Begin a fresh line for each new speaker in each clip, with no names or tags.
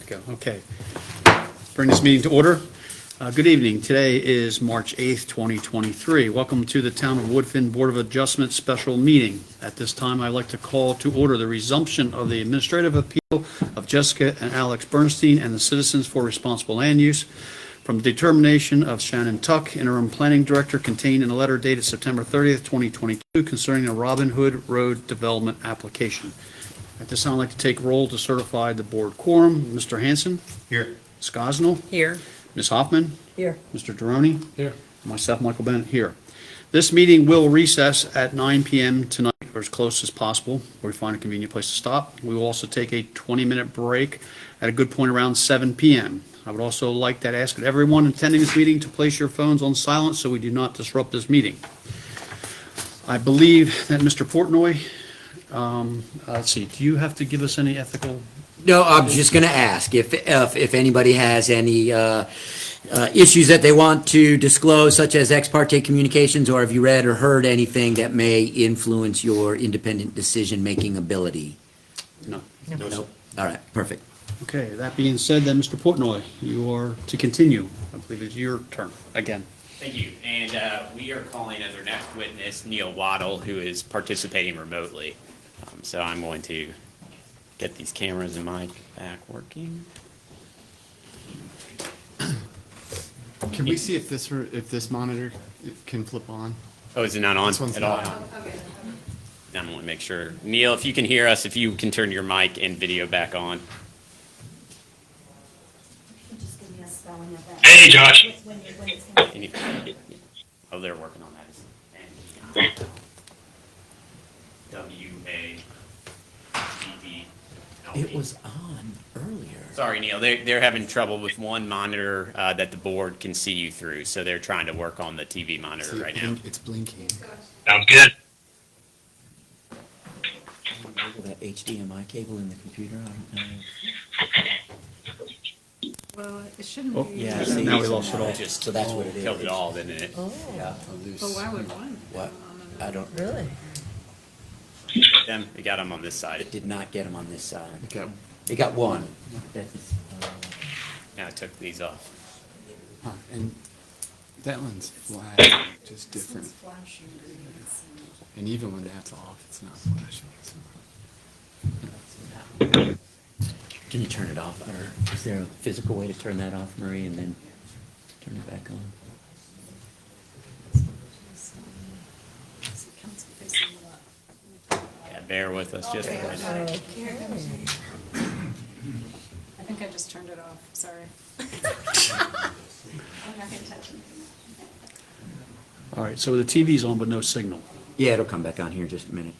to go. Okay. Bring this meeting to order. Good evening. Today is March 8th, 2023. Welcome to the Town of Woodfin Board of Adjustment Special Meeting. At this time, I'd like to call to order the resumption of the administrative appeal of Jessica and Alex Bernstein and the Citizens for Responsible Land Use from the determination of Shannon Tuck, interim planning director, contained in a letter dated September 30th, 2022, concerning a Robin Hood Road development application. At this time, I'd like to take roll to certify the board quorum. Mr. Hanson? Here. Ms. Gosnell?
Here.
Ms. Hoffman?
Here.
Mr. Deroni?
Here.
Myself, Michael Bennett, here. This meeting will recess at 9 p.m. tonight, or as close as possible, where we find a convenient place to stop. We will also take a 20-minute break at a good point around 7 p.m. I would also like to ask everyone attending this meeting to place your phones on silent so we do not disrupt this meeting. I believe that Mr. Portnoy, let's see, do you have to give us any ethical?
No, I'm just going to ask if anybody has any issues that they want to disclose, such as ex parte communications, or have you read or heard anything that may influence your independent decision-making ability?
No.
Nope. All right, perfect.
Okay, that being said, then, Mr. Portnoy, you are to continue. I believe it's your turn again.
Thank you. And we are calling as our next witness Neil Waddle, who is participating remotely. So I'm going to get these cameras and mic back working.
Can we see if this monitor can flip on?
Oh, is it not on
This one's
at all?
not on.
I want to make sure. Neil, if you can hear us, if you can turn your mic and video back on.
Just give me a spelling of that.
Hey, Josh.
When it's gonna
Can you- Oh, they're working on that. W-A-D-D-L-E.
It was on earlier.
Sorry, Neil. They're having trouble with one monitor that the board can see you through, so they're trying to work on the TV monitor right now.
It's blinking.
Sounds good.
That HDMI cable in the computer, I don't know.
Well, it shouldn't
Oh,
be.
Yeah, see,
Now we lost it all.
Just
So that's what it
killed
is.
it all, didn't it?
Yeah.
But why would one?
What? I don't,
Really?
We got them on this side.
it did not get them on this side.
Okay.
It got one.
Now I took these off.
Huh, and that one's flat, just different.
flashing green.
And even when that's off, it's not flashing.
Can you turn it off? Or is there a physical way to turn that off, Marie, and then turn it back on?
Yeah, bear with us just a minute.
I think I just turned it off, sorry.
I'm not gonna touch it.
All right, so the TV's on but no signal.
Yeah, it'll come back on here in just a minute.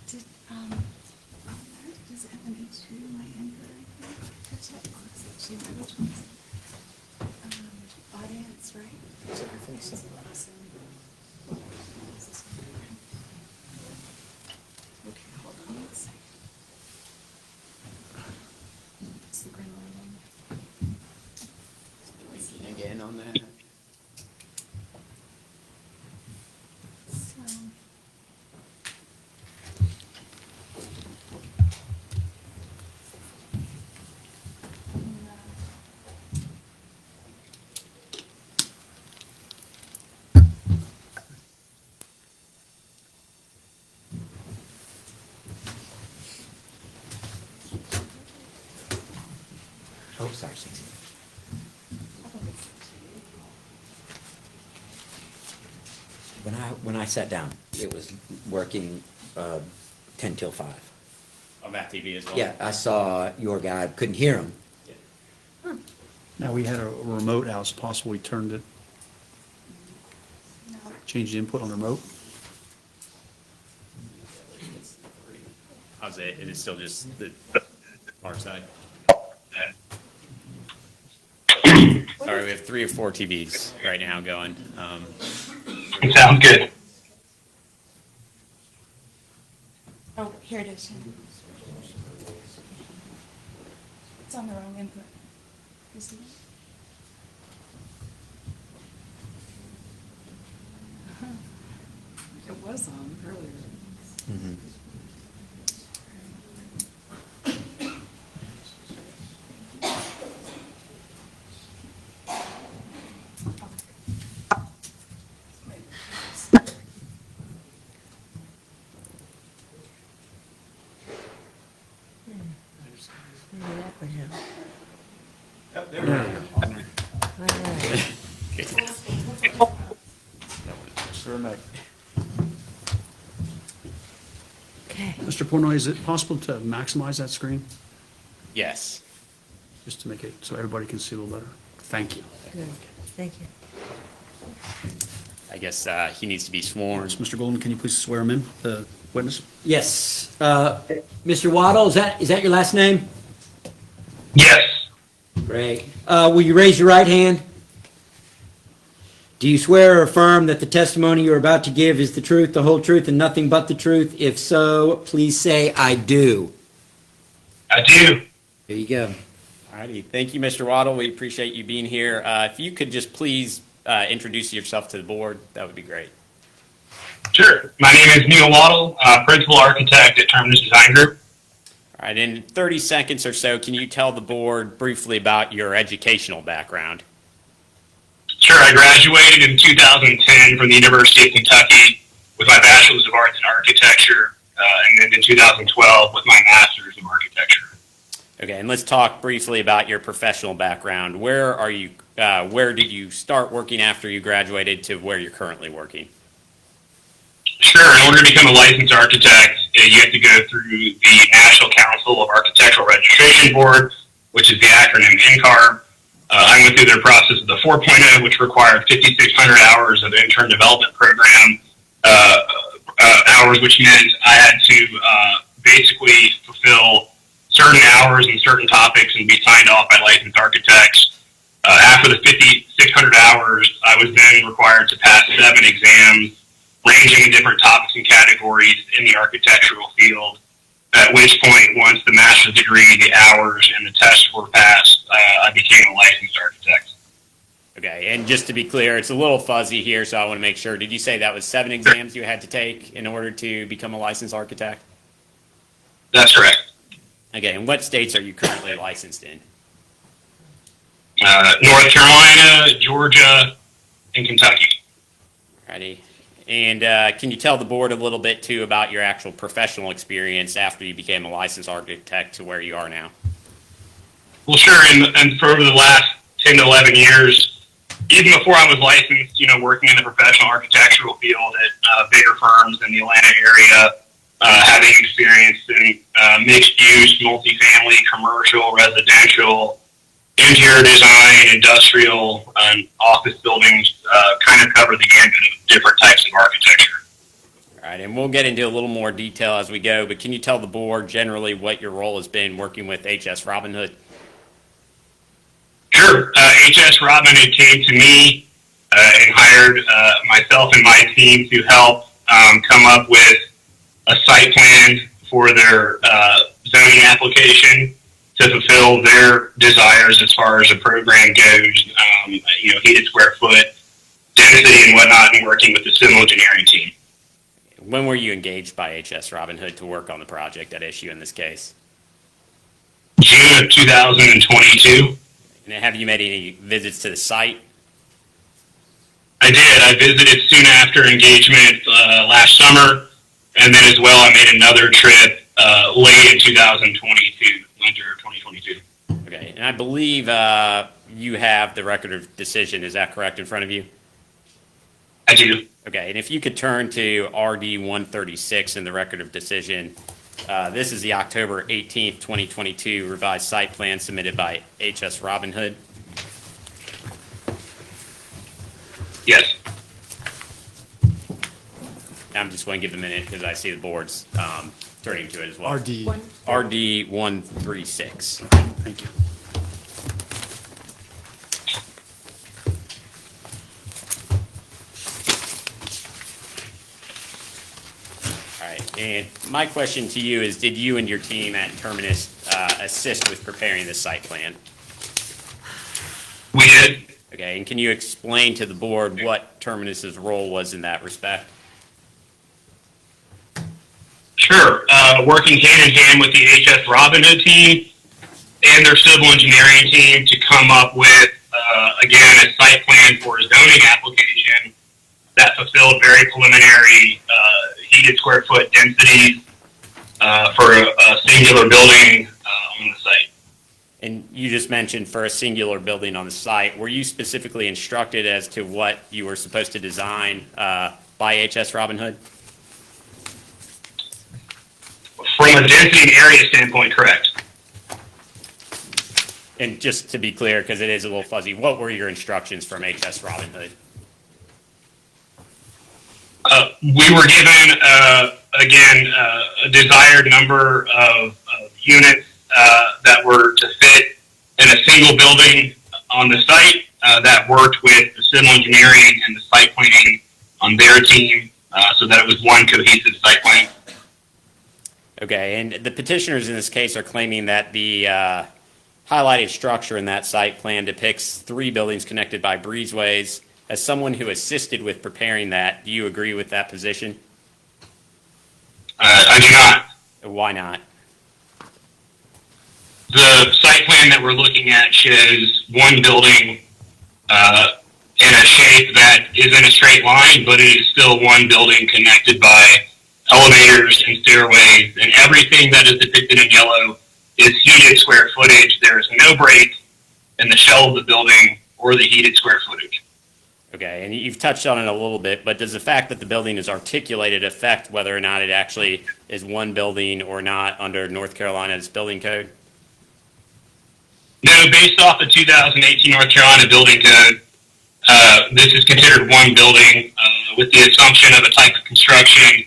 Does it have an HDMI input? Touch that box. See which one's audience, right? Okay, hold on. It's the green one.
Again on that.
So.
Oh, sorry, Susie. When I sat down, it was working 10 till 5.
On that TV as well?
Yeah, I saw your guy, couldn't hear him.
Now, we had a remote house, possible we turned it, changed the input on the remote.
How's it? It is still just the far side. Sorry, we have 3 or 4 TVs right now going.
Sounds good.
Oh, here it is. It's on the wrong input. You see it?
It was on earlier.
Mhm.
Okay,
Mr. Portnoy, is it possible to maximize that screen,
Yes.
just to make it so everybody can see a little better? Thank you.
good, thank you.
I guess he needs to be sworn.
Mr. Golden, can you please swear him in, the witness?
Yes. Mr. Waddle, is that your last name?
Yes.
Great. Will you raise your right hand? Do you swear or affirm that the testimony you're about to give is the truth, the whole truth, and nothing but the truth? If so, please say, "I do."
I do.
There you go.
Alrighty, thank you, Mr. Waddle. We appreciate you being here. If you could just please introduce yourself to the board, that would be great.
Sure. My name is Neil Waddle, Principal Architect at Terminus Design Group.
All right, in 30 seconds or so, can you tell the board briefly about your educational background?
Sure. I graduated in 2010 from the University of Kentucky with my Bachelor's of Arts in Architecture, and then in 2012 with my Master's of Architecture.
Okay, and let's talk briefly about your professional background. Where did you start working after you graduated to where you're currently working?
Sure. In order to become a licensed architect, you have to go through the National Council of Architectural Registration Board, which is the acronym NCAR. I went through their process of the 4.0, which required 5,600 hours of intern development program hours, which meant I had to basically fulfill certain hours and certain topics and be signed off by licensed architects. After the 5,600 hours, I was then required to pass 7 exams, ranging in different topics and categories in the architectural field, at which point, once the master's degree, the hours, and the tests were passed, I became a licensed architect.
Okay, and just to be clear, it's a little fuzzy here, so I want to make sure. Did you say that was 7 exams you had to take in order to become a licensed architect?
That's correct.
Okay, and what states are you currently licensed in?
North Carolina, Georgia, and Kentucky.
Alrighty. And can you tell the board a little bit, too, about your actual professional experience after you became a licensed architect to where you are now?
Well, sure. And for over the last 10 to 11 years, even before I was licensed, working in the professional architectural field at bigger firms in the Atlanta area, having experience in mixed use, multifamily, commercial, residential, interior design, industrial, and office buildings, kind of cover the gamut of different types of architecture.
All right, and we'll get into a little more detail as we go, but can you tell the board generally what your role has been working with HS Robinhood?
Sure. HS Robinhood came to me and hired myself and my team to help come up with a site plan for their zoning application to fulfill their desires as far as the program goes, heated square foot, density and whatnot, and working with the civil engineering team.
When were you engaged by HS Robinhood to work on the project at issue in this case?
June of 2022.
And have you made any visits to the site?
I did. I visited soon after engagement last summer, and then as well I made another trip late in 2022, winter of 2022.
Okay, and I believe you have the record of decision, is that correct, in front of you?
I do.
Okay, and if you could turn to RD 136 in the record of decision, this is the October 18th, 2022 revised site plan submitted by HS Robinhood.
Yes.
I'm just going to give a minute because I see the board's turning to it as well.
RD.
RD 136.
Thank you.
All right, and my question to you is, did you and your team at Terminus assist with preparing this site plan?
We did.
Okay, and can you explain to the board what Terminus's role was in that respect?
Sure. Working hand in hand with the HS Robinhood team and their civil engineering team to come up with, again, a site plan for a zoning application that fulfilled very preliminary heated square foot densities for a singular building on the site.
And you just mentioned for a singular building on the site, were you specifically instructed as to what you were supposed to design by HS Robin Hood?
From a density and area standpoint, correct.
And just to be clear, because it is a little fuzzy, what were your instructions from HS Robin Hood?
We were given, again, a desired number of units that were to fit in a single building on the site that worked with the civil engineering and the site planning on their team so that it was one cohesive site plan.
Okay, and the petitioners in this case are claiming that the highlighted structure in that site plan depicts 3 buildings connected by breezeways. As someone who assisted with preparing that, do you agree with that position?
I do not.
Why not?
The site plan that we're looking at shows one building in a shape that isn't a straight line, but it is still one building connected by elevators and stairways, and everything that is depicted in yellow is heated square footage. There is no break in the shell of the building or the heated square footage.
Okay, and you've touched on it a little bit, but does the fact that the building is articulated affect whether or not it actually is one building or not under North Carolina's building code?
No, based off the 2018 North Carolina Building Code, this is considered one building with the assumption of a type of construction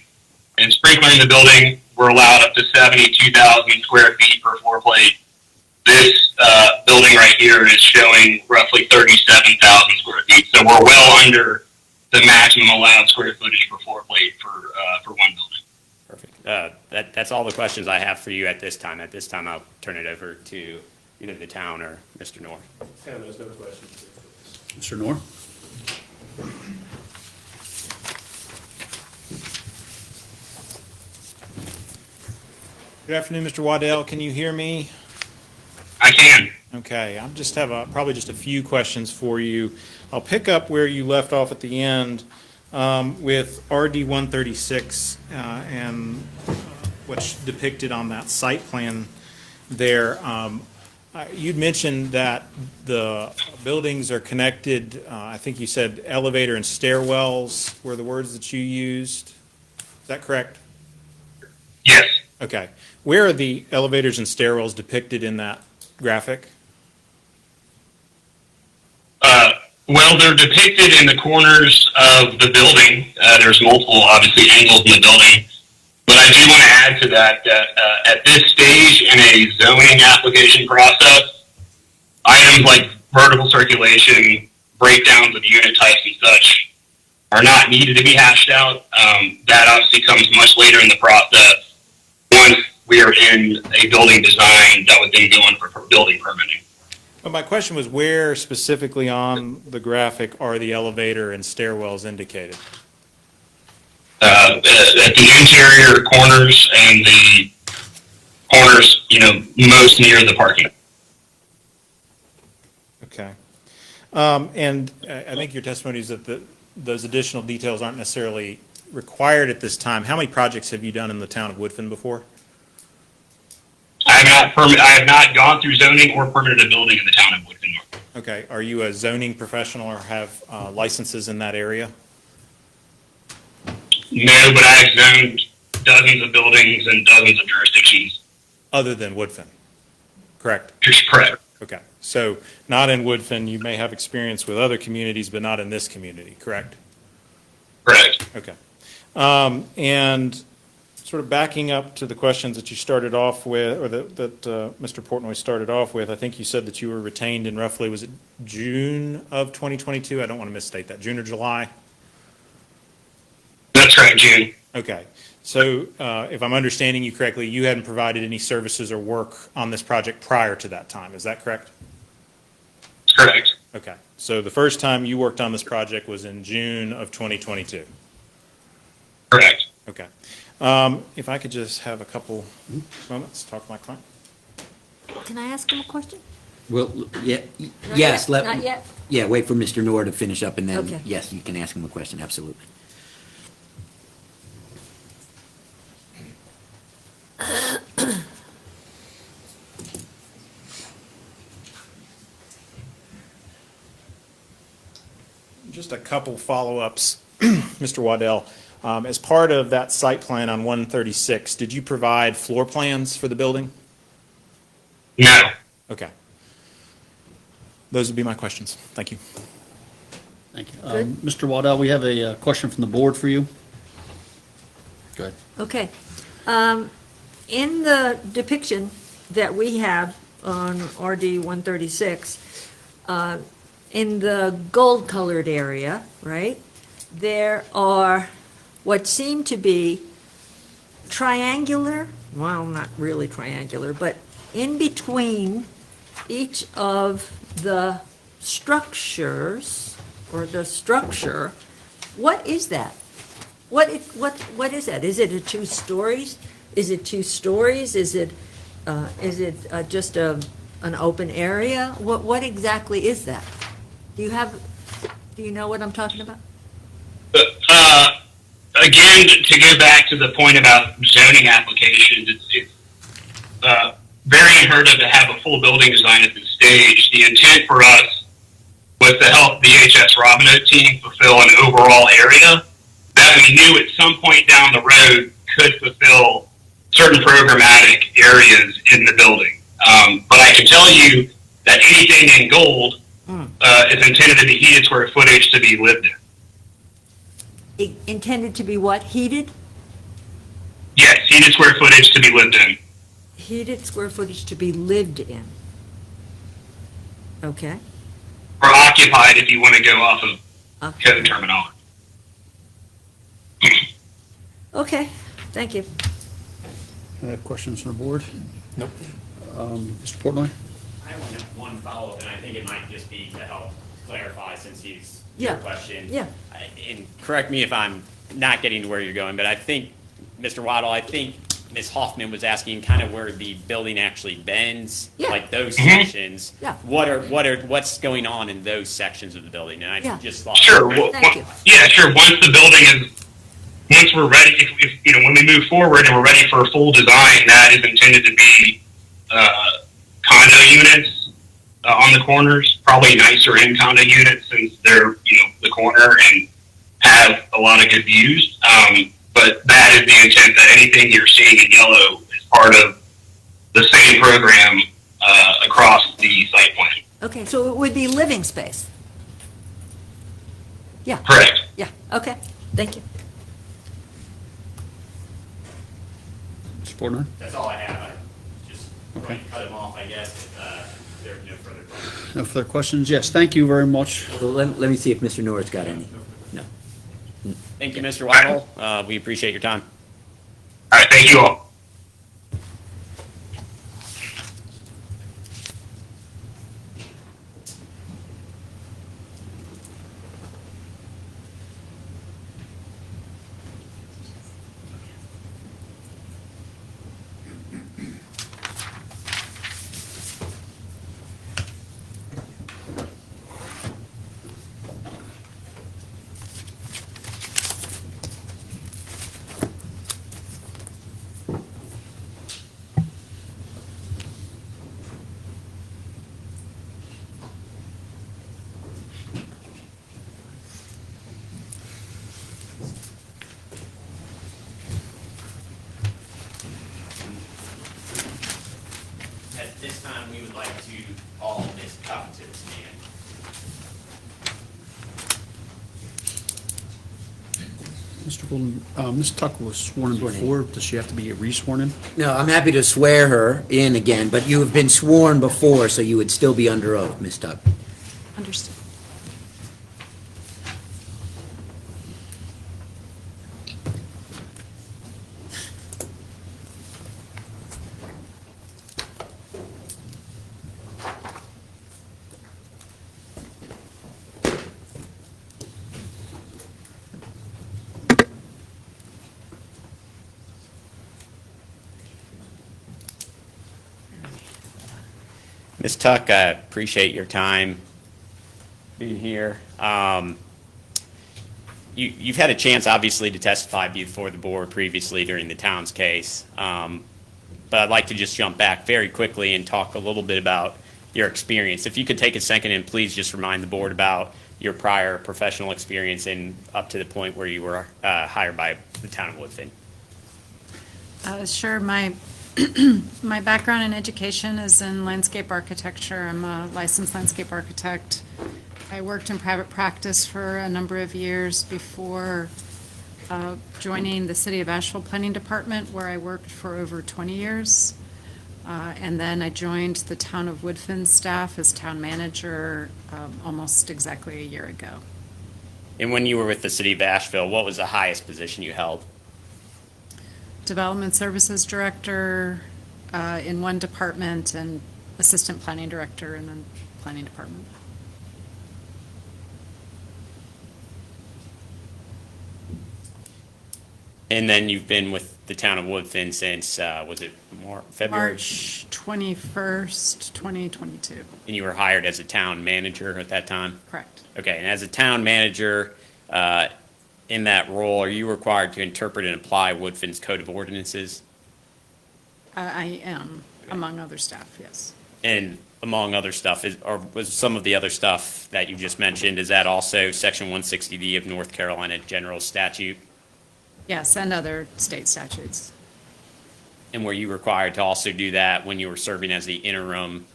and sprinkler in the building. We're allowed up to 72,000 square feet per floor plate. This building right here is showing roughly 37,000 square feet. So we're well under the maximum allowed square footage per floor plate for one building.
Perfect. That's all the questions I have for you at this time. At this time, I'll turn it over to either the town or Mr. Noor.
There's no questions.
Mr. Noor?
Good afternoon, Mr. Waddell. Can you hear me?
I can.
Okay, I just have probably just a few questions for you. I'll pick up where you left off at the end with RD 136 and what's depicted on that site plan there. You'd mentioned that the buildings are connected, I think you said elevator and stairwells were the words that you used. Is that correct?
Yes.
Okay. Where are the elevators and stairwells depicted in that graphic?
Well, they're depicted in the corners of the building. There's multiple, obviously, angles in the building. But I do want to add to that at this stage in a zoning application process, items like vertical circulation, breakdowns of unit types and such are not needed to be hashed out. That obviously comes much later in the process once we are in a building design that would then go in for building permitting.
But my question was, where specifically on the graphic are the elevator and stairwells indicated?
At the interior corners and the corners, most near the parking.
Okay. And I think your testimony is that those additional details aren't necessarily required at this time. How many projects have you done in the town of Woodfin before?
I have not gone through zoning or permitted a building in the town of Woodfin.
Okay. Are you a zoning professional or have licenses in that area?
No, but I have zoned dozens of buildings and dozens of jurisdictions.
Other than Woodfin, correct?
Correct.
Okay. So not in Woodfin, you may have experience with other communities, but not in this community, correct?
Correct.
Okay. And sort of backing up to the questions that you started off with, or that Mr. Portnoy started off with, I think you said that you were retained in roughly, was it June of 2022? I don't want to misstate that, June or July?
That's right, June.
Okay. So if I'm understanding you correctly, you hadn't provided any services or work on this project prior to that time, is that correct?
Correct.
Okay. So the first time you worked on this project was in June of 2022?
Correct.
Okay. If I could just have a couple moments to talk to my client.
Can I ask him a question?
Well, yeah,
Not
yes,
yet, Not yet?
yeah, wait for Mr. Noor to finish up and then,
Okay.
yes, you can ask him a question, absolutely.
couple follow-ups, Mr. Waddell. As part of that site plan on 136, did you provide floor plans for the building?
No.
Okay. Those would be my questions. Thank you.
Thank you.
Good.
Mr. Waddell, we have a question from the board for you. Go ahead.
Okay. In the depiction that we have on RD 136, in the gold-colored area, right, there are what seem to be triangular, well, not really triangular, but in between each of the structures, or the structure, what is that? What is that? Is it a two stories? Is it two stories? Is it just an open area? What exactly is that? Do you know what I'm talking about?
Again, to go back to the point about zoning applications, it's very unheard of to have a full building design at this stage. The intent for us was to help the HS Robino team fulfill an overall area that we knew at some point down the road could fulfill certain programmatic areas in the building. But I can tell you that anything in gold is intended to be heated square footage to be lived in.
Intended to be what? Heated?
Yes, heated square footage to be lived in.
Heated square footage to be lived in. Okay.
Or occupied if you want to go off of
Okay.
code terminology.
Okay, thank you.
Questions from the board?
Nope.
Mr. Portnoy?
I only have one follow-up, and I think it might just be to help clarify since he's
Yeah,
your question.
yeah.
And correct me if I'm not getting to where you're going, but I think, Mr. Waddle, I think Ms. Hoffman was asking kind of where the building actually bends,
Yeah.
like those sections.
Yeah.
Mm-hmm.
What's going on in those sections of the building? And I
Yeah.
just thought.
Sure.
Thank you.
Yeah, sure. Once we're ready, if when we move forward and we're ready for a full design that is intended to be condo units on the corners, probably nicer in condo units since they're the corner and have a lot of good views. But that is the intent, that anything you're seeing in yellow is part of the same program across the site plan.
Okay, so it would be living space? Yeah,
Correct.
yeah, okay, thank you.
Mr. Portnoy?
That's all I have. I just
Okay.
going to cut him off, I guess, if there are no further questions.
No further questions? Yes, thank you very much.
Well, let me see if Mr. Norris got any. No.
Thank you, Mr. Waddle. We appreciate your time.
All right. Thank you all.
At this time, we would like to call Ms. Tuck to the stand.
Mr. Golden, Ms. Tuck was sworn in before. Does she have to be re-sworn in?
No, I'm happy to swear her in again, but you have been sworn before, so you would still be under oath, Ms. Tuck.
Understood.
Ms. Tuck, I appreciate your time being here. You've had a chance, obviously, to testify before the board previously during the town's case. But I'd like to just jump back very quickly and talk a little bit about your experience. If you could take a second and please just remind the board about your prior professional experience and up to the point where you were hired by the town of Woodfin.
Sure, my, my background in education is in landscape architecture. I'm a licensed landscape architect. I worked in private practice for a number of years before joining the City of Asheville Planning Department, where I worked for over 20 years. And then I joined the town of Woodfin staff as town manager almost exactly a year ago.
And when you were with the city of Asheville, what was the highest position you held?
Development Services Director in one department and Assistant Planning Director in the Planning Department.
And then you've been with the town of Woodfin since, was it February?
March 21st, 2022.
And you were hired as a town manager at that time?
Correct.
Okay, and as a town manager, in that role, are you required to interpret and apply Woodfin's code of ordinances?
I am, among other staff, yes.
And among other stuff, or was some of the other stuff that you just mentioned, is that also Section 160D of North Carolina General Statute?
Yes, and other state statutes.
And were you required to also do that when you were serving as the interim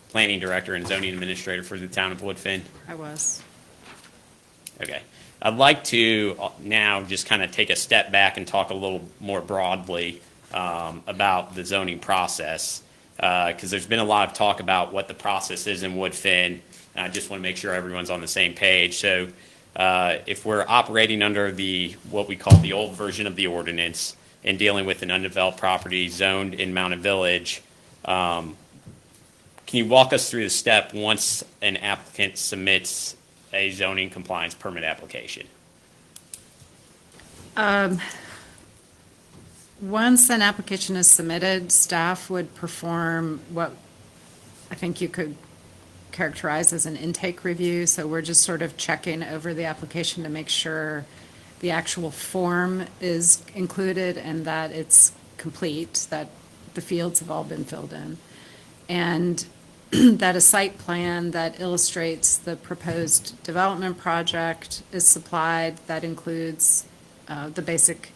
planning director and zoning administrator for the town of Woodfin?
I was.
Okay. I'd like to now just kind of take a step back and talk a little more broadly about the zoning process, because there's been a lot of talk about what the process is in Woodfin, and I just want to make sure everyone's on the same page. So if we're operating under what we call the old version of the ordinance and dealing with an undeveloped property zoned in Mountain Village, can you walk us through the step once an applicant submits a zoning compliance permit application?
Once an application is submitted, staff would perform what I think you could characterize as an intake review. So we're just sort of checking over the application to make sure the actual form is included and that it's complete, that the fields have all been filled in. And that a site plan that illustrates the proposed development project is supplied. That includes the basic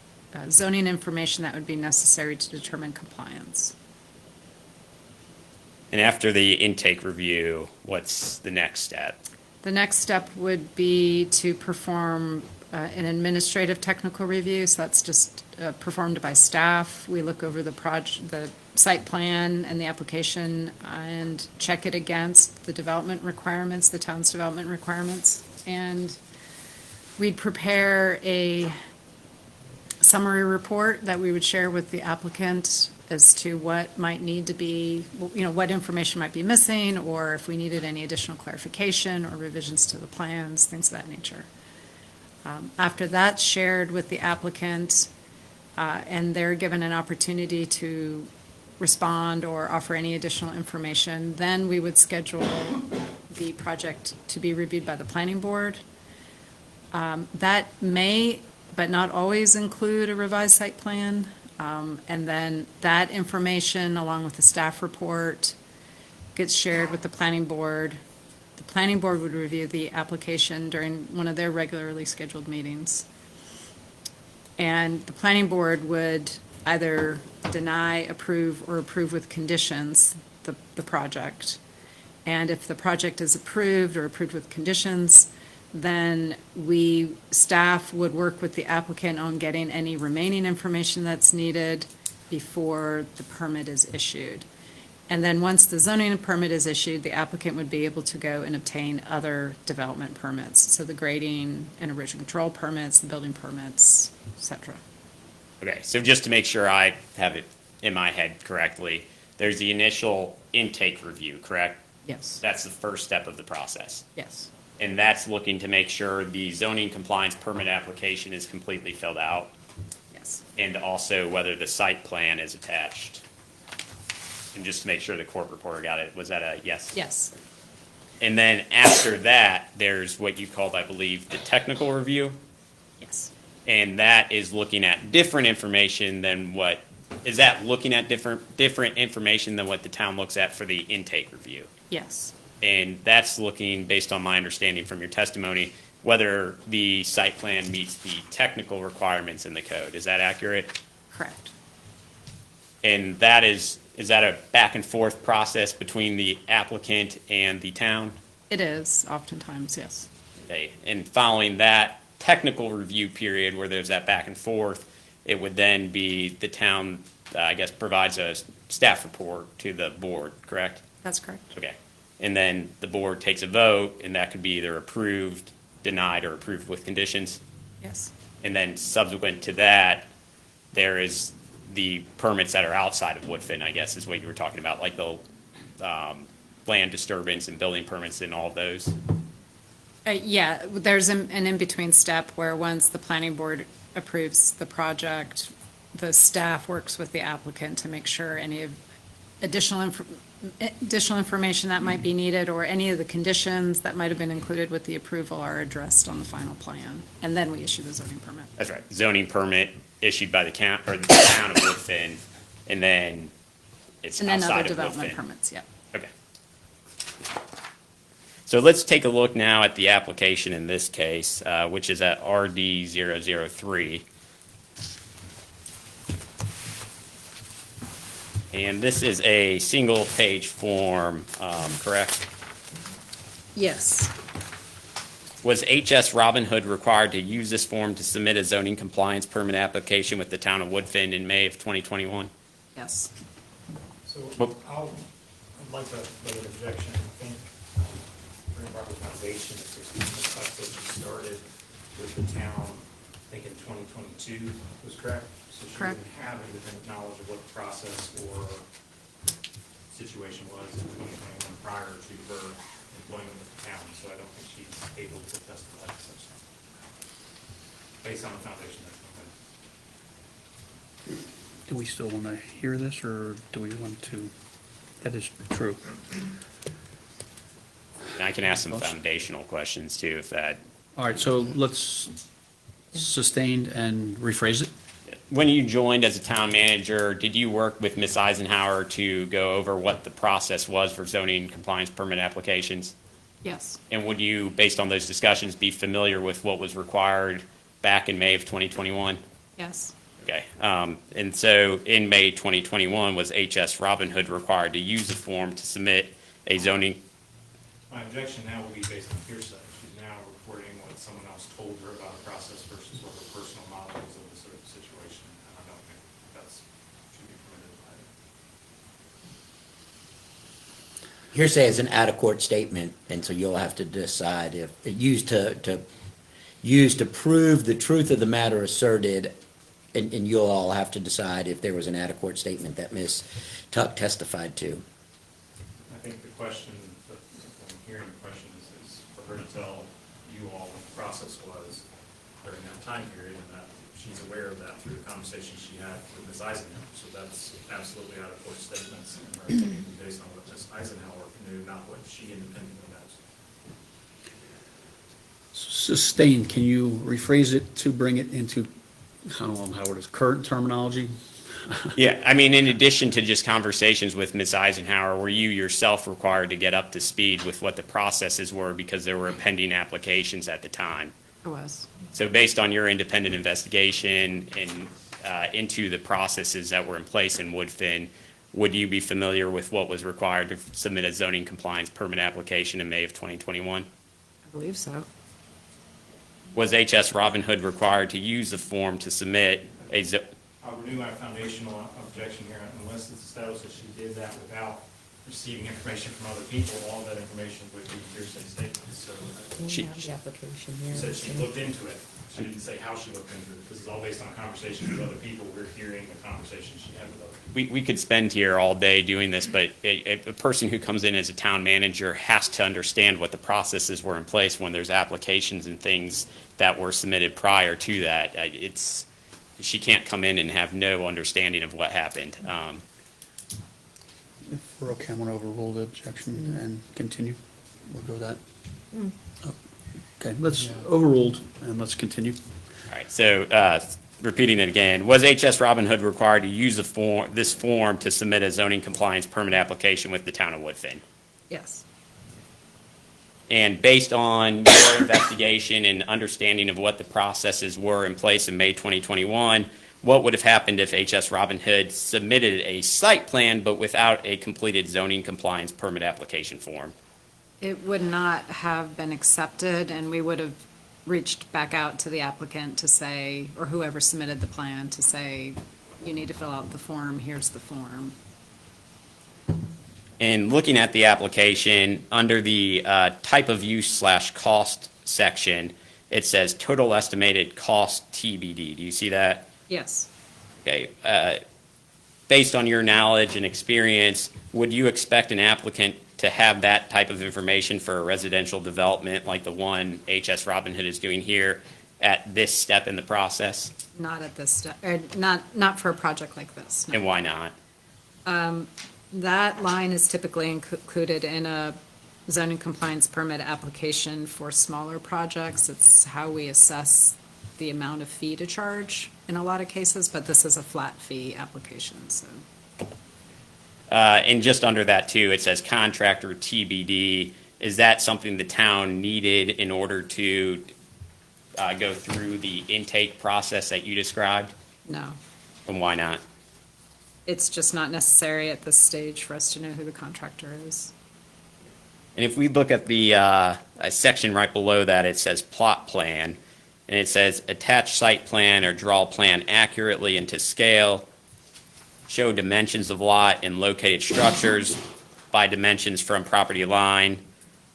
zoning information that would be necessary to determine compliance.
And after the intake review, what's the next step?
The next step would be to perform an administrative technical review. So that's just performed by staff. We look over the site plan and the application and check it against the development requirements, the town's development requirements. And we'd prepare a summary report that we would share with the applicant as to what might need to be, what information might be missing, or if we needed any additional clarification or revisions to the plans, things of that nature. After that's shared with the applicant, and they're given an opportunity to respond or offer any additional information, then we would schedule the project to be reviewed by the planning board. That may, but not always, include a revised site plan. And then that information, along with the staff report, gets shared with the planning board. The planning board would review the application during one of their regularly scheduled meetings. And the planning board would either deny, approve, or approve with conditions the project. And if the project is approved or approved with conditions, then staff would work with the applicant on getting any remaining information that's needed before the permit is issued. And then once the zoning permit is issued, the applicant would be able to go and obtain other development permits. So the grading and erosion control permits, the building permits, et cetera.
Okay, so just to make sure I have it in my head correctly, there's the initial intake review, correct?
Yes,
That's the first step of the process.
yes,
And that's looking to make sure the zoning compliance permit application is completely filled out,
yes,
and also whether the site plan is attached. And just to make sure the court reporter got it, was that a yes?
yes,
And then after that, there's what you called, I believe, the technical review,
yes.
and that is looking at different information than what, is that looking at different information than what the town looks at for the intake review?
Yes.
And that's looking, based on my understanding from your testimony, whether the site plan meets the technical requirements in the code. Is that accurate?
Correct.
And that is that a back and forth process between the applicant and the town?
It is, oftentimes, yes.
Okay. And following that technical review period where there's that back and forth, it would then be the town, I guess, provides a staff report to the board, correct?
That's correct.
Okay. And then the board takes a vote, and that could be either approved, denied, or approved with conditions.
Yes.
And then subsequent to that, there is the permits that are outside of Woodfin, I guess, is what you were talking about, like the land disturbance and building permits and all of those.
Yeah, there's an in-between step where once the planning board approves the project, the staff works with the applicant to make sure any additional information that might be needed or any of the conditions that might have been included with the approval are addressed on the final plan. And then we issue the zoning permit.
That's right. Zoning permit issued by the town, or the town of Woodfin, and then it's
And then
outside
other
of
development
Woodfin.
permits, yeah.
Okay. So let's take a look now at the application in this case, which is at RD 003. And this is a single-page form, correct?
Yes.
Was HS Robin Hood required to use this form to submit a zoning compliance permit application with the town of Woodfin in May of 2021?
Yes.
So
Well-
I'd like to make an objection. I think for improper foundation, it's that she started with the town, I think in 2022, was correct? So she
Correct.
didn't have independent knowledge of what the process or situation was in 2021 prior to her employment with the town. So I don't think she's able to testify to such thing. Based on the foundation that's been done.
Do we still want to hear this, or do we want to? That is true.
And I can ask some foundational questions too, if that.
All right, so let's sustained and rephrase it.
When you joined as a town manager, did you work with Ms. Eisenhower to go over what the process was for zoning compliance permit applications?
Yes.
And would you, based on those discussions, be familiar with what was required back in May of 2021?
Yes.
Okay. And so in May 2021, was HS Robin Hood required to use the form to submit a zoning?
My objection now will be based on hearsay. She's now reporting what someone else told her about the process versus what her personal knowledge is of the certain situation. And I don't think that's, should be permitted by
Hearsay is an out-of-court statement, and so you'll have to decide if, used to prove the truth of the matter asserted, and you'll all have to decide if there was an out-of-court statement that Ms. Tuck testified to.
I think the question, if I'm hearing the question is for her to tell you all what the process was during that time period, and that she's aware of that through the conversation she had with Ms. Eisenhower. So that's absolutely out of court statements, in her opinion, based on what Ms. Eisenhower knew, not what she independently knows.
Sustained, can you rephrase it to bring it into, I don't know how it is, current terminology?
Yeah, I mean, in addition to just conversations with Ms. Eisenhower, were you yourself required to get up to speed with what the processes were because there were pending applications at the time?
It was.
So based on your independent investigation and into the processes that were in place in Woodfin, would you be familiar with what was required to submit a zoning compliance permit application in May of 2021?
I believe so.
Was HS Robin Hood required to use the form to submit a
I'll renew my foundational objection here, unless it's established that she did that without receiving information from other people, all that information would be hearsay statements, so.
She-
The application
She
here.
said she looked into it. She didn't say how she looked into it. This is all based on conversations with other people. We're hearing the conversations she had with other people.
we could spend here all day doing this, but a person who comes in as a town manager has to understand what the processes were in place when there's applications and things that were submitted prior to that. She can't come in and have no understanding of what happened.
If we're okay, I'm going to overrule the objection and continue. We'll go with that. Oh, okay, let's overruled, and let's continue.
All right, so repeating it again, was HS Robin Hood required to use this form to submit a zoning compliance permit application with the town of Woodfin?
Yes.
And based on your investigation and understanding of what the processes were in place in May 2021, what would have happened if HS Robin Hood submitted a site plan but without a completed zoning compliance permit application form?
It would not have been accepted, and we would have reached back out to the applicant to say, or whoever submitted the plan, to say, you need to fill out the form, here's the form.
And looking at the application, under the type of use / cost section, it says total estimated cost TBD. Do you see that?
Yes.
Okay. Based on your knowledge and experience, would you expect an applicant to have that type of information for a residential development like the one HS Robin Hood is doing here at this step in the process?
Not at this step, or not for a project like this, no.
And why not?
That line is typically included in a zoning compliance permit application for smaller projects. It's how we assess the amount of fee to charge in a lot of cases, but this is a flat fee application, so.
And just under that too, it says contractor TBD. Is that something the town needed in order to go through the intake process that you described?
No,
And why not?
it's just not necessary at this stage for us to know who the contractor is.
And if we look at the section right below that, it says plot plan, and it says attach site plan or draw plan accurately and to scale, show dimensions of lot and located structures by dimensions from property line.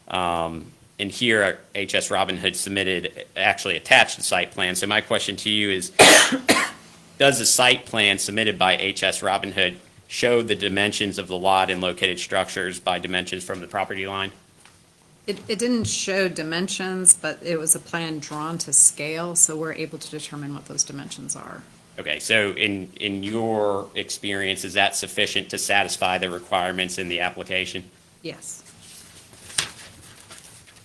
And here, HS Robin Hood submitted, actually attached the site plan. So my question to you is, does the site plan submitted by HS Robin Hood show the dimensions of the lot and located structures by dimensions from the property line?
It didn't show dimensions, but it was a plan drawn to scale, so we're able to determine what those dimensions are.
Okay, so in your experience, is that sufficient to satisfy the requirements in the application?
Yes.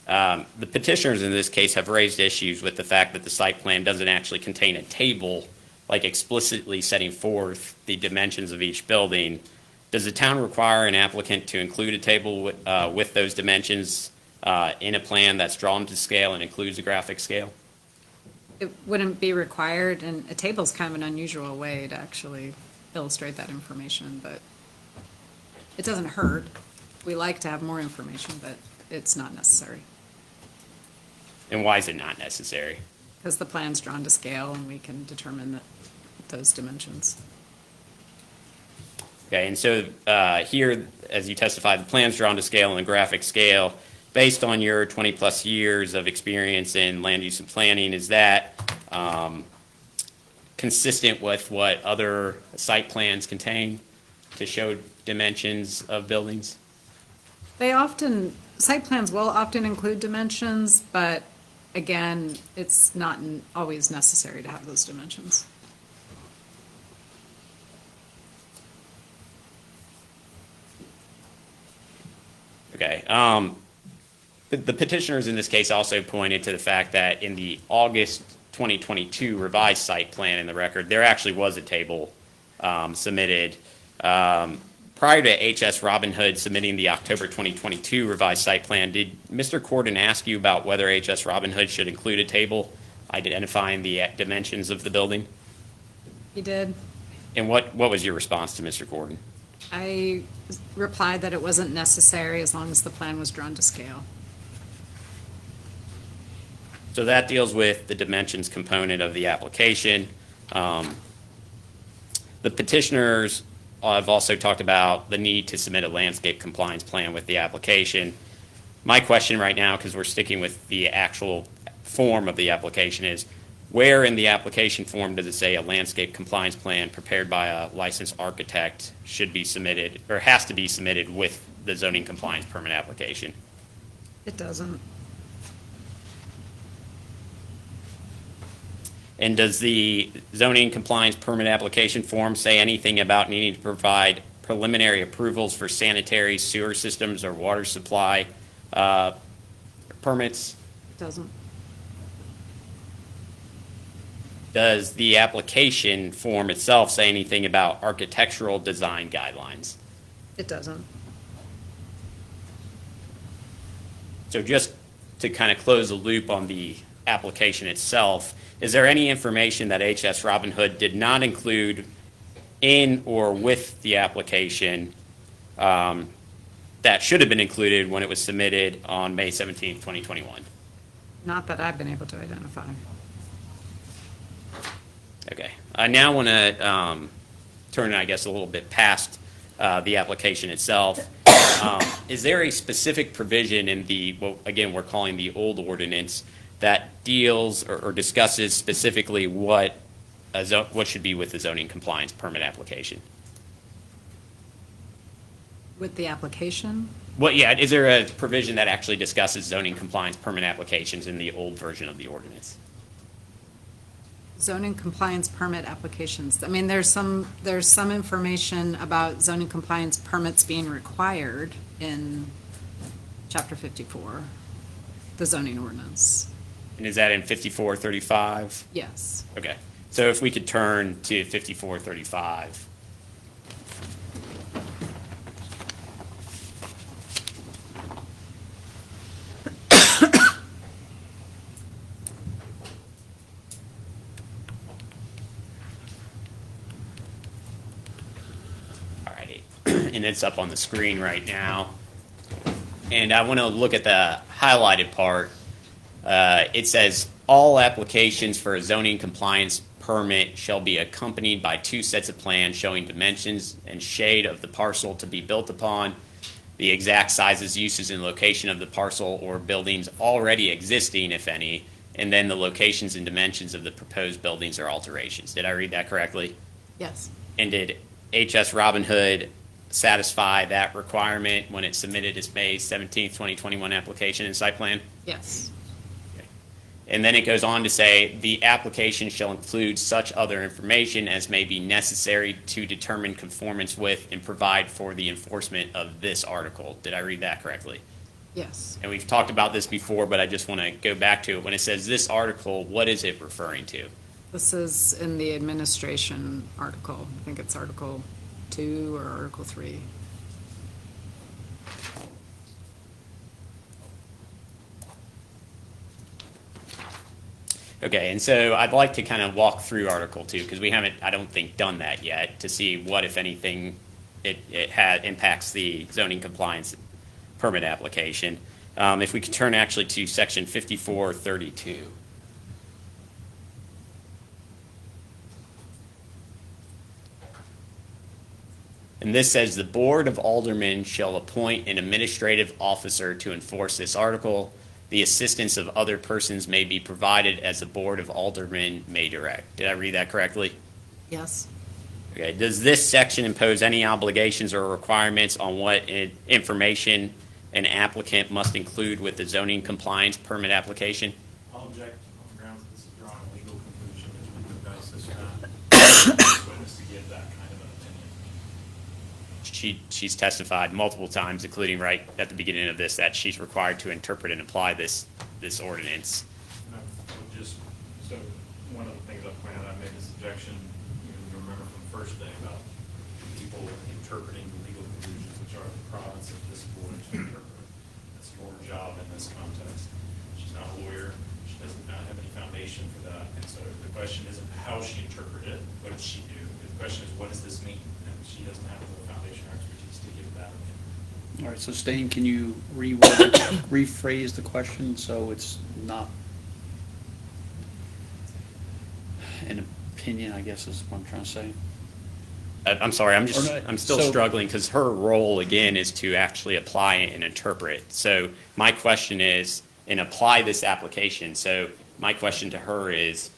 The petitioners in this case have raised issues with the fact that the site plan doesn't actually contain a table, like explicitly setting forth the dimensions of each building. Does the town require an applicant to include a table with those dimensions in a plan that's drawn to scale and includes a graphic scale?
It wouldn't be required, and a table's kind of an unusual way to actually illustrate that information, but it doesn't hurt. We like to have more information, but it's not necessary,
And why is it not necessary?
because the plan's drawn to scale and we can determine those dimensions.
Okay, and so here, as you testified, the plan's drawn to scale and a graphic scale. Based on your 20-plus years of experience in land use and planning, is that consistent with what other site plans contain to show dimensions of buildings?
Site plans will often include dimensions, but again, it's not always necessary to have those dimensions.
Okay. The petitioners in this case also pointed to the fact that in the August 2022 revised site plan in the record, there actually was a table submitted. Prior to HS Robin Hood submitting the October 2022 revised site plan, did Mr. Corden ask you about whether HS Robin Hood should include a table identifying the dimensions of the building?
He did.
And what was your response to Mr. Corden?
I replied that it wasn't necessary as long as the plan was drawn to scale.
So that deals with the dimensions component of the application. The petitioners have also talked about the need to submit a landscape compliance plan with the application. My question right now, because we're sticking with the actual form of the application, is where in the application form does it say a landscape compliance plan prepared by a licensed architect should be submitted, or has to be submitted with the zoning compliance permit application?
It doesn't.
And does the zoning compliance permit application form say anything about needing to provide preliminary approvals for sanitary sewer systems or water supply permits?
It doesn't.
Does the application form itself say anything about architectural design guidelines?
It doesn't.
So just to kind of close the loop on the application itself, is there any information that HS Robin Hood did not include in or with the application that should have been included when it was submitted on May 17th, 2021?
Not that I've been able to identify.
Okay. I now want to turn, I guess, a little bit past the application itself. Is there a specific provision in the, what again, we're calling the old ordinance, that deals or discusses specifically what should be with the zoning compliance permit application?
With the application?
Is there a provision that actually discusses zoning compliance permit applications in the old version of the ordinance?
Zoning compliance permit applications. I mean, there's some information about zoning compliance permits being required in chapter 54, the zoning ordinance.
And is that in 5435?
Yes.
Okay. So if we could turn to 5435. And it's up on the screen right now. And I want to look at the highlighted part. It says, all applications for a zoning compliance permit shall be accompanied by 2 sets of plans showing dimensions and shade of the parcel to be built upon, the exact sizes, uses, and location of the parcel or buildings already existing, if any, and then the locations and dimensions of the proposed buildings or alterations. Did I read that correctly?
Yes.
And did HS Robin Hood satisfy that requirement when it submitted its May 17th, 2021 application and site plan?
Yes.
And then it goes on to say, the application shall include such other information as may be necessary to determine conformance with and provide for the enforcement of this article. Did I read that correctly?
Yes.
And we've talked about this before, but I just want to go back to it. When it says this article, what is it referring to?
This is in the administration article. I think it's Article 2 or Article 3.
Okay, and so I'd like to kind of walk through Article 2, because we haven't, I don't think, done that yet, to see what, if anything, it impacts the zoning compliance permit application. If we could turn actually to Section 5432. And this says, the Board of Aldermen shall appoint an administrative officer to enforce this article. The assistance of other persons may be provided as the Board of Aldermen may direct. Did I read that correctly?
Yes.
Okay. Does this section impose any obligations or requirements on what information an applicant must include with the zoning compliance permit application?
I'll object on the grounds that this is drawing a legal conclusion, which we could basis not witness to give that kind of an opinion.
She's testified multiple times, including right at the beginning of this, that she's required to interpret and apply this ordinance.
And I would just, so one of the things I pointed out, I made this objection, you remember from the first day about people interpreting the legal conclusions, which are the province of this board to interpret. That's your job in this context. She's not a lawyer. She does not have any foundation for that. And so the question isn't how she interpreted it, what did she do? The question is, what does this mean? And she doesn't have the foundation or expertise to give that opinion.
All right, so Stain, can you rephrase the question so it's not an opinion, I guess is what I'm trying to say?
I'm sorry, I'm still
So-
struggling, because her role, again, is to actually apply and interpret. So my question is, and apply this application. So my question to her is,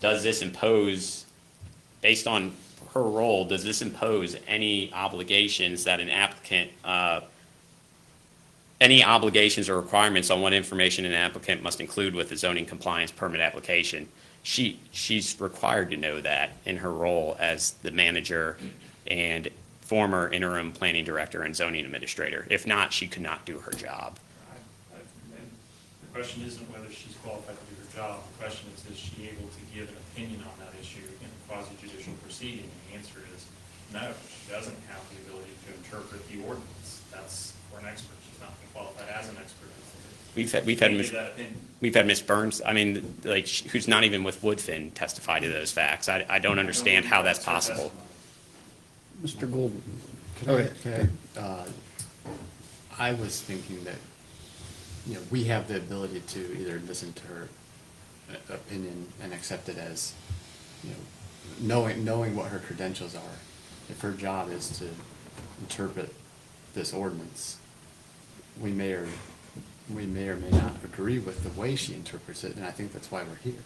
does this impose, based on her role, does this impose any obligations that an applicant, any obligations or requirements on what information an applicant must include with the zoning compliance permit application? She's required to know that in her role as the manager and former interim planning director and zoning administrator. If not, she could not do her job.
And the question isn't whether she's qualified to do her job. The question is she able to give an opinion on that issue in a quasi-judicial proceeding? And the answer is no. She doesn't have the ability to interpret the ordinance. That's for an expert. She's not qualified as an expert.
We've had Ms. Burns, I mean, like, who's not even with Woodfin testify to those facts. I don't understand how that's possible.
Mr. Golden.
I was thinking that, we have the ability to either listen to her opinion and accept it as, knowing what her credentials are. If her job is to interpret this ordinance, we may or may not agree with the way she interprets it, and I think that's why we're here.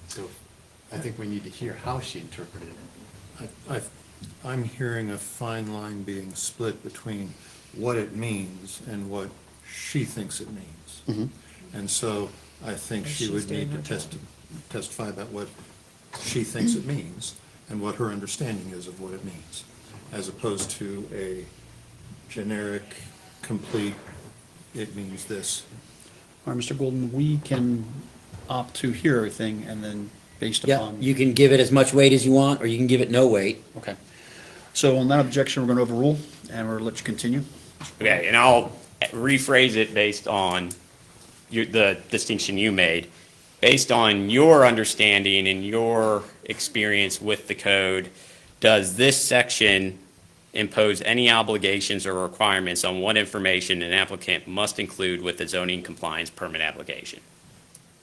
So I think we need to hear how she interpreted it.
I'm hearing a fine line being split between what it means and what she thinks it means. And so I think she would need to testify about what she thinks it means and what her understanding is of what it means, as opposed to a generic, complete, it means this.
All right, Mr. Golden, we can opt to hear everything and then based
Yeah,
upon.
you can give it as much weight as you want, or you can give it no weight.
Okay. So on that objection, we're going to overrule, and we'll let you continue.
Okay, and I'll rephrase it based on the distinction you made. Based on your understanding and your experience with the code, does this section impose any obligations or requirements on what information an applicant must include with the zoning compliance permit application?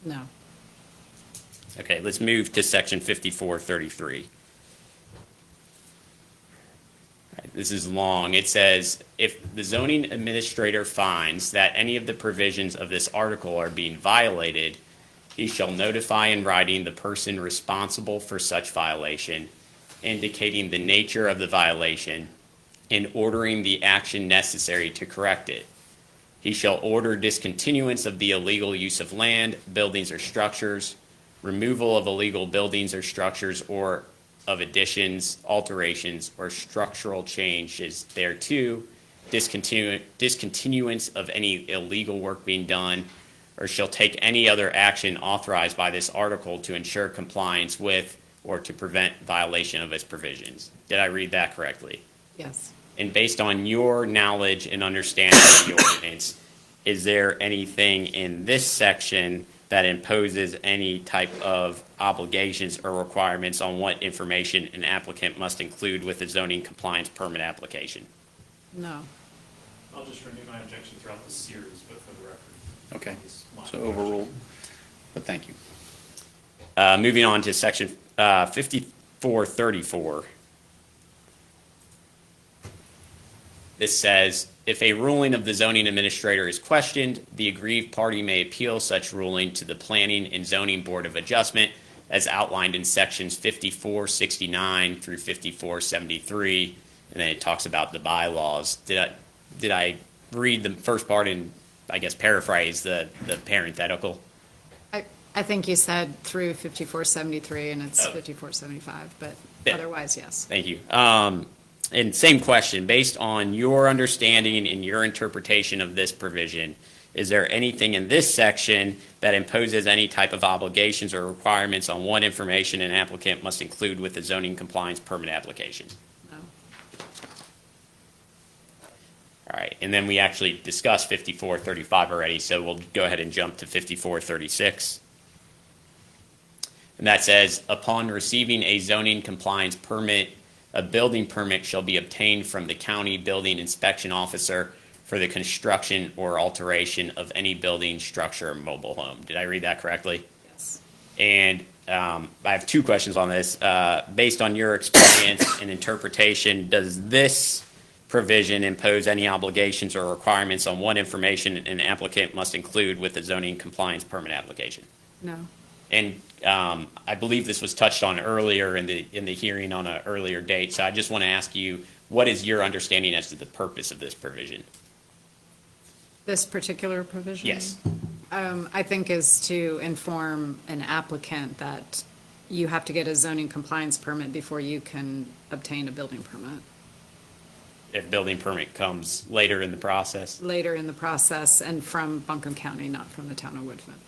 No.
Okay, let's move to section 5433. This is long. It says, if the zoning administrator finds that any of the provisions of this article are being violated, he shall notify in writing the person responsible for such violation, indicating the nature of the violation, and ordering the action necessary to correct it. He shall order discontinuance of the illegal use of land, buildings, or structures, removal of illegal buildings or structures, or of additions, alterations, or structural changes thereto, discontinuance of any illegal work being done, or shall take any other action authorized by this article to ensure compliance with or to prevent violation of its provisions. Did I read that correctly?
Yes.
And based on your knowledge and understanding of the ordinance, is there anything in this section that imposes any type of obligations or requirements on what information an applicant must include with a zoning compliance permit application?
No.
I'll just renew my objection throughout the series, but for the record.
Okay, so overruled, but thank you.
Moving on to section 5434. This says, if a ruling of the zoning administrator is questioned, the aggrieved party may appeal such ruling to the Planning and Zoning Board of Adjustment as outlined in sections 5469 through 5473, and then it talks about the bylaws. Did I read the first part and, I guess, paraphrase the parenthetical?
I think you said through 5473 and it's 5475, but
Yeah.
otherwise, yes.
Thank you. And same question, based on your understanding and your interpretation of this provision, is there anything in this section that imposes any type of obligations or requirements on what information an applicant must include with the zoning compliance permit application?
No.
All right, and then we actually discussed 5435 already, so we'll go ahead and jump to 5436. And that says, upon receiving a zoning compliance permit, a building permit shall be obtained from the county building inspection officer for the construction or alteration of any building, structure, or mobile home. Did I read that correctly?
Yes.
And I have two questions on this. Based on your experience and interpretation, does this provision impose any obligations or requirements on what information an applicant must include with the zoning compliance permit application?
No.
And I believe this was touched on earlier in the hearing on an earlier date. So I just want to ask you, what is your understanding as to the purpose of this provision?
This particular provision?
Yes.
I think is to inform an applicant that you have to get a zoning compliance permit before you can obtain a building permit.
If building permit comes later in the process?
Later in the process and from Buncombe County, not from the town of Woodfin.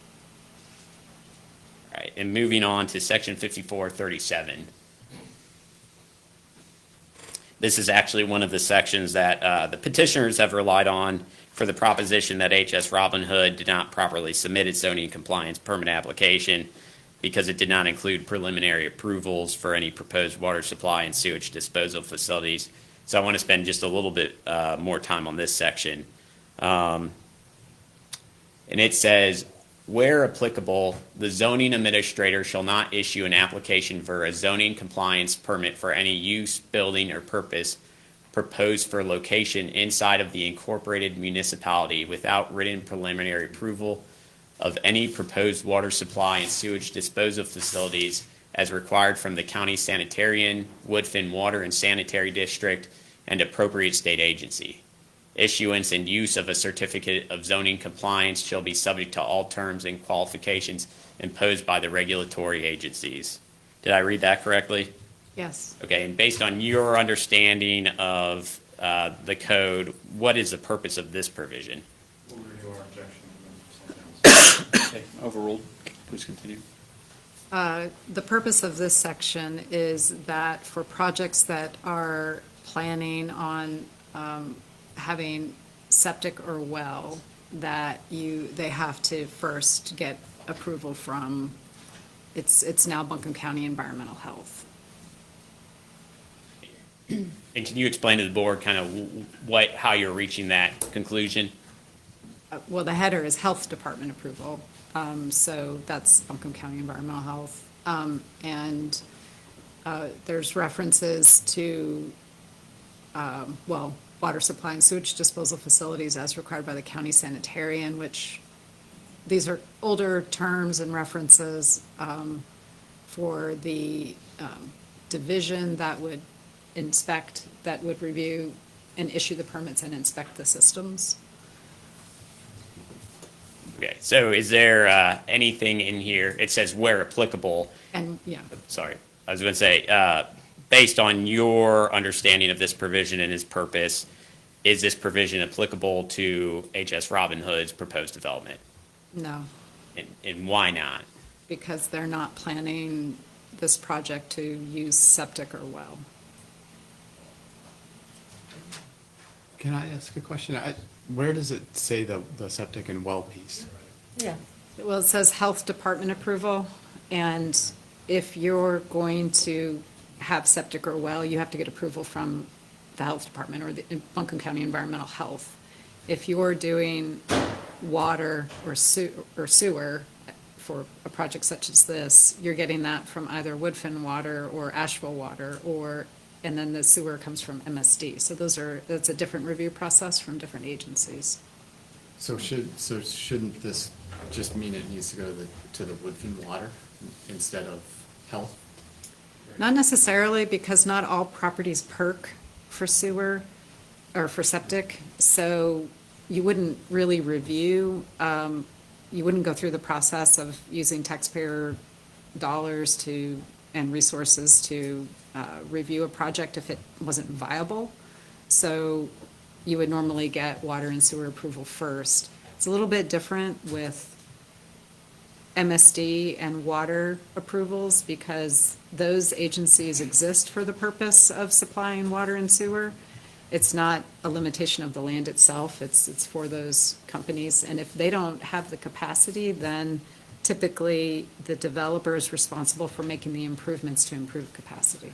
All right, and moving on to section 5437. This is actually one of the sections that the petitioners have relied on for the proposition that HS Robin Hood did not properly submit its zoning compliance permit application because it did not include preliminary approvals for any proposed water supply and sewage disposal facilities. So I want to spend just a little bit more time on this section. And it says, where applicable, the zoning administrator shall not issue an application for a zoning compliance permit for any use, building, or purpose proposed for location inside of the incorporated municipality without written preliminary approval of any proposed water supply and sewage disposal facilities as required from the county sanitarian, Woodfin Water and Sanitary District, and appropriate state agency. Issuance and use of a certificate of zoning compliance shall be subject to all terms and qualifications imposed by the regulatory agencies. Did I read that correctly?
Yes.
Okay, and based on your understanding of the code, what is the purpose of this provision?
We'll renew our objection.
Okay, overruled. Please continue.
The purpose of this section is that for projects that are planning on having septic or well, that they have to first get approval from, it's now Buncombe County Environmental Health.
And can you explain to the board kind of how you're reaching that conclusion?
Well, the header is Health Department approval, so that's Buncombe County Environmental Health. And there's references to, water supply and sewage disposal facilities as required by the county sanitarian, which these are older terms and references for the division that would inspect, that would review and issue the permits and inspect the systems.
Okay, so is there anything in here, it says where applicable,
And, yeah,
sorry, I was going to say, based on your understanding of this provision and its purpose, is this provision applicable to HS Robin Hood's proposed development?
no,
And why not?
because they're not planning this project to use septic or well.
Can I ask a question? Where does it say the septic and well piece?
Yeah.
Well, it says Health Department approval, and if you're going to have septic or well, you have to get approval from the Health Department or the Buncombe County Environmental Health. If you're doing water or sewer for a project such as this, you're getting that from either Woodfin Water or Asheville Water, and then the sewer comes from MSD. So that's a different review process from different agencies.
So shouldn't this just mean it needs to go to the Woodfin Water instead of health?
Not necessarily, because not all properties perk for sewer or for septic, so you wouldn't really review, you wouldn't go through the process of using taxpayer dollars and resources to review a project if it wasn't viable. So you would normally get water and sewer approval first. It's a little bit different with MSD and water approvals because those agencies exist for the purpose of supplying water and sewer. It's not a limitation of the land itself, it's for those companies. And if they don't have the capacity, then typically the developer is responsible for making the improvements to improve capacity.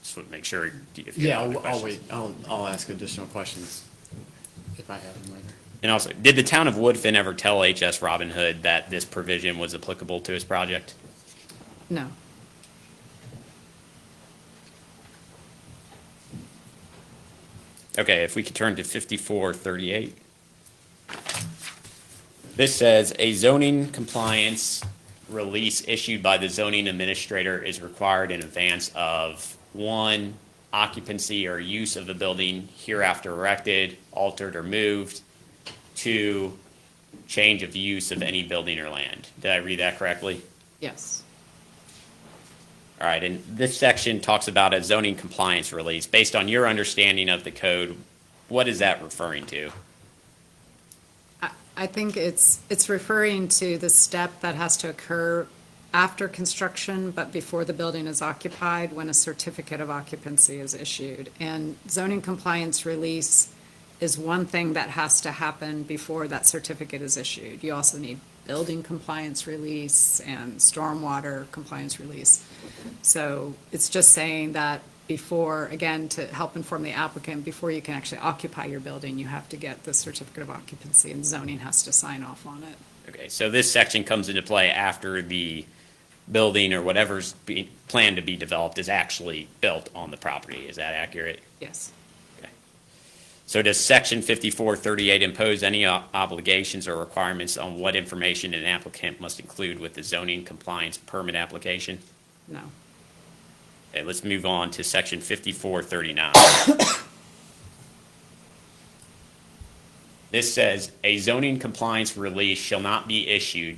Just want to make sure. If you
Yeah,
have other
I'll
questions.
wait. I'll ask additional questions if I have them later.
And also, did the town of Woodfin ever tell HS Robin Hood that this provision was applicable to his project?
No.
Okay, if we could turn to 5438. This says, a zoning compliance release issued by the zoning administrator is required in advance of, 1, occupancy or use of the building hereafter erected, altered, or moved. 2, change of use of any building or land. Did I read that correctly?
Yes.
All right, and this section talks about a zoning compliance release. Based on your understanding of the code, what is that referring to?
I think it's referring to the step that has to occur after construction, but before the building is occupied, when a certificate of occupancy is issued. And zoning compliance release is one thing that has to happen before that certificate is issued. You also need building compliance release and stormwater compliance release. So it's just saying that before, again, to help inform the applicant, before you can actually occupy your building, you have to get the certificate of occupancy, and zoning has to sign off on it.
Okay, so this section comes into play after the building or whatever's being planned to be developed is actually built on the property. Is that accurate?
Yes.
Okay. So does section 5438 impose any obligations or requirements on what information an applicant must include with the zoning compliance permit application?
No.
Okay, let's move on to section 5439. This says, a zoning compliance release shall not be issued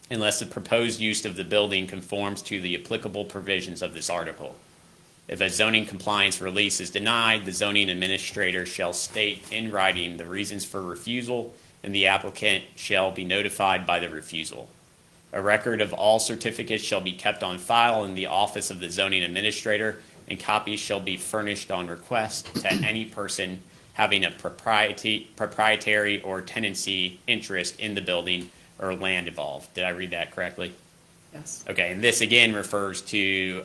unless the proposed use of the building conforms to the applicable provisions of this article. If a zoning compliance release is denied, the zoning administrator shall state in writing the reasons for refusal, and the applicant shall be notified by the refusal. A record of all certificates shall be kept on file in the office of the zoning administrator, and copies shall be furnished on request to any person having a proprietary or tenancy interest in the building or land involved. Did I read that correctly?
Yes.
Okay, and this again refers to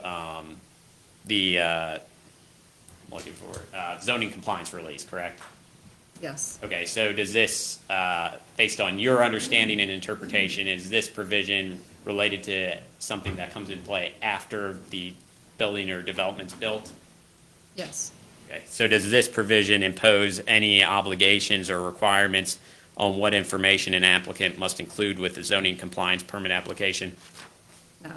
zoning compliance release, correct?
Yes.
Okay, so does this, based on your understanding and interpretation, is this provision related to something that comes into play after the building or development's built?
Yes.
Okay, so does this provision impose any obligations or requirements on what information an applicant must include with the zoning compliance permit application?
No.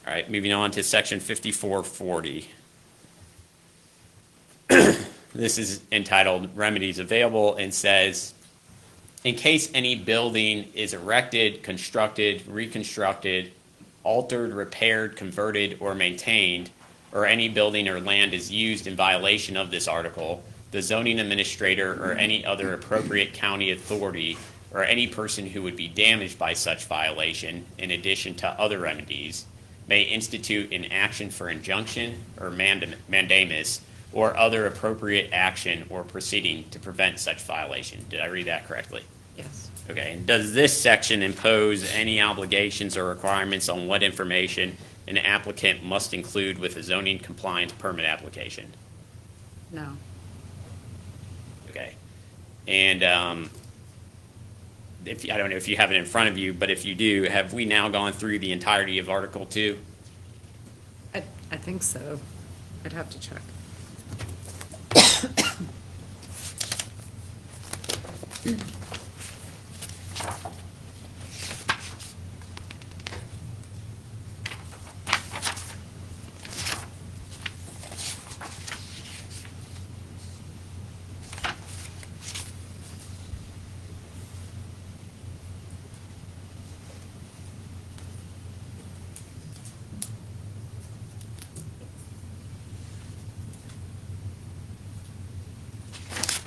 All right, moving on to section 5440. This is entitled Remedies Available and says, in case any building is erected, constructed, reconstructed, altered, repaired, converted, or maintained, or any building or land is used in violation of this article, the zoning administrator or any other appropriate county authority or any person who would be damaged by such violation, in addition to other remedies, may institute an action for injunction or mandamus or other appropriate action or proceeding to prevent such violation. Did I read that correctly?
Yes.
Okay, and does this section impose any obligations or requirements on what information an applicant must include with a zoning compliance permit application?
No.
Okay. And I don't know if you have it in front of you, but if you do, have we now gone through the entirety of Article 2?
I think so. I'd have to check.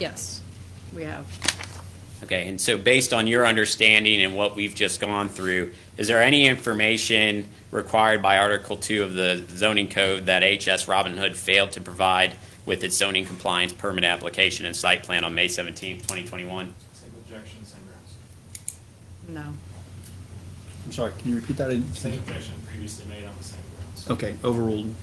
Yes, we have.
Okay, and so based on your understanding and what we've just gone through, is there any information required by Article 2 of the zoning code that HS Robin Hood failed to provide with its zoning compliance permit application and site plan on May 17th, 2021?
Same objection, same grounds.
No.
I'm sorry, can you repeat that?
Same objection previously made on the same grounds.
Okay, overruled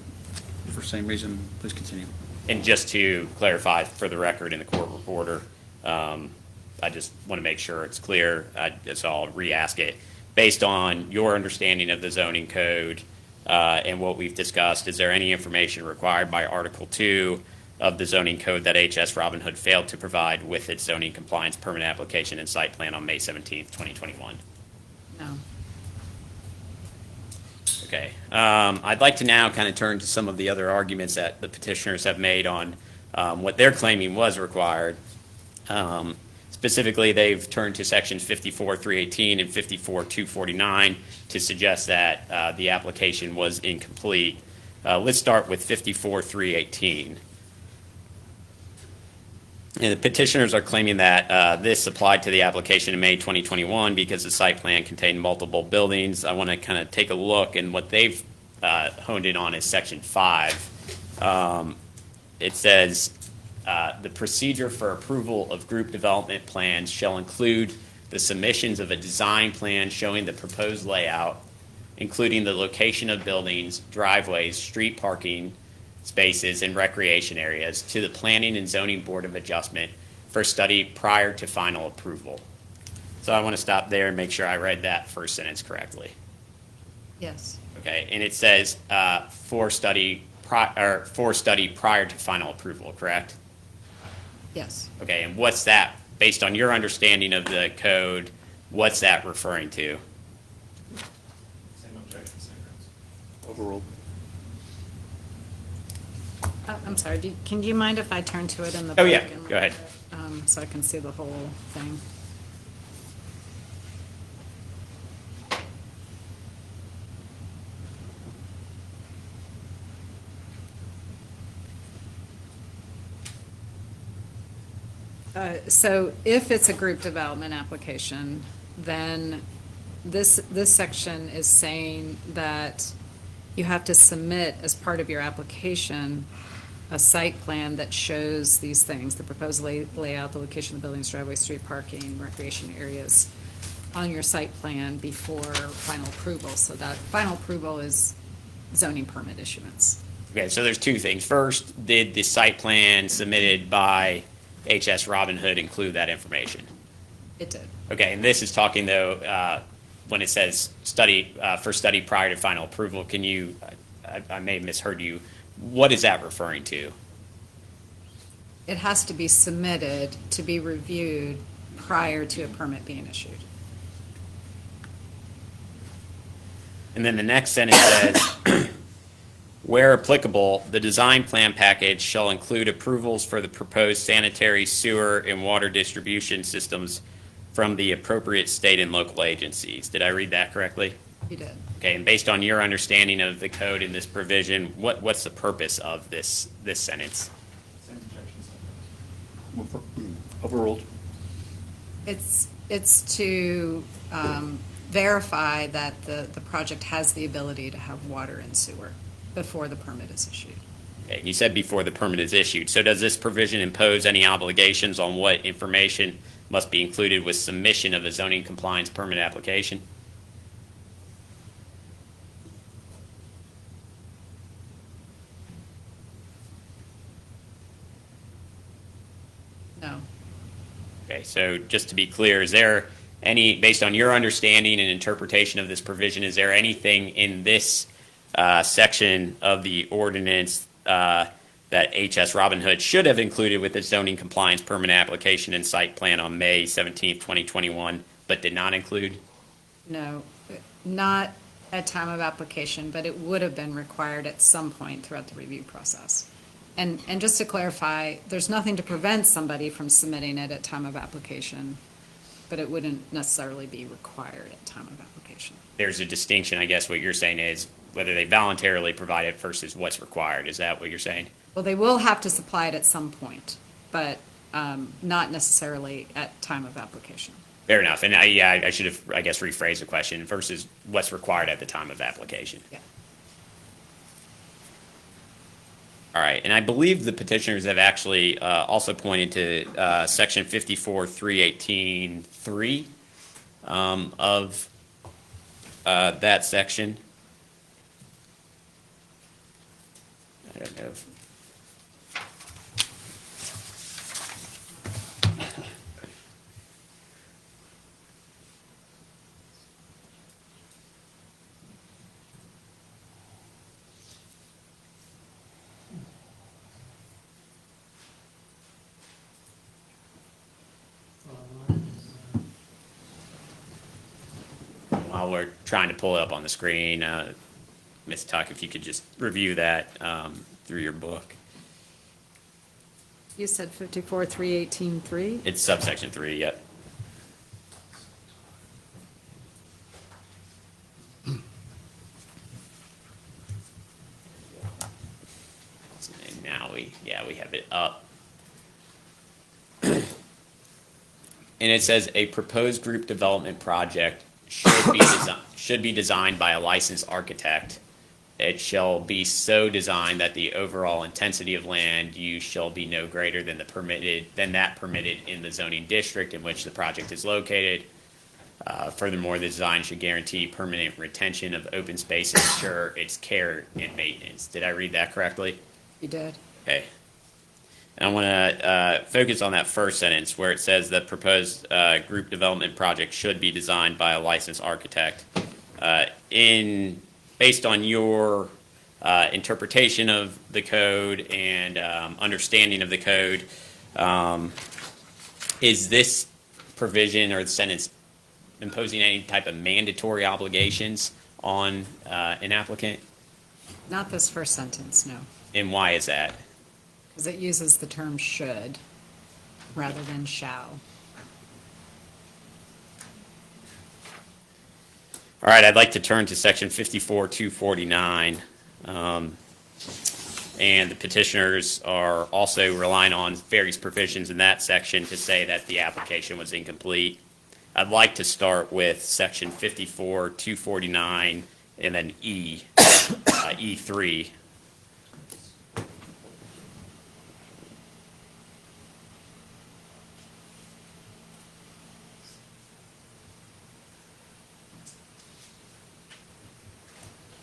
for same reason. Please continue.
And just to clarify for the record in the court reporter, I just want to make sure it's clear, so I'll re-ask it. Based on your understanding of the zoning code and what we've discussed, is there any information required by Article 2 of the zoning code that HS Robin Hood failed to provide with its zoning compliance permit application and site plan on May 17th, 2021?
No.
Okay. I'd like to now kind of turn to some of the other arguments that the petitioners have made on what they're claiming was required. Specifically, they've turned to sections 54.318 and 54.249 to suggest that the application was incomplete. Let's start with 54.318. And the petitioners are claiming that this applied to the application in May 2021 because the site plan contained multiple buildings. I want to kind of take a look, and what they've honed in on is section 5. It says, the procedure for approval of group development plans shall include the submissions of a design plan showing the proposed layout, including the location of buildings, driveways, street parking spaces, and recreation areas to the Planning and Zoning Board of Adjustment for study prior to final approval. So I want to stop there and make sure I read that first sentence correctly.
Yes.
Okay, and it says for study prior to final approval, correct?
Yes.
Okay, and what's that, based on your understanding of the code, what's that referring to?
Same objection, same grounds.
Overruled.
I'm sorry, can you mind if I turn to it in the?
Oh, yeah,
book and
go ahead.
look at it, so I can see the whole thing. So if it's a group development application, then this section is saying that you have to submit as part of your application a site plan that shows these things, the proposed layout, the location of the buildings, driveway, street parking, recreation areas on your site plan before final approval. So that final approval is zoning permit issuance.
Okay, so there's two things. First, did the site plan submitted by HS Robin Hood include that information?
It did.
Okay, and this is talking though, when it says study, for study prior to final approval, can you, I may have misheard you, what is that referring to?
It has to be submitted to be reviewed prior to a permit being issued.
And then the next sentence says, where applicable, the design plan package shall include approvals for the proposed sanitary, sewer, and water distribution systems from the appropriate state and local agencies. Did I read that correctly?
You did.
Okay, and based on your understanding of the code in this provision, what's the purpose of this sentence?
Same objection, same grounds.
Overruled.
It's to verify that the project has the ability to have water and sewer before the permit is issued.
Okay, you said before the permit is issued. So does this provision impose any obligations on what information must be included with submission of a zoning compliance permit application?
No.
Okay, so just to be clear, is there any, based on your understanding and interpretation of this provision, is there anything in this section of the ordinance that HS Robin Hood should have included with its zoning compliance permit application and site plan on May 17th, 2021, but did not include?
No, not at time of application, but it would have been required at some point throughout the review process. And just to clarify, there's nothing to prevent somebody from submitting it at time of application, but it wouldn't necessarily be required at time of application.
There's a distinction, I guess what you're saying is whether they voluntarily provide it versus what's required. Is that what you're saying?
Well, they will have to supply it at some point, but not necessarily at time of application.
Fair enough. And I should have, I guess, rephrased the question versus what's required at the time of application.
Yeah.
All right, and I believe the petitioners have actually also pointed to section 54.318.3 of that section. I don't know if while we're trying to pull it up on the screen, Ms. Tuck, if you could just review that through your book.
You said 54.318.3?
It's subsection 3, yep. And now we have it up. And it says a proposed group development project should be designed by a licensed architect. It shall be so designed that the overall intensity of land use shall be no greater than that permitted in the zoning district in which the project is located. Furthermore, the design should guarantee permanent retention of open space and ensure its care and maintenance. Did I read that correctly?
You did.
Okay. And I want to focus on that first sentence where it says the proposed group development project should be designed by a licensed architect. Based on your interpretation of the code and understanding of the code, is this provision or the sentence imposing any type of mandatory obligations on an applicant?
Not this first sentence, no,
And why is that?
because it uses the term should rather than shall.
All right, I'd like to turn to section 54-249. And the petitioners are also relying on various provisions in that section to say that the application was incomplete. I'd like to start with section 54-249 and then E3.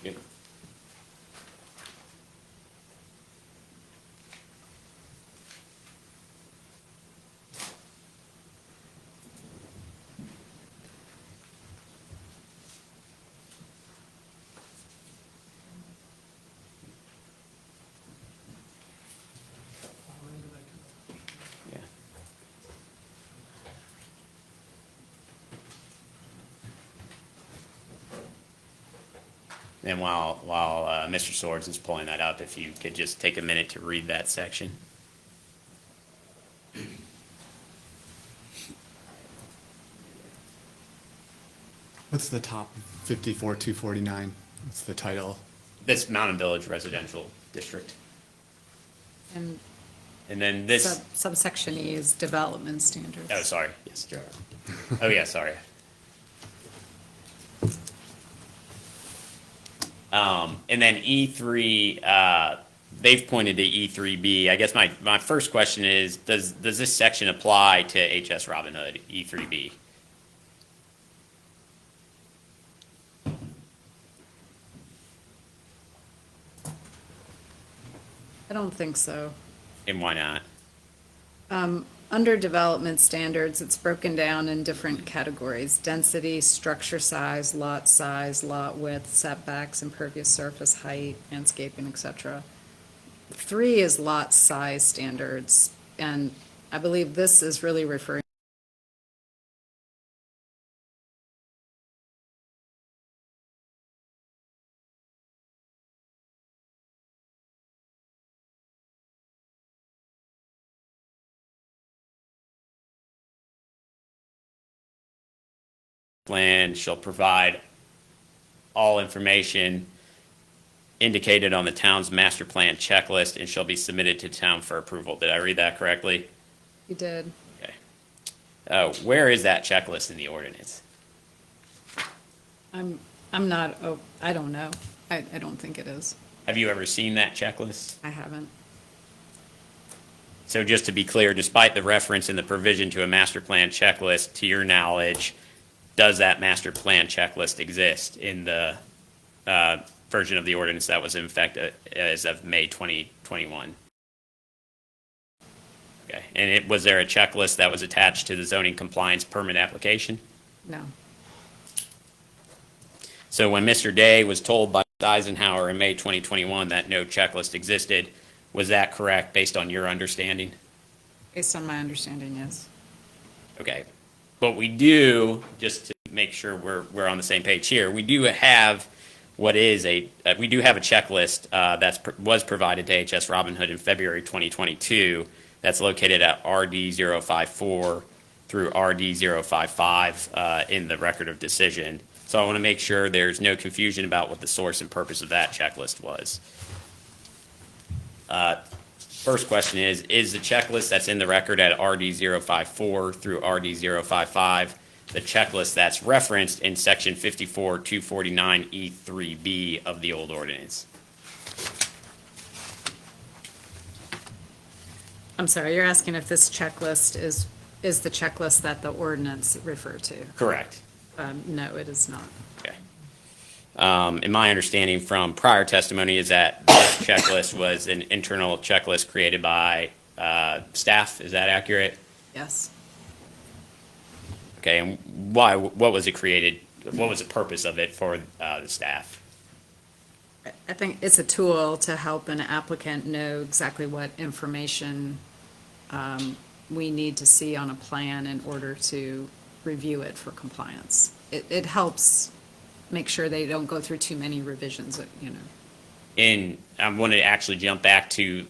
Good. Yeah. And while Mr. Swords is pulling that up, if you could just take a minute to read that section.
What's the top 54-249? What's the title?
This Mountain Village Residential District.
And
And then this,
subsection E is development standards.
oh, sorry, yes. Oh, yeah, sorry. And then E3, they've pointed to E3B. I guess my first question is, does this section apply to HS Robin Hood, E3B?
I don't think so.
And why not?
Under development standards, it's broken down in different categories: density, structure size, lot width, setbacks, impervious surface height, landscaping, etc. 3 is lot size standards, and I believe this is really referring
Plan shall provide all information indicated on the town's master plan checklist and shall be submitted to town for approval. Did I read that correctly?
you did.
Okay. Where is that checklist in the ordinance?
I'm not, I don't know. I don't think it is.
Have you ever seen that checklist?
I haven't.
So just to be clear, despite the reference in the provision to a master plan checklist, to your knowledge, does that master plan checklist exist in the version of the ordinance that was in effect as of May 2021? Okay, and was there a checklist that was attached to the zoning compliance permit application?
No.
So when Mr. Day was told by Eisenhower in May 2021 that no checklist existed, was that correct based on your understanding?
Based on my understanding, yes.
Okay. But we do, just to make sure we're on the same page here, we do have a checklist was provided to HS Robin Hood in February 2022 that's located at RD 054 through RD 055 in the record of decision. So I want to make sure there's no confusion about what the source and purpose of that checklist was. First question is the checklist that's in the record at RD 054 through RD 055 the checklist that's referenced in section 54-249E3B of the old ordinance?
I'm sorry, you're asking if this checklist is the checklist that the ordinance referred to?
Correct.
No, it is not.
Okay. And my understanding from prior testimony is that this checklist was an internal checklist created by staff. Is that accurate?
Yes.
Okay, and why? What was it created? What was the purpose of it for the staff?
I think it's a tool to help an applicant know exactly what information we need to see on a plan in order to review it for compliance. It helps make sure they don't go through too many revisions, you know.
And I want to actually jump back to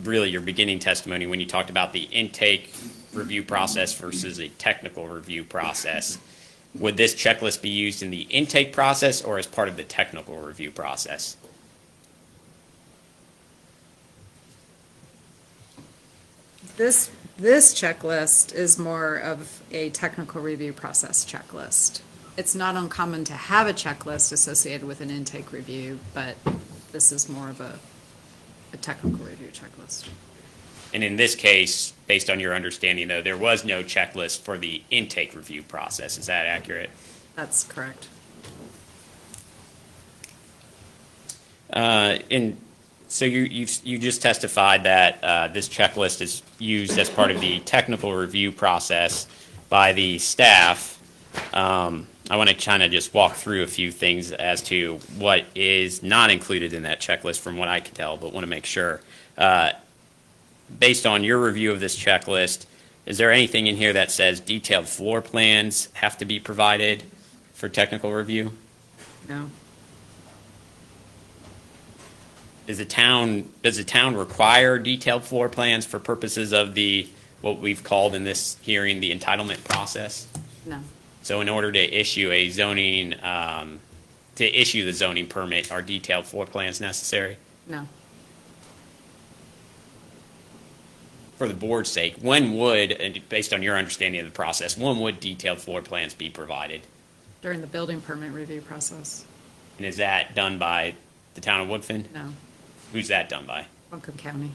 really your beginning testimony when you talked about the intake review process versus a technical review process. Would this checklist be used in the intake process or as part of the technical review process?
This checklist is more of a technical review process checklist. It's not uncommon to have a checklist associated with an intake review, but this is more of a technical review checklist.
And in this case, based on your understanding, though, there was no checklist for the intake review process. Is that accurate?
That's correct.
And so you just testified that this checklist is used as part of the technical review process by the staff. I want to kind of just walk through a few things as to what is not included in that checklist from what I can tell, but want to make sure. Based on your review of this checklist, is there anything in here that says detailed floor plans have to be provided for technical review?
No.
Does the town require detailed floor plans for purposes of what we've called in this hearing the entitlement process?
No.
So in order to issue the zoning permit, are detailed floor plans necessary?
No.
For the board's sake, when would, and based on your understanding of the process, when would detailed floor plans be provided?
During the building permit review process?
And is that done by the town of Woodfin?
No.
Who's that done by?
Buncombe County.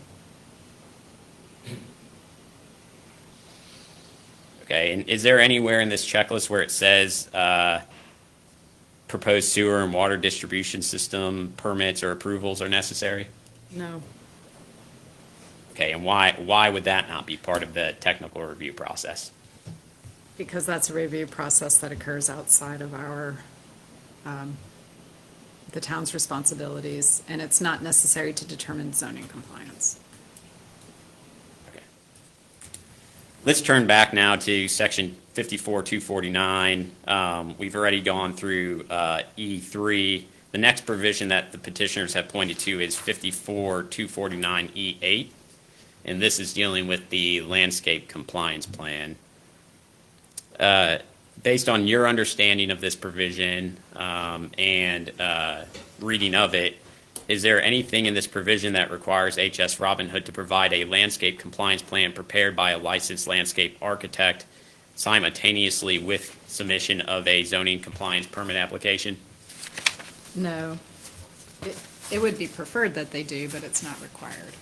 Okay, and is there anywhere in this checklist where it says proposed sewer and water distribution system permits or approvals are necessary?
No.
Okay, and why would that not be part of the technical review process?
Because that's a review process that occurs outside of the town's responsibilities, and it's not necessary to determine zoning compliance.
Okay. Let's turn back now to section 54-249. We've already gone through E3. The next provision that the petitioners have pointed to is 54-249E8, and this is dealing with the landscape compliance plan. Based on your understanding of this provision and reading of it, is there anything in this provision that requires HS Robin Hood to provide a landscape compliance plan prepared by a licensed landscape architect simultaneously with submission of a zoning compliance permit application?
No. It would be preferred that they do, but it's not required.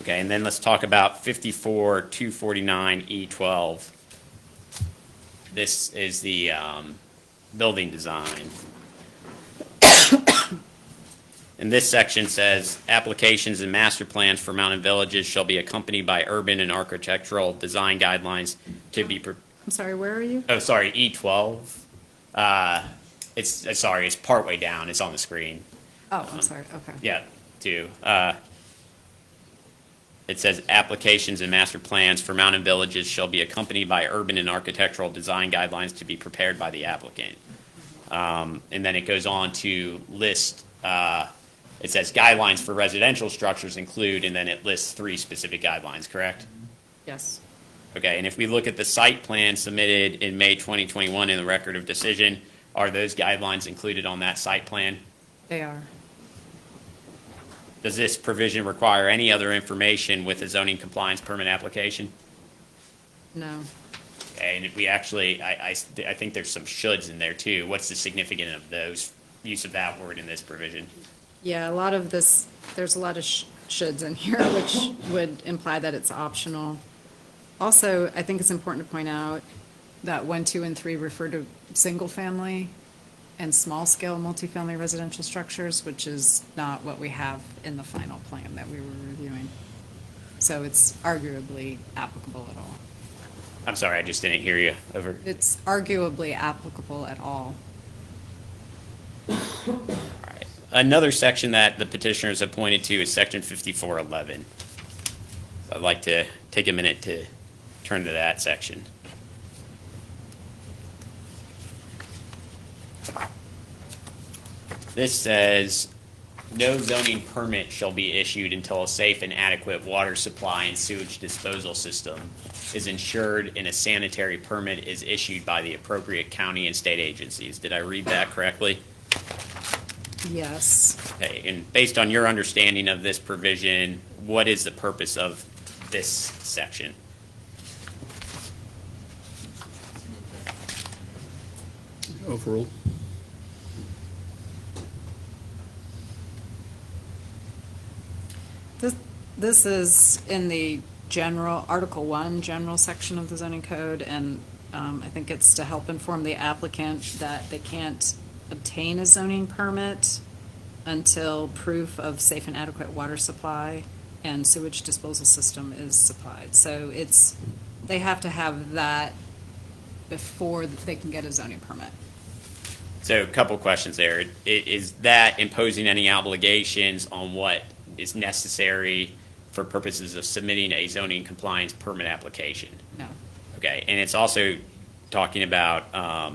Okay, and then let's talk about 54-249E12. This is the building design. And this section says, applications and master plans for mountain villages shall be accompanied by urban and architectural design guidelines to be.
I'm sorry, where are you?
Oh, sorry, E12. It's partway down. It's on the screen.
Oh, I'm sorry, okay.
Yeah, two. It says applications and master plans for mountain villages shall be accompanied by urban and architectural design guidelines to be prepared by the applicant. And then it goes on to list, it says guidelines for residential structures include, and then it lists 3 specific guidelines, correct?
Yes.
Okay, and if we look at the site plan submitted in May 2021 in the record of decision, are those guidelines included on that site plan?
They are.
Does this provision require any other information with a zoning compliance permit application?
No.
And we actually, I think there's some shoulds in there too. What's the significance of those, use of that word in this provision?
Yeah, a lot of this, there's a lot of shoulds in here, which would imply that it's optional. Also, I think it's important to point out that 1, 2, and 3 refer to single-family and small-scale multifamily residential structures, which is not what we have in the final plan that we were reviewing. So it's arguably applicable at all.
I'm sorry, I just didn't hear you over.
It's arguably applicable at all.
All right. Another section that the petitioners have pointed to is section 5411. I'd like to take a minute to turn to that section. This says, no zoning permit shall be issued until a safe and adequate water supply and sewage disposal system is ensured and a sanitary permit is issued by the appropriate county and state agencies. Did I read that correctly?
Yes.
Okay, and based on your understanding of this provision, what is the purpose of this section?
Overruled.
This is in the general, Article 1, general section of the zoning code, and I think it's to help inform the applicant that they can't obtain a zoning permit until proof of safe and adequate water supply and sewage disposal system is supplied. So they have to have that before they can get a zoning permit.
So a couple questions there. Is that imposing any obligations on what is necessary for purposes of submitting a zoning compliance permit application?
No.
Okay, and it's also talking about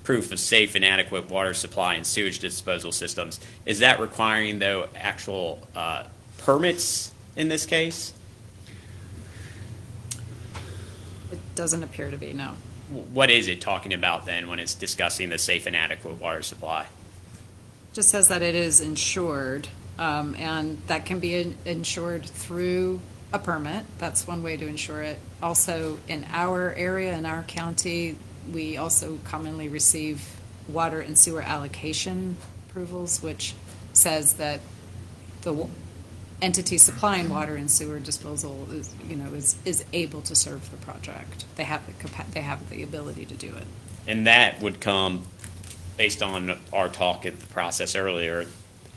proof of safe and adequate water supply and sewage disposal systems. Is that requiring, though, actual permits in this case?
It doesn't appear to be, no.
What is it talking about then when it's discussing the safe and adequate water supply?
Just says that it is insured, and that can be insured through a permit. That's one way to insure it. Also, in our area, in our county, we also commonly receive water and sewer allocation approvals, which says that the entity supplying water and sewer disposal is able to serve the project. They have the ability to do it.
And that would come, based on our talk at the process earlier,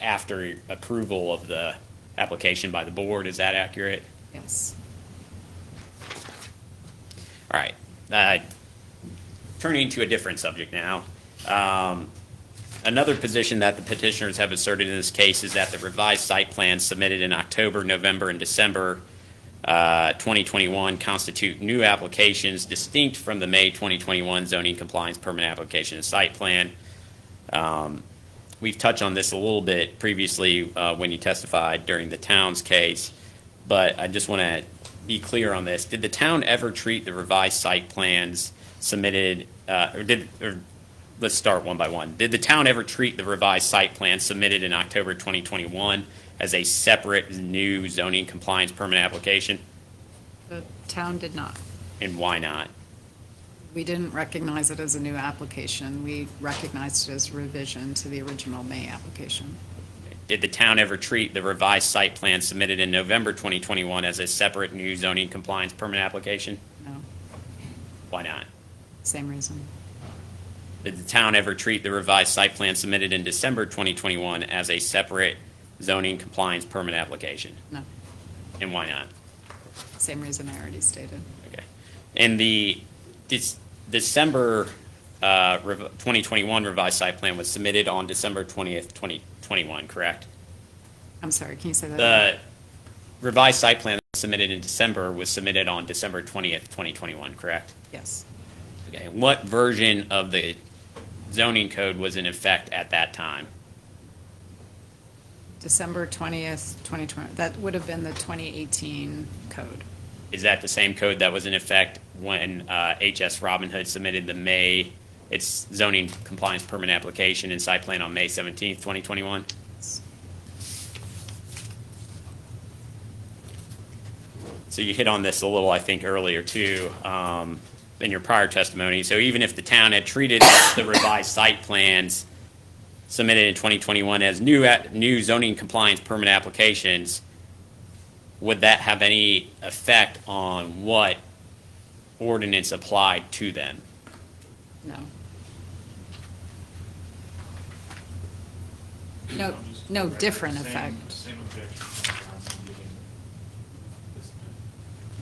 after approval of the application by the board. Is that accurate?
Yes.
All right. Turning to a different subject now. Another position that the petitioners have asserted in this case is that the revised site plans submitted in October, November, and December 2021 constitute new applications distinct from the May 2021 zoning compliance permit application and site plan. We've touched on this a little bit previously when you testified during the town's case, but I just want to be clear on this. Did the town ever treat the revised site plans submitted, let's start one by one. Did the town ever treat the revised site plan submitted in October 2021 as a separate new zoning compliance permit application?
The town did not.
And why not?
We didn't recognize it as a new application. We recognized it as revision to the original May application.
Did the town ever treat the revised site plan submitted in November 2021 as a separate new zoning compliance permit application?
No,
Why not?
same reason.
Did the town ever treat the revised site plan submitted in December 2021 as a separate zoning compliance permit application?
No,
And why not?
same reason I already stated.
Okay. And the December 2021 revised site plan was submitted on December 20th, 2021, correct?
I'm sorry, can you say that?
The revised site plan submitted in December was submitted on December 20th, 2021, correct?
Yes.
Okay. What version of the zoning code was in effect at that time?
December 20th, 2020. That would have been the 2018 code.
Is that the same code that was in effect when HS Robin Hood submitted its zoning compliance permit application and site plan on May 17th, 2021? So you hit on this a little, I think, earlier too, in your prior testimony. So even if the town had treated the revised site plans submitted in 2021 as new zoning compliance permit applications, would that have any effect on what ordinance applied to them?
No. No, no different effect.
Same objection.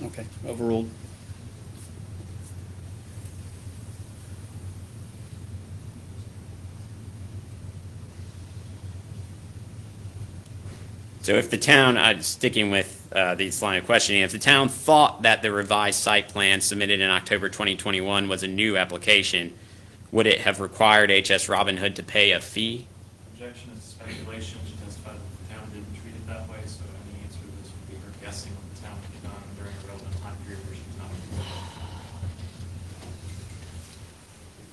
Okay, overruled.
So if the town, sticking with this line of questioning, if the town thought that the revised site plan submitted in October 2021 was a new application, would it have required HS Robin Hood to pay a fee?
Objection is speculation. She testified that the town didn't treat it that way, so any answer to this would be her guessing what the town had done during a relevant time period where she's not.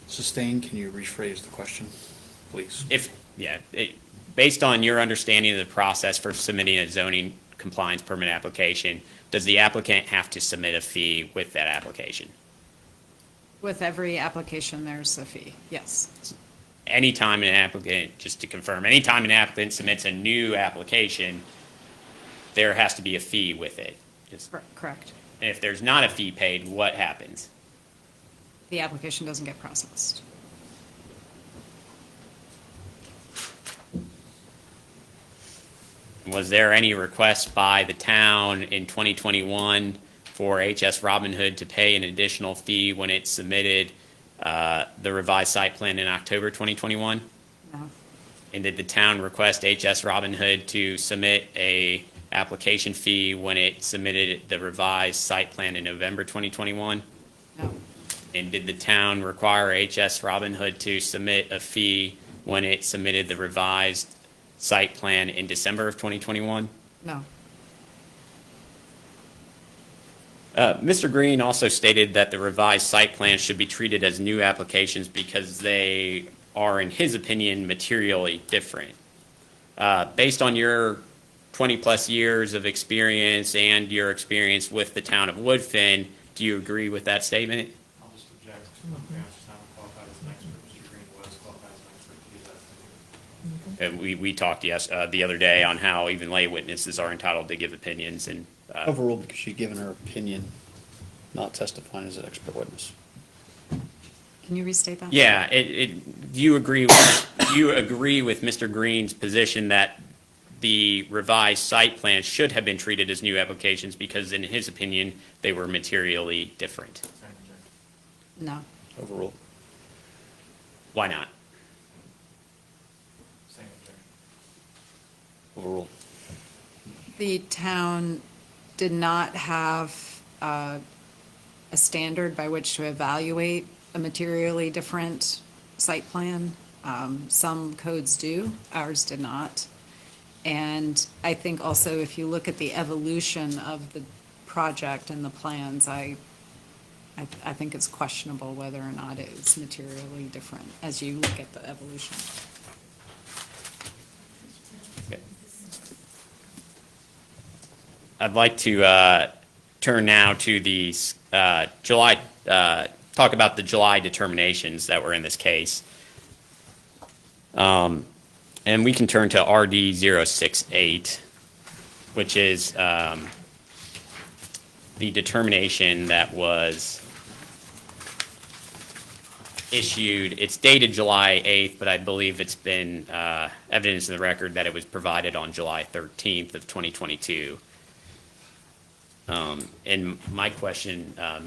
Sustained, can you rephrase the question, please?
Based on your understanding of the process for submitting a zoning compliance permit application, does the applicant have to submit a fee with that application?
With every application, there's a fee, yes.
Anytime an applicant, just to confirm, anytime an applicant submits a new application, there has to be a fee with it.
Correct.
And if there's not a fee paid, what happens?
The application doesn't get processed.
Was there any request by the town in 2021 for HS Robin Hood to pay an additional fee when it submitted the revised site plan in October 2021?
No,
And did the town request HS Robin Hood to submit a application fee when it submitted the revised site plan in November 2021?
no,
And did the town require HS Robin Hood to submit a fee when it submitted the revised site plan in December of 2021?
no.
Mr. Green also stated that the revised site plans should be treated as new applications because they are, in his opinion, materially different. Based on your 20-plus years of experience and your experience with the town of Woodfin, do you agree with that statement?
I'll just object. She's not qualified as an expert. Mr. Green was qualified as an expert to give that opinion.
And we talked the other day on how even lay witnesses are entitled to give opinions and.
Overruled because she'd given her opinion, not testifying as an expert witness.
Can you restate that?
Yeah, do you agree with Mr. Green's position that the revised site plans should have been treated as new applications because in his opinion, they were materially different?
Same objection.
No.
Overruled.
Why not?
Same objection.
Overruled.
The town did not have a standard by which to evaluate a materially different site plan. Some codes do, ours did not. And I think also if you look at the evolution of the project and the plans, I think it's questionable whether or not it is materially different as you look at the evolution.
I'd like to turn now to the talk about the July determinations that were in this case. And we can turn to RD 068, which is the determination that was issued. It's dated July 8th, but I believe it's been evidence in the record that it was provided on July 13th of 2022. And my question, are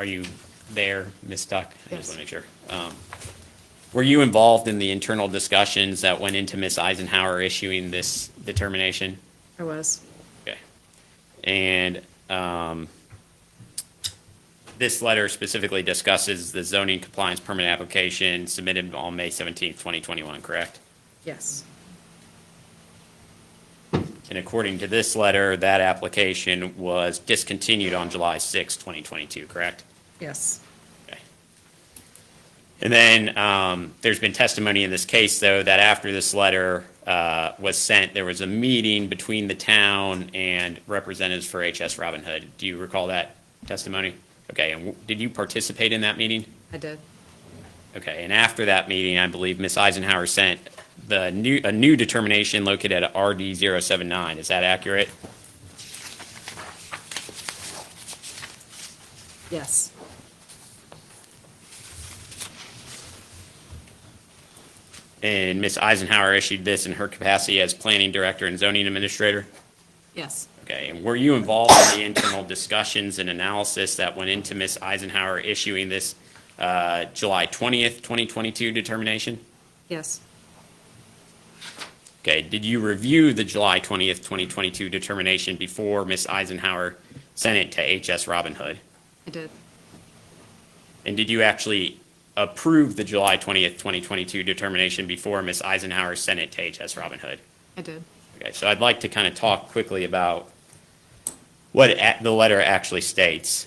you there, Ms. Duck? I just want to make sure. Were you involved in the internal discussions that went into Ms. Eisenhower issuing this determination?
I was.
Okay. And this letter specifically discusses the zoning compliance permit application submitted on May 17th, 2021, correct?
Yes.
And according to this letter, that application was discontinued on July 6, 2022, correct?
Yes.
Okay. And then there's been testimony in this case, though, that after this letter was sent, there was a meeting between the town and representatives for HS Robin Hood. Do you recall that testimony? Okay, and did you participate in that meeting?
I did.
Okay, and after that meeting, I believe Ms. Eisenhower sent a new determination located at RD 079. Is that accurate?
Yes.
And Ms. Eisenhower issued this in her capacity as planning director and zoning administrator?
Yes.
Okay, and were you involved in the internal discussions and analysis that went into Ms. Eisenhower issuing this July 20th, 2022 determination?
Yes.
Okay, did you review the July 20th, 2022 determination before Ms. Eisenhower sent it to HS Robin Hood?
I did.
And did you actually approve the July 20th, 2022 determination before Ms. Eisenhower sent it to HS Robin Hood?
I did.
Okay, so I'd like to kind of talk quickly about what the letter actually states.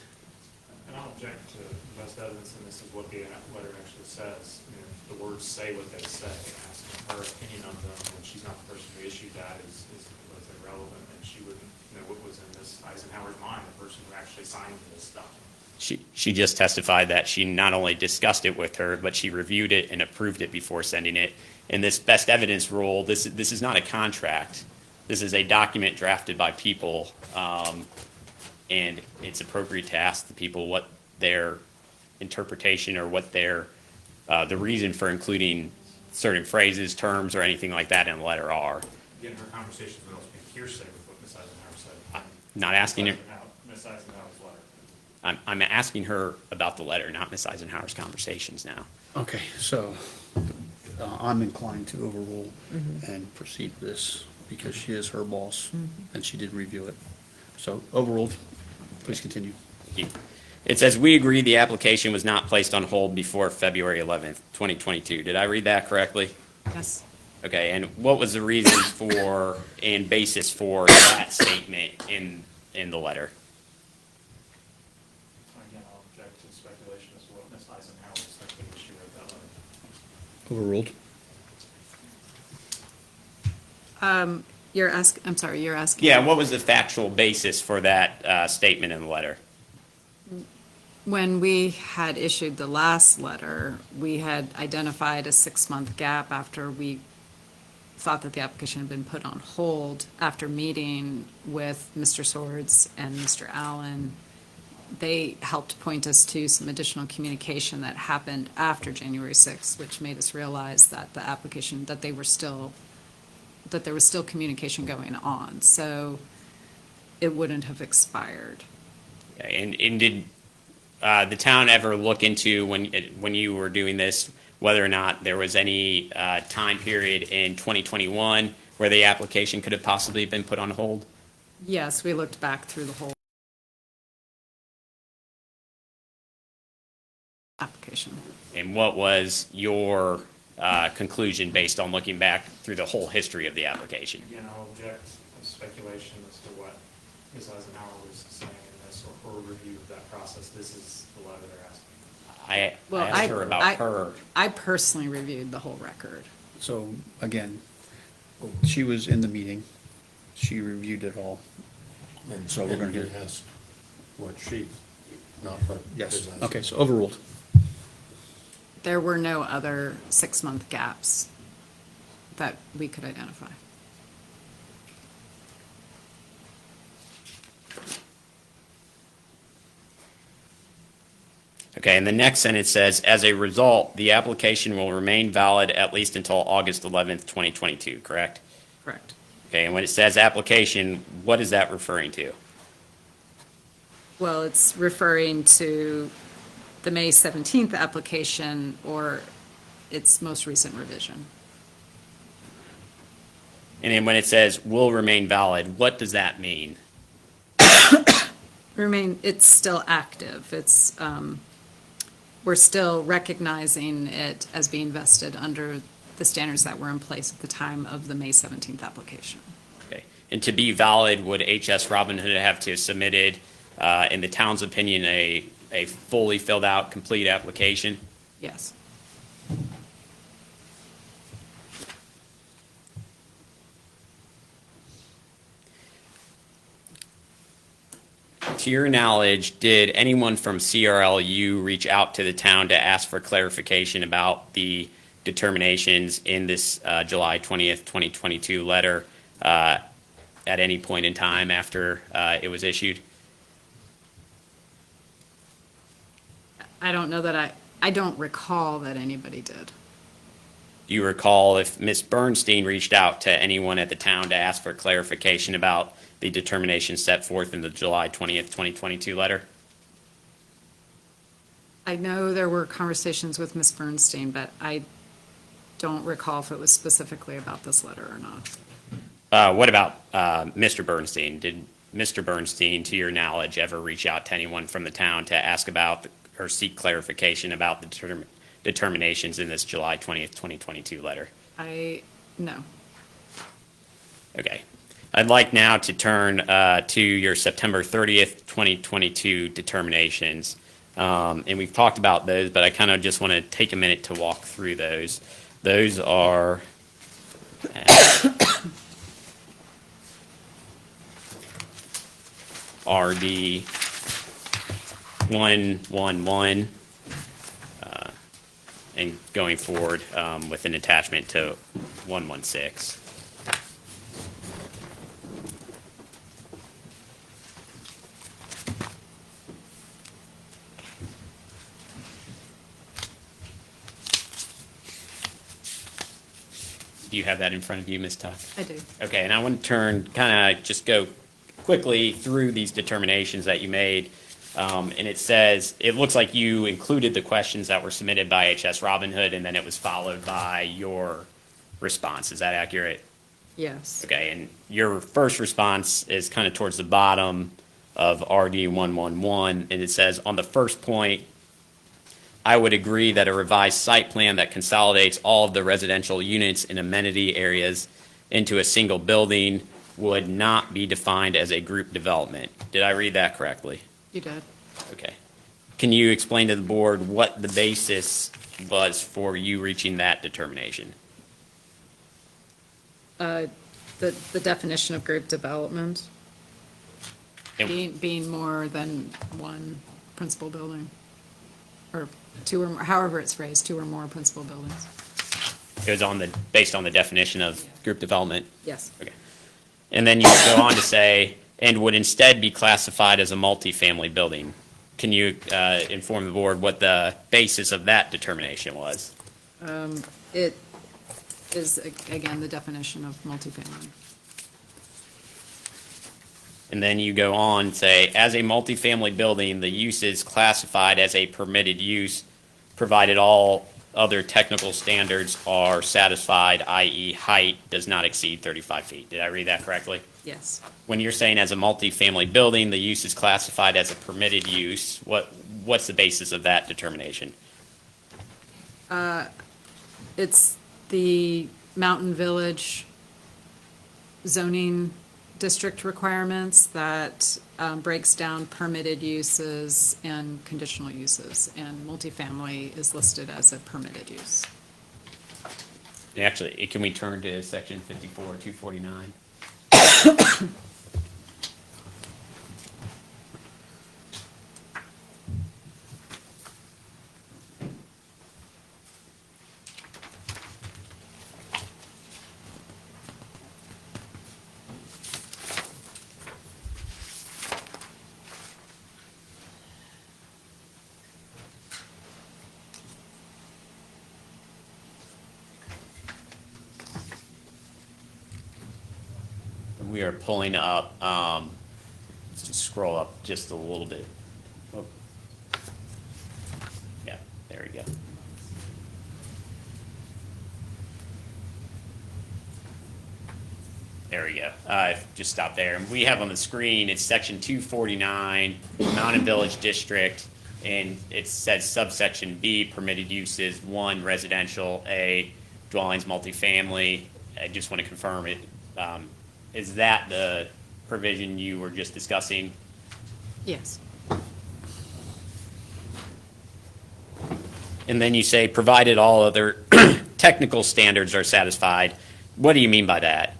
And I'll object to the best evidence, and this is what the letter actually says. You know, the words say what they say. Asking her opinion on them when she's not the person who issued that is irrelevant, and she wouldn't know what was in Ms. Eisenhower's mind, the person who actually signed this document.
She just testified that she not only discussed it with her, but she reviewed it and approved it before sending it. In this best evidence rule, this is not a contract. This is a document drafted by people, and it's appropriate to ask the people what their interpretation or what their the reason for including certain phrases, terms, or anything like that in the letter are.
Again, her conversations would also be hearsay with what Ms. Eisenhower said.
I'm not asking her.
Ms. Eisenhower's letter.
I'm asking her about the letter, not Ms. Eisenhower's conversations now.
Okay, so I'm inclined to overrule and proceed with this because she is her boss and she did review it. So overruled. Please continue.
Thank you. It says, "We agree the application was not placed on hold before February 11th, 2022. Did I read that correctly?
Yes.
Okay, and what was the reason for and basis for that statement in the letter?
Again, I'll object to speculation as to what Ms. Eisenhower was thinking when she wrote that letter.
Overruled.
I'm sorry, you're asking.
Yeah, what was the factual basis for that statement in the letter?
When we had issued the last letter, we had identified a 6-month gap after we thought that the application had been put on hold. After meeting with Mr. Swords and Mr. Allen, they helped point us to some additional communication that happened after January 6th, which made us realize that the application, that there was still communication going on. So it wouldn't have expired.
Okay, and did the town ever look into, when you were doing this, whether or not there was any time period in 2021 where the application could have possibly been put on hold?
Yes, we looked back through the whole application.
And what was your conclusion based on looking back through the whole history of the application?
Again, I'll object to speculation as to what Ms. Eisenhower was saying in this or review of that process. This is the letter they're asking.
I
Well,
asked her about her.
I personally reviewed the whole record.
So again, she was in the meeting. She reviewed it all.
And
So we're gonna
you
do-
asked what she, not what.
Yes.
Ms. Eisenhower.
Okay, so overruled.
There were no other 6-month gaps that we could identify.
Okay, and the next sentence says, "As a result, the application will remain valid at least until August 11th, 2022, correct?"
Correct.
Okay, and when it says application, what is that referring to?
Well, it's referring to the May 17th application or its most recent revision.
And then when it says will remain valid, what does that mean?
It's still active. We're still recognizing it as being vested under the standards that were in place at the time of the May 17th application.
Okay, and to be valid, would HS Robin Hood have to have submitted, in the town's opinion, a fully filled out, complete application?
Yes.
to your knowledge, did anyone from CRLU reach out to the town to ask for clarification about the determinations in this July 20th, 2022 letter at any point in time after it was issued?
I don't know that I don't recall that anybody did.
Do you recall if Ms. Bernstein reached out to anyone at the town to ask for clarification about the determination set forth in the July 20th, 2022 letter?
I know there were conversations with Ms. Bernstein, but I don't recall if it was specifically about this letter or not.
What about Mr. Bernstein? Did Mr. Bernstein, to your knowledge, ever reach out to anyone from the town to ask about or seek clarification about the determinations in this July 20th, 2022 letter?
No.
Okay. I'd like now to turn to your September 30th, 2022 determinations. And we've talked about those, but I kind of just want to take a minute to walk through those. Those are RD 111 and going forward with an attachment to 116. Do you have that in front of you, Ms. Tuck?
I do.
Okay, and I want to kind of just go quickly through these determinations that you made. And it says, it looks like you included the questions that were submitted by HS Robin Hood, and then it was followed by your response. Is that accurate?
Yes.
Okay, and your first response is kind of towards the bottom of RD 111, and it says, on the first point, I would agree that a revised site plan that consolidates all of the residential units and amenity areas into a single building would not be defined as a group development. Did I read that correctly?
You did.
Okay. Can you explain to the board what the basis was for you reaching that determination?
The definition of group development,
And-
being more than one principal building, or two or more, however it's phrased, two or more principal buildings.
It was based on the definition of group development?
Yes.
Okay. And then you go on to say, and would instead be classified as a multifamily building. Can you inform the board what the basis of that determination was?
It is, again, the definition of multifamily.
And then you go on and say, as a multifamily building, the use is classified as a permitted use, provided all other technical standards are satisfied, i.e. height does not exceed 35 feet. Did I read that correctly?
Yes.
When you're saying as a multifamily building, the use is classified as a permitted use, what's the basis of that determination?
It's the Mountain Village zoning district requirements that breaks down permitted uses and conditional uses, and multifamily is listed as a permitted use.
Actually, can we turn to section 54, 249? We are pulling up, let's just scroll up just a little bit. Oh. Yeah, there we go. There we go. Just stop there. And we have on the screen, it's section 249, Mountain Village District, and it says subsection B, permitted uses, 1, residential, A, dwellings, multifamily. I just want to confirm it. Is that the provision you were just discussing?
Yes.
And then you say, provided all other technical standards are satisfied. What do you mean by that?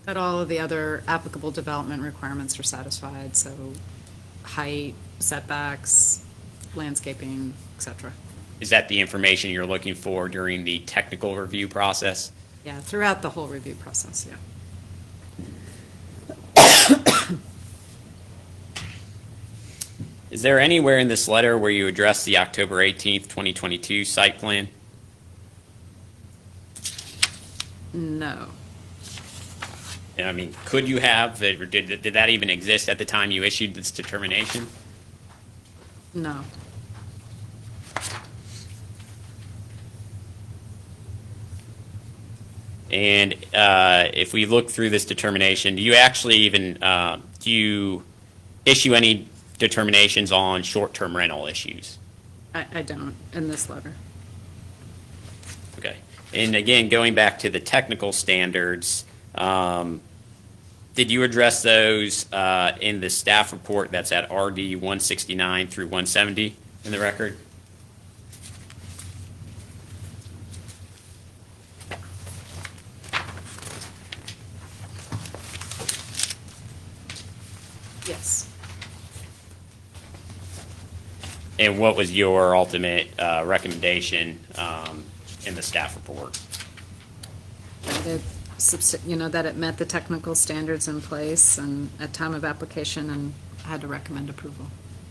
But all of the other applicable development requirements are satisfied, so height, setbacks, landscaping, et cetera.
Is that the information you're looking for during the technical review process?
Yeah, throughout the whole review process, yeah.
Is there anywhere in this letter where you address the October 18th, 2022 site plan?
No.
I mean, could you have, or did that even exist at the time you issued this determination?
No.
And if we look through this determination, do you actually even, do you issue any determinations on short-term rental issues?
I don't in this letter.
Okay. And again, going back to the technical standards, did you address those in the staff report that's at RD 169 through 170 in the record?
Yes.
And what was your ultimate recommendation in the staff report?
That it met the technical standards in place and at time of application and had to recommend approval.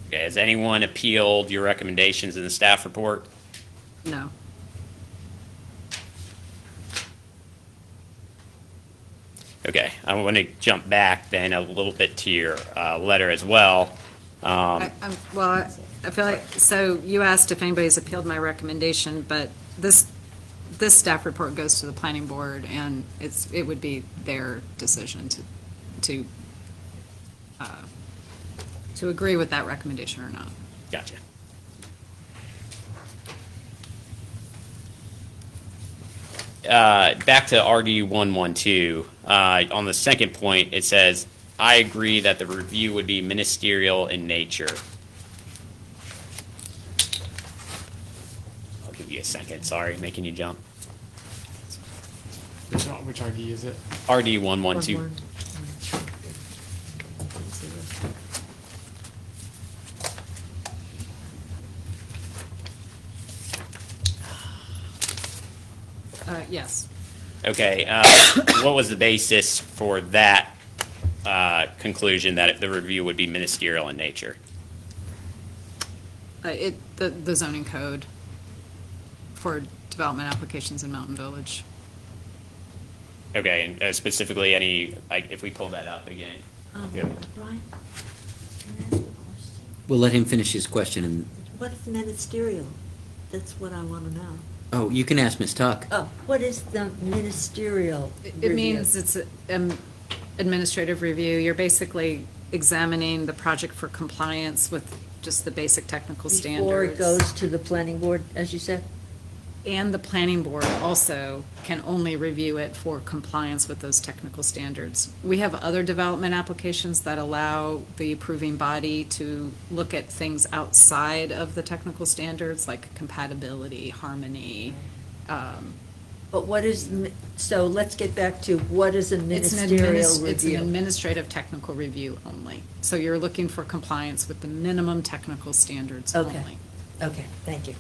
Okay, has anyone appealed your recommendations in the staff report?
No.
Okay, I want to jump back then a little bit to your letter as well.
I feel like, so you asked if anybody's appealed my recommendation, but this staff report goes to the planning board, and it would be their decision to agree with that recommendation or not.
Gotcha. Back to RD 112, on the second point, it says, I agree that the review would be ministerial in nature. I'll give you a second, sorry, making you jump.
Which RD is it?
RD 112.
Yes.
Okay, what was the basis for that conclusion that the review would be ministerial in nature?
The zoning code for development applications in Mountain Village.
Okay, and specifically any, like, if we pull that up again. Yeah.
Brian, can I ask a question?
We'll let him finish his question and,
What is ministerial? That's what I want to know.
oh, you can ask Ms. Tuck.
Oh, what is the ministerial
It
review?
means it's an administrative review. You're basically examining the project for compliance with just the basic technical standards.
Before it goes to the planning board, as you said?
And the planning board also can only review it for compliance with those technical standards. We have other development applications that allow the approving body to look at things outside of the technical standards, like compatibility, harmony.
But what is, so let's get back to what is a ministerial
It's an
review?
administrative technical review only. So you're looking for compliance with the minimum technical standards
Okay.
only.
Okay, thank you.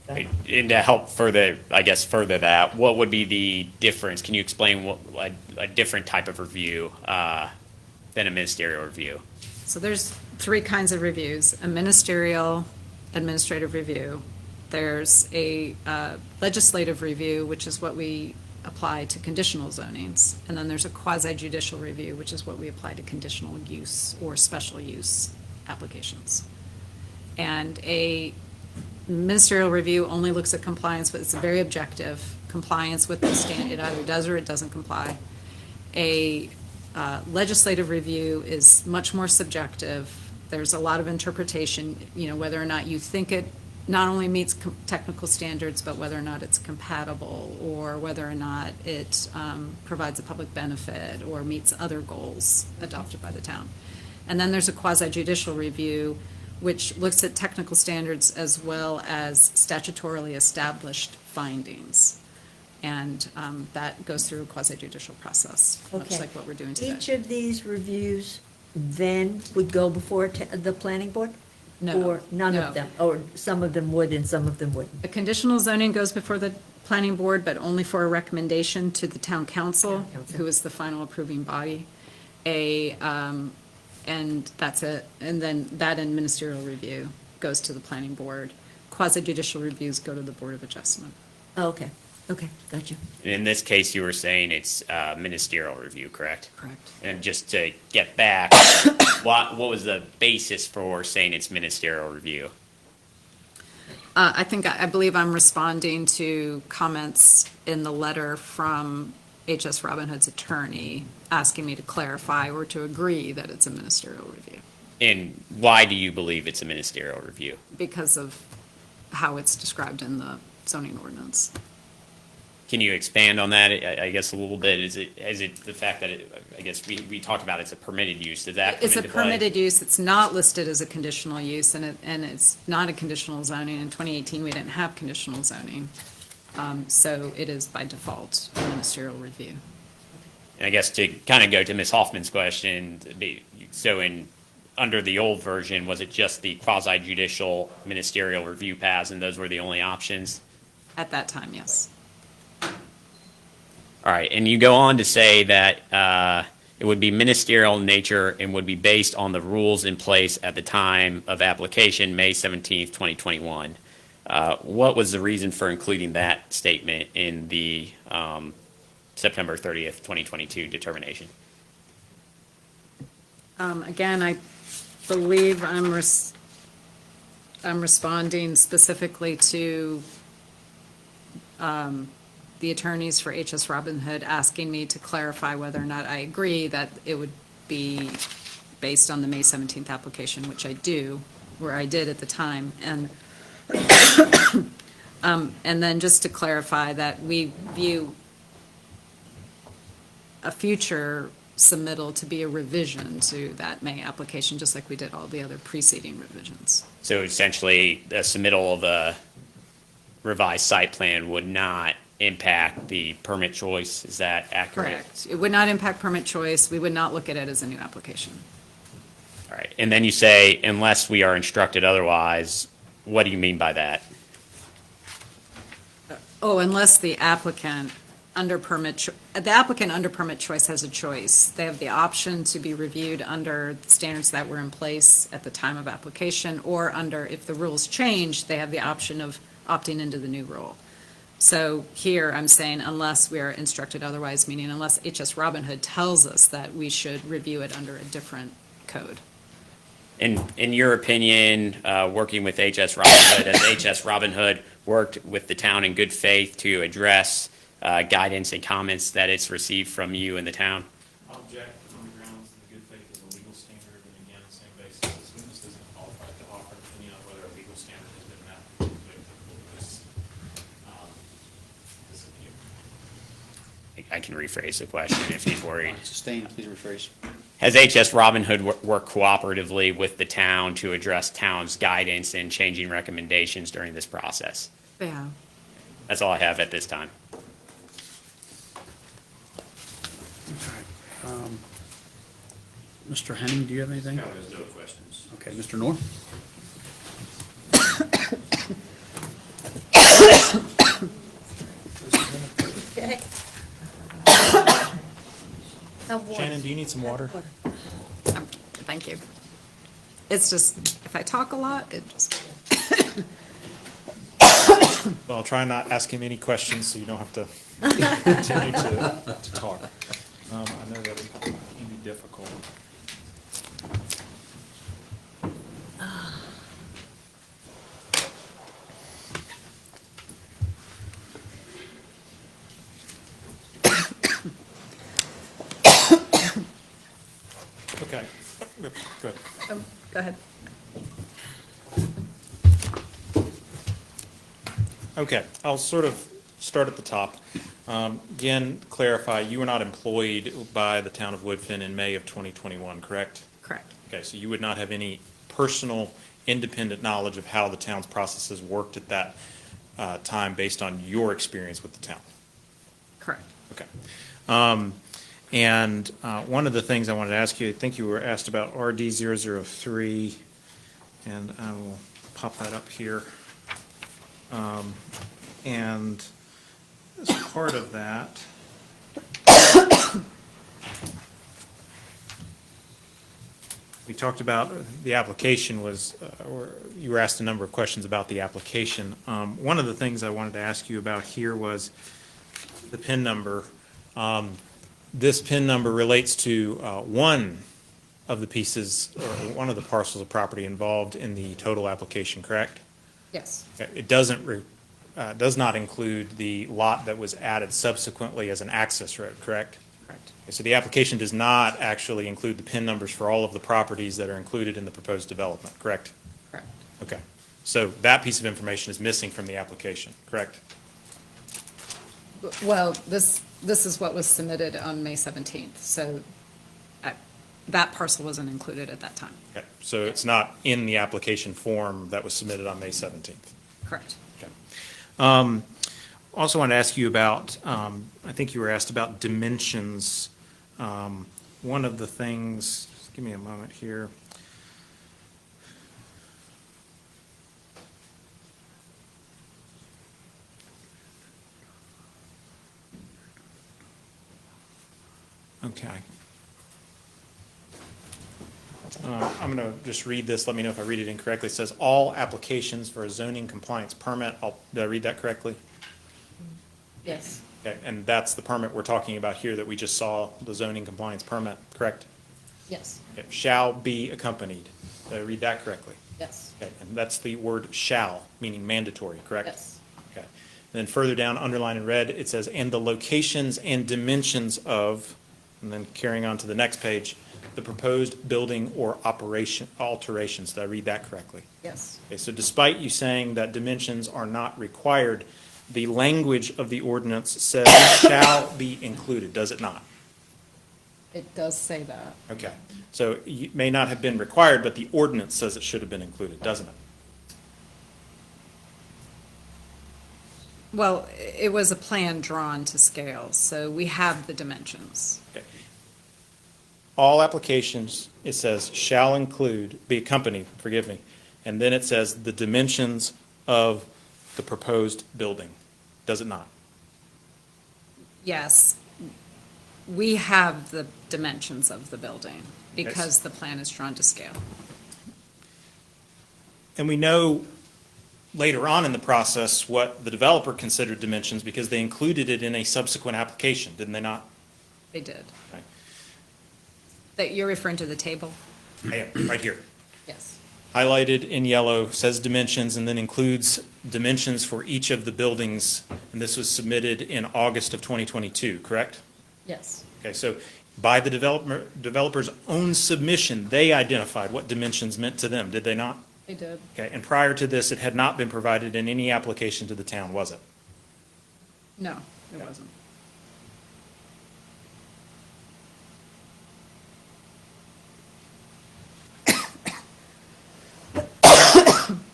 And to help further, I guess, further that, what would be the difference? Can you explain what a different type of review than a ministerial review?
So there's three kinds of reviews: a ministerial administrative review. There's a legislative review, which is what we apply to conditional zonings. And then there's a quasi-judicial review, which is what we apply to conditional use or special use applications. And a ministerial review only looks at compliance, but it's very objective, compliance with the standard. It either does or it doesn't comply. A legislative review is much more subjective. There's a lot of interpretation, whether or not you think it not only meets technical standards, but whether or not it's compatible, or whether or not it provides a public benefit or meets other goals adopted by the town. And then there's a quasi-judicial review, which looks at technical standards as well as statutorily established findings. And that goes through a quasi-judicial process, much
Okay.
like what we're doing today.
Each of these reviews then would go before the planning board?
No,
Or none
no.
of them? Or some of them would and some of them wouldn't?
A conditional zoning goes before the planning board, but only for a recommendation to the town council,
Town council.
who is the final approving body. And that's it. And then that and ministerial review goes to the planning board. Quasi-judicial reviews go to the Board of Adjustment.
Oh, okay, okay, got you.
In this case, you were saying it's ministerial review, correct?
Correct.
And just to get back, what was the basis for saying it's ministerial review?
I believe I'm responding to comments in the letter from HS Robin Hood's attorney, asking me to clarify or to agree that it's a ministerial review
And why do you believe it's a ministerial review?
because of how it's described in the zoning ordinance.
Can you expand on that, I guess, a little bit? Is it the fact that, I guess, we talked about it's a permitted use, does that come
It's a
into play?
permitted use, it's not listed as a conditional use, and it's not a conditional zoning. In 2018, we didn't have conditional zoning, so it is by default a ministerial review.
And I guess to kind of go to Ms. Hoffman's question, so under the old version, was it just the quasi-judicial ministerial review paths, and those were the only options?
At that time, yes.
All right, and you go on to say that it would be ministerial in nature and would be based on the rules in place at the time of application, May 17th, 2021. What was the reason for including that statement in the September 30th, 2022 determination?
Again, I believe I'm responding specifically to the attorneys for HS Robin Hood asking me to clarify whether or not I agree that it would be based on the May 17th application, which I do, where I did at the time. And then just to clarify that we view a future submittal to be a revision to that May application, just like we did all the other preceding revisions.
So essentially, the submittal of a revised site plan would not impact the permit choice, is that accurate?
Correct. It would not impact permit choice. We would not look at it as a new application.
All right, and then you say, unless we are instructed otherwise, what do you mean by that?
Oh, unless the applicant under permit choice has a choice. They have the option to be reviewed under the standards that were in place at the time of application, or under, if the rules change, they have the option of opting into the new rule. So here, I'm saying unless we are instructed otherwise, meaning unless HS Robin Hood tells us that we should review it under a different code.
In your opinion, working with HS Robin Hood, has HS Robin Hood worked with the town in good faith to address guidance and comments that it's received from you and the town?
I'll object on the grounds that the good faith is a legal standard, and again, the same basis, this witness doesn't qualify to offer an opinion on whether a legal standard has been met with this appeal.
I can rephrase the question if he's worried.
Sustained, please rephrase.
Has HS Robin Hood worked cooperatively with the town to address town's guidance and changing recommendations during this process?
Yeah.
That's all I have at this time.
Mr. Henning, do you have anything?
No, there's no questions.
Okay, Mr. Noor?
Okay.
Shannon, do you need some water?
Thank you. It's just, if I talk a lot, it just,
Well, I'll try and not ask him any questions, so you don't have to continue to talk. I know that it can be difficult. Okay, good.
go ahead.
Okay, I'll sort of start at the top. Again, clarify, you were not employed by the town of Woodfin in May of 2021, correct?
Correct.
Okay, so you would not have any personal, independent knowledge of how the town's processes worked at that time based on your experience with the town?
Correct.
Okay. And one of the things I wanted to ask you, I think you were asked about RD 003, and I will pop that up here. And as part of that, we talked about the application was, or you were asked a number of questions about the application. One of the things I wanted to ask you about here was the PIN number. This PIN number relates to one of the pieces, or one of the parcels of property involved in the total application, correct?
Yes.
It does not include the lot that was added subsequently as an access road, correct?
Correct.
So the application does not actually include the PIN numbers for all of the properties that are included in the proposed development, correct?
Correct.
Okay. So that piece of information is missing from the application, correct?
Well, this is what was submitted on May 17th, so that parcel wasn't included at that time.
Okay. So it's not in the application form that was submitted on May 17th.
Correct.
Okay. Also wanted to ask you about, I think you were asked about dimensions. One of the things, just give me a moment here. Okay. I'm going to just read this. Let me know if I read it incorrectly. It says, all applications for a zoning compliance permit, did I read that correctly?
Yes.
Okay, and that's the permit we're talking about here that we just saw, the zoning compliance permit, correct?
Yes.
Okay, shall be accompanied. Did I read that correctly?
Yes.
Okay, and that's the word shall, meaning mandatory, correct?
Yes.
Okay. And then further down, underlined in red, it says, and the locations and dimensions of, and then carrying on to the next page, the proposed building or operation alterations. Did I read that correctly?
Yes.
Okay, so despite you saying that dimensions are not required, the language of the ordinance says shall be included, does it not?
It does say that.
Okay, so it may not have been required, but the ordinance says it should have been included, doesn't it?
Well, it was a plan drawn to scale, so we have the dimensions.
Okay. All applications, it says shall include, be accompanied, forgive me, and then it says the dimensions of the proposed building, does it not?
Yes, we have the dimensions of the building because the plan is drawn to scale.
And we know later on in the process what the developer considered dimensions because they included it in a subsequent application, didn't they not?
They did.
Okay.
That you're referring to the table?
I am, right here.
Yes.
Highlighted in yellow says dimensions and then includes dimensions for each of the buildings. And this was submitted in August of 2022, correct?
Yes.
Okay, so by the developer's own submission, they identified what dimensions meant to them, did they not?
They did.
Okay, and prior to this, it had not been provided in any application to the town, was it?
No, it wasn't.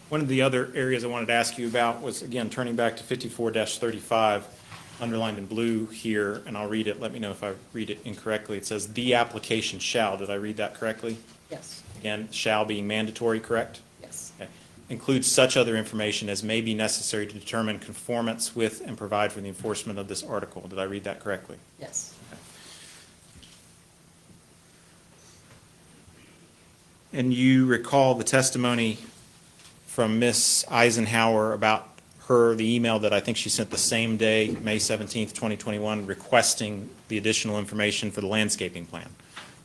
One of the other areas I wanted to ask you about was, again, turning back to 54-35, underlined in blue here, and I'll read it. Let me know if I read it incorrectly. It says, the application shall. Did I read that correctly?
Yes.
Again, shall being mandatory, correct?
Yes.
Okay. Includes such other information as may be necessary to determine conformance with and provide for the enforcement of this article. Did I read that correctly?
Yes.
And you recall the testimony from Ms. Eisenhower about the email that I think she sent the same day, May 17th, 2021, requesting the additional information for the landscaping plan,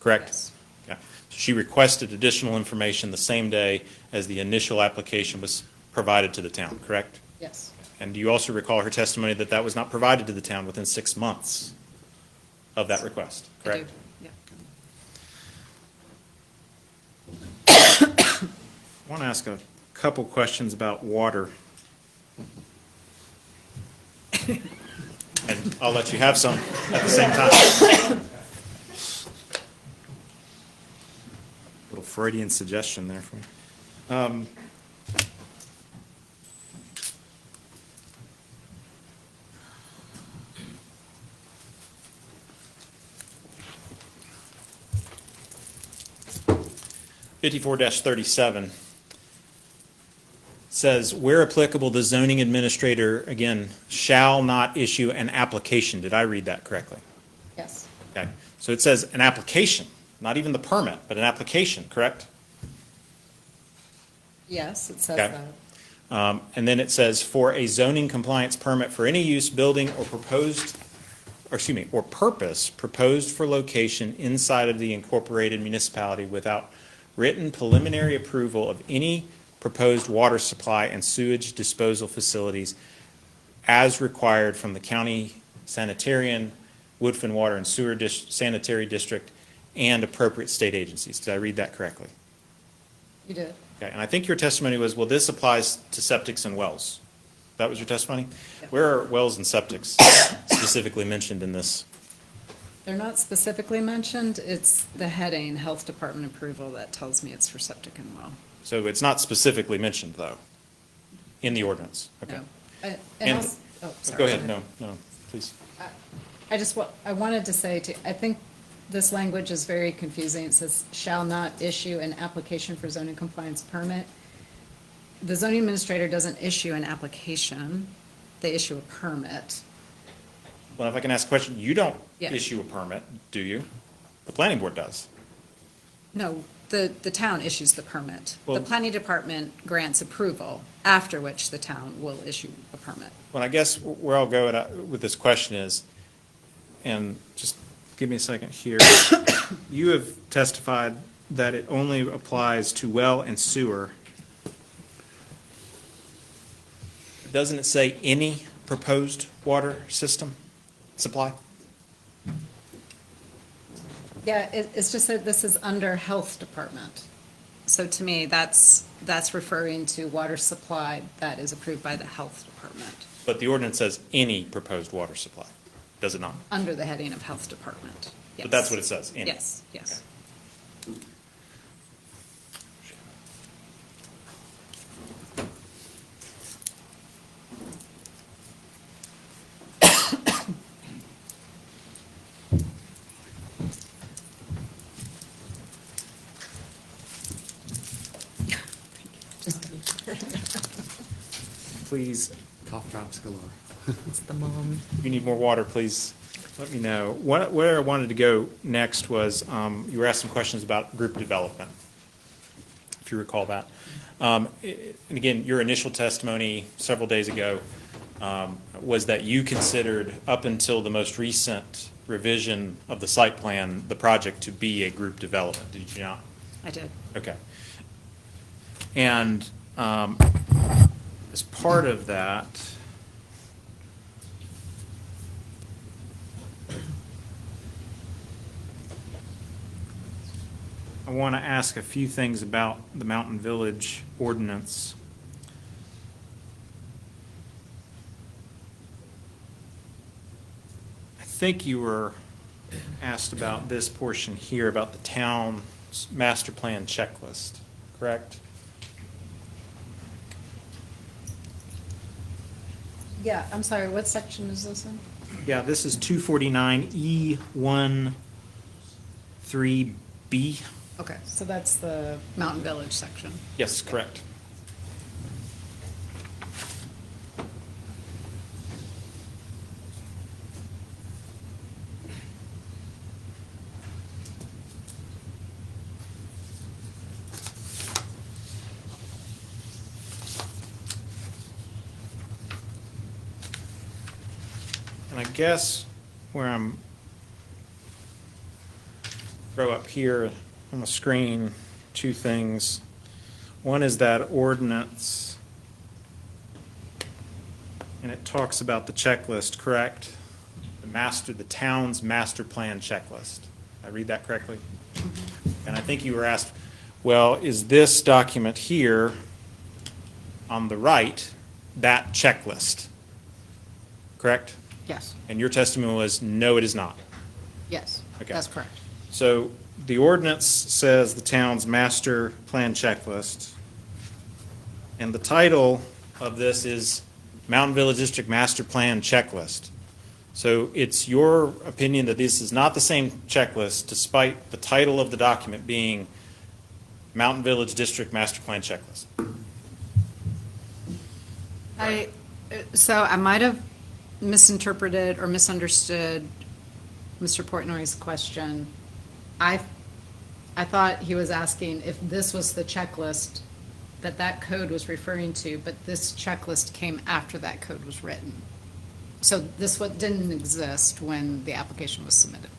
correct?
Yes.
Yeah. She requested additional information the same day as the initial application was provided to the town, correct?
Yes.
And do you also recall her testimony that that was not provided to the town within 6 months of that request,
I
correct?
do. Yeah.
I want to ask a couple questions about water. And I'll let you have some at the same time. Little Freudian suggestion there for you. 54-37 says, where applicable, the zoning administrator, again, shall not issue an application. Did I read that correctly?
Yes.
Okay, so it says an application, not even the permit, but an application, correct?
Yes, it says
Okay.
that.
And then it says, for a zoning compliance permit for any use, building, or or purpose proposed for location inside of the incorporated municipality without written preliminary approval of any proposed water supply and sewage disposal facilities as required from the county sanitarian, Woodfin Water and Sewer Sanitary District, and appropriate state agencies. Did I read that correctly?
You did.
Okay, and I think your testimony was, well, this applies to septics and wells. That was your testimony?
Yeah.
Where are wells and septics specifically mentioned in this?
They're not specifically mentioned. It's the heading, Health Department approval, that tells me it's for septic and well.
So it's not specifically mentioned, though, in the ordinance? Okay.
No. And
And-
also, oh, sorry.
Go ahead, no, please.
I wanted to say, I think this language is very confusing. It says, shall not issue an application for zoning compliance permit. The zoning administrator doesn't issue an application, they issue a permit.
Well, if I can ask a question, you don't
Yeah.
issue a permit, do you? The planning board does.
No, the town issues the permit. The
Well-
planning department grants approval, after which the town will issue a permit.
Well, I guess where I'll go with this question is, and just give me a second here. You have testified that it only applies to well and sewer. Doesn't it say any proposed water system supply?
Yeah, it's just that this is under Health Department. So to me, that's referring to water supply that is approved by the Health Department,
But the ordinance says any proposed water supply, does it not?
under the heading of Health Department.
But that's what it says, any.
Yes, yes.
Please,
Cough drops galore.
It's the mom.
if you need more water, please let me know. Where I wanted to go next was, you were asked some questions about group development, if you recall that. And again, your initial testimony several days ago was that you considered, up until the most recent revision of the site plan, the project to be a group development, did you not?
I did.
Okay. And as part of that, I want to ask a few things about the Mountain Village ordinance. I think you were asked about this portion here, about the town's master plan checklist, correct?
Yeah, I'm sorry, what section is this in?
Yeah, this is 249E1 3B.
Okay, so that's the Mountain Village section.
Yes, correct. And I guess where I'm, throw up here on the screen, two things. One is that ordinance, and it talks about the checklist, correct? The town's master plan checklist. I read that correctly? And I think you were asked, well, is this document here on the right, that checklist? Correct?
Yes,
And your testimony was, no, it is not.
yes,
Okay.
that's correct.
So the ordinance says the town's master plan checklist. And the title of this is Mountain Village District Master Plan Checklist. So it's your opinion that this is not the same checklist, despite the title of the document being Mountain Village District Master Plan Checklist.
So I might have misinterpreted or misunderstood Mr. Portnoy's question. I thought he was asking if this was the checklist that code was referring to, but this checklist came after that code was written. So this what didn't exist when the application was submitted.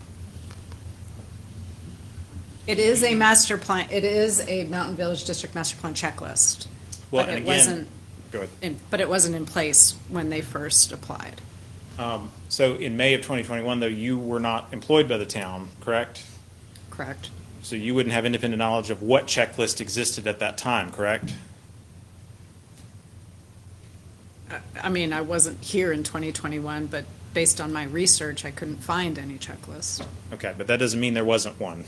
It is a master plan, it is a Mountain Village District Master Plan checklist.
Well,
but
and
it
again,
wasn't
go ahead.
But it wasn't in place when they first applied.
So in May of 2021, though, you were not employed by the town, correct?
Correct.
So you wouldn't have independent knowledge of what checklist existed at that time, correct?
I mean, I wasn't here in 2021, but based on my research, I couldn't find any checklist.
Okay, but that doesn't mean there wasn't one,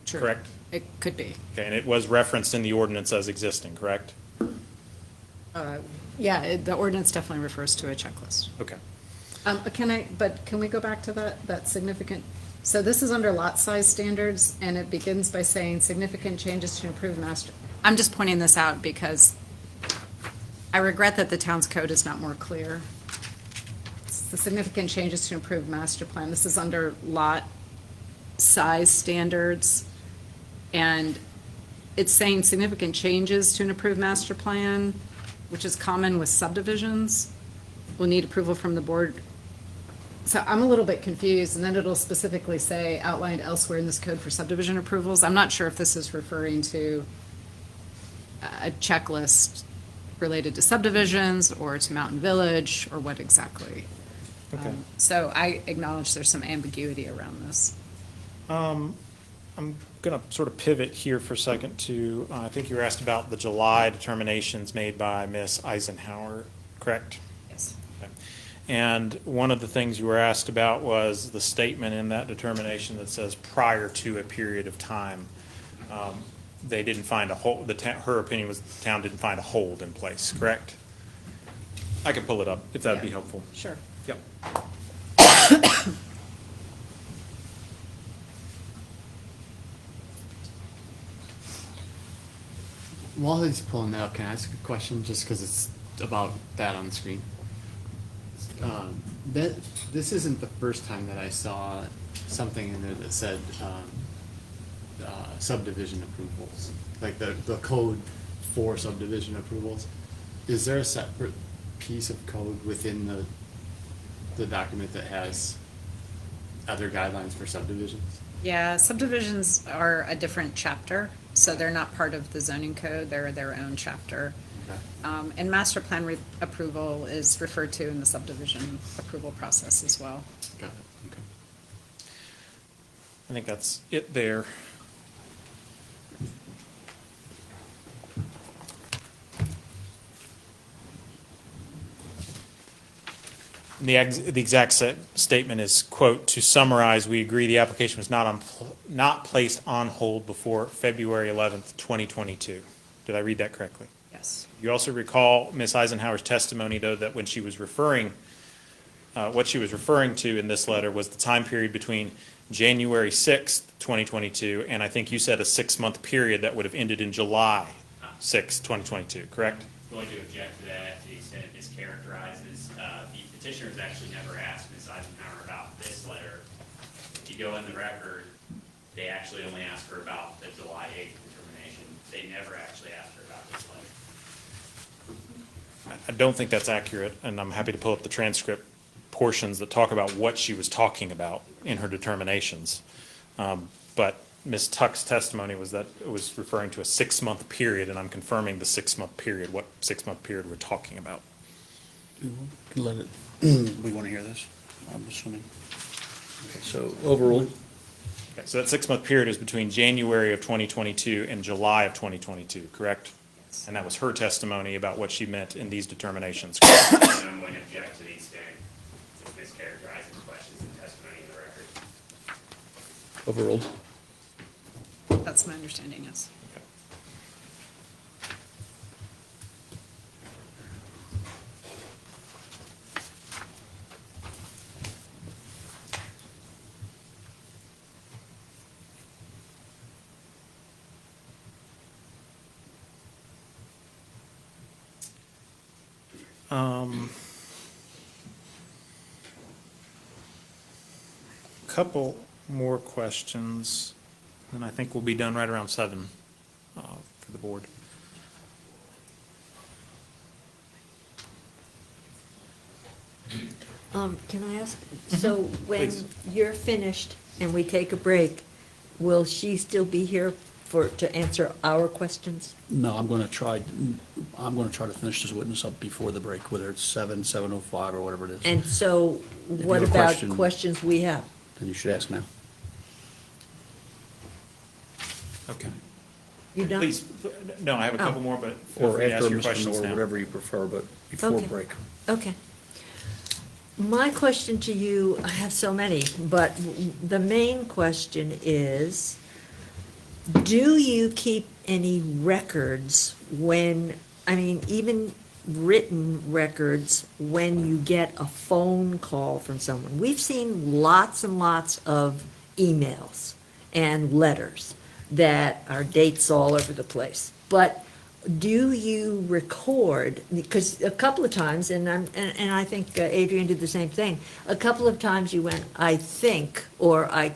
True.
correct?
It could be.
Okay, and it was referenced in the ordinance as existing, correct?
Yeah, the ordinance definitely refers to a checklist.
Okay.
Can we go back to that significant, so this is under lot size standards, and it begins by saying significant changes to improve master. I'm just pointing this out because I regret that the town's code is not more clear. It's the significant changes to improve master plan. This is under lot size standards, and it's saying significant changes to an approved master plan, which is common with subdivisions, will need approval from the board. So I'm a little bit confused, and then it'll specifically say outlined elsewhere in this code for subdivision approvals. I'm not sure if this is referring to a checklist related to subdivisions or to Mountain Village or what exactly.
Okay.
So I acknowledge there's some ambiguity around this.
I'm going to sort of pivot here for a second to, I think you were asked about the July determinations made by Ms. Eisenhower, correct?
Yes.
Okay. And one of the things you were asked about was the statement in that determination that says prior to a period of time, they didn't find a hold, her opinion was the town didn't find a hold in place, correct? I can pull it up if that'd be
Yeah.
helpful.
Sure.
Yep.
While he's pulling that up, can I ask a question, just because it's about that on the screen? This isn't the first time that I saw something in there that said subdivision approvals, like the code for subdivision approvals. Is there a separate piece of code within the document that has other guidelines for subdivisions?
Yeah, subdivisions are a different chapter, so they're not part of the zoning code, they're their own chapter.
Okay.
And master plan approval is referred to in the subdivision approval process as well.
Got it. Okay.
I think that's it there. The exact statement is, quote, "To summarize, we agree the application was not placed on hold before February 11th, 2022. Did I read that correctly?
Yes.
You also recall Ms. Eisenhower's testimony, though, that when she was referring, what she was referring to in this letter was the time period between January 6th, 2022, and I think you said a 6-month period that would have ended in July 6th, 2022, correct?
I'm going to object to that to the extent it mischaracterizes. The petitioners actually never asked Ms. Eisenhower about this letter. If you go in the record, they actually only asked her about the July 8th determination. They never actually asked her about this letter.
I don't think that's accurate, and I'm happy to pull up the transcript portions that talk about what she was talking about in her determinations. But Ms. Tuck's testimony was that it was referring to a 6-month period, and I'm confirming the 6-month period, what 6-month period we're talking about.
Let it, we want to hear this, I'm assuming. Okay, so overruled.
Okay, so that 6-month period is between January of 2022 and July of 2022, correct? And that was her testimony about what she meant in these determinations.
And I'm going to object to the extent of mischaracterizing questions and testimony in the record.
Overruled.
That's my understanding, yes.
Couple more questions, and I think we'll be done right around 7 for the board.
Can I ask, so when
Please.
you're finished and we take a break, will she still be here to answer our questions?
No, I'm going to try to finish this witness up before the break, whether it's 7:05, or whatever it is.
And so
you
what
have a
about
question-
questions we have?
Then you should ask now.
Okay.
You done?
Please, no, I have a couple
Oh.
more, but feel
Or
free to
after
ask your
Mr.
questions
Miller,
now.
whatever you prefer, but before
Okay.
break.
Okay. My question to you, I have so many, but the main question is, do you keep any records even written records, when you get a phone call from someone? We've seen lots and lots of emails and letters that are dates all over the place. But do you record, because a couple of times, and I think Adrian did the same thing, a couple of times you went, I think, or I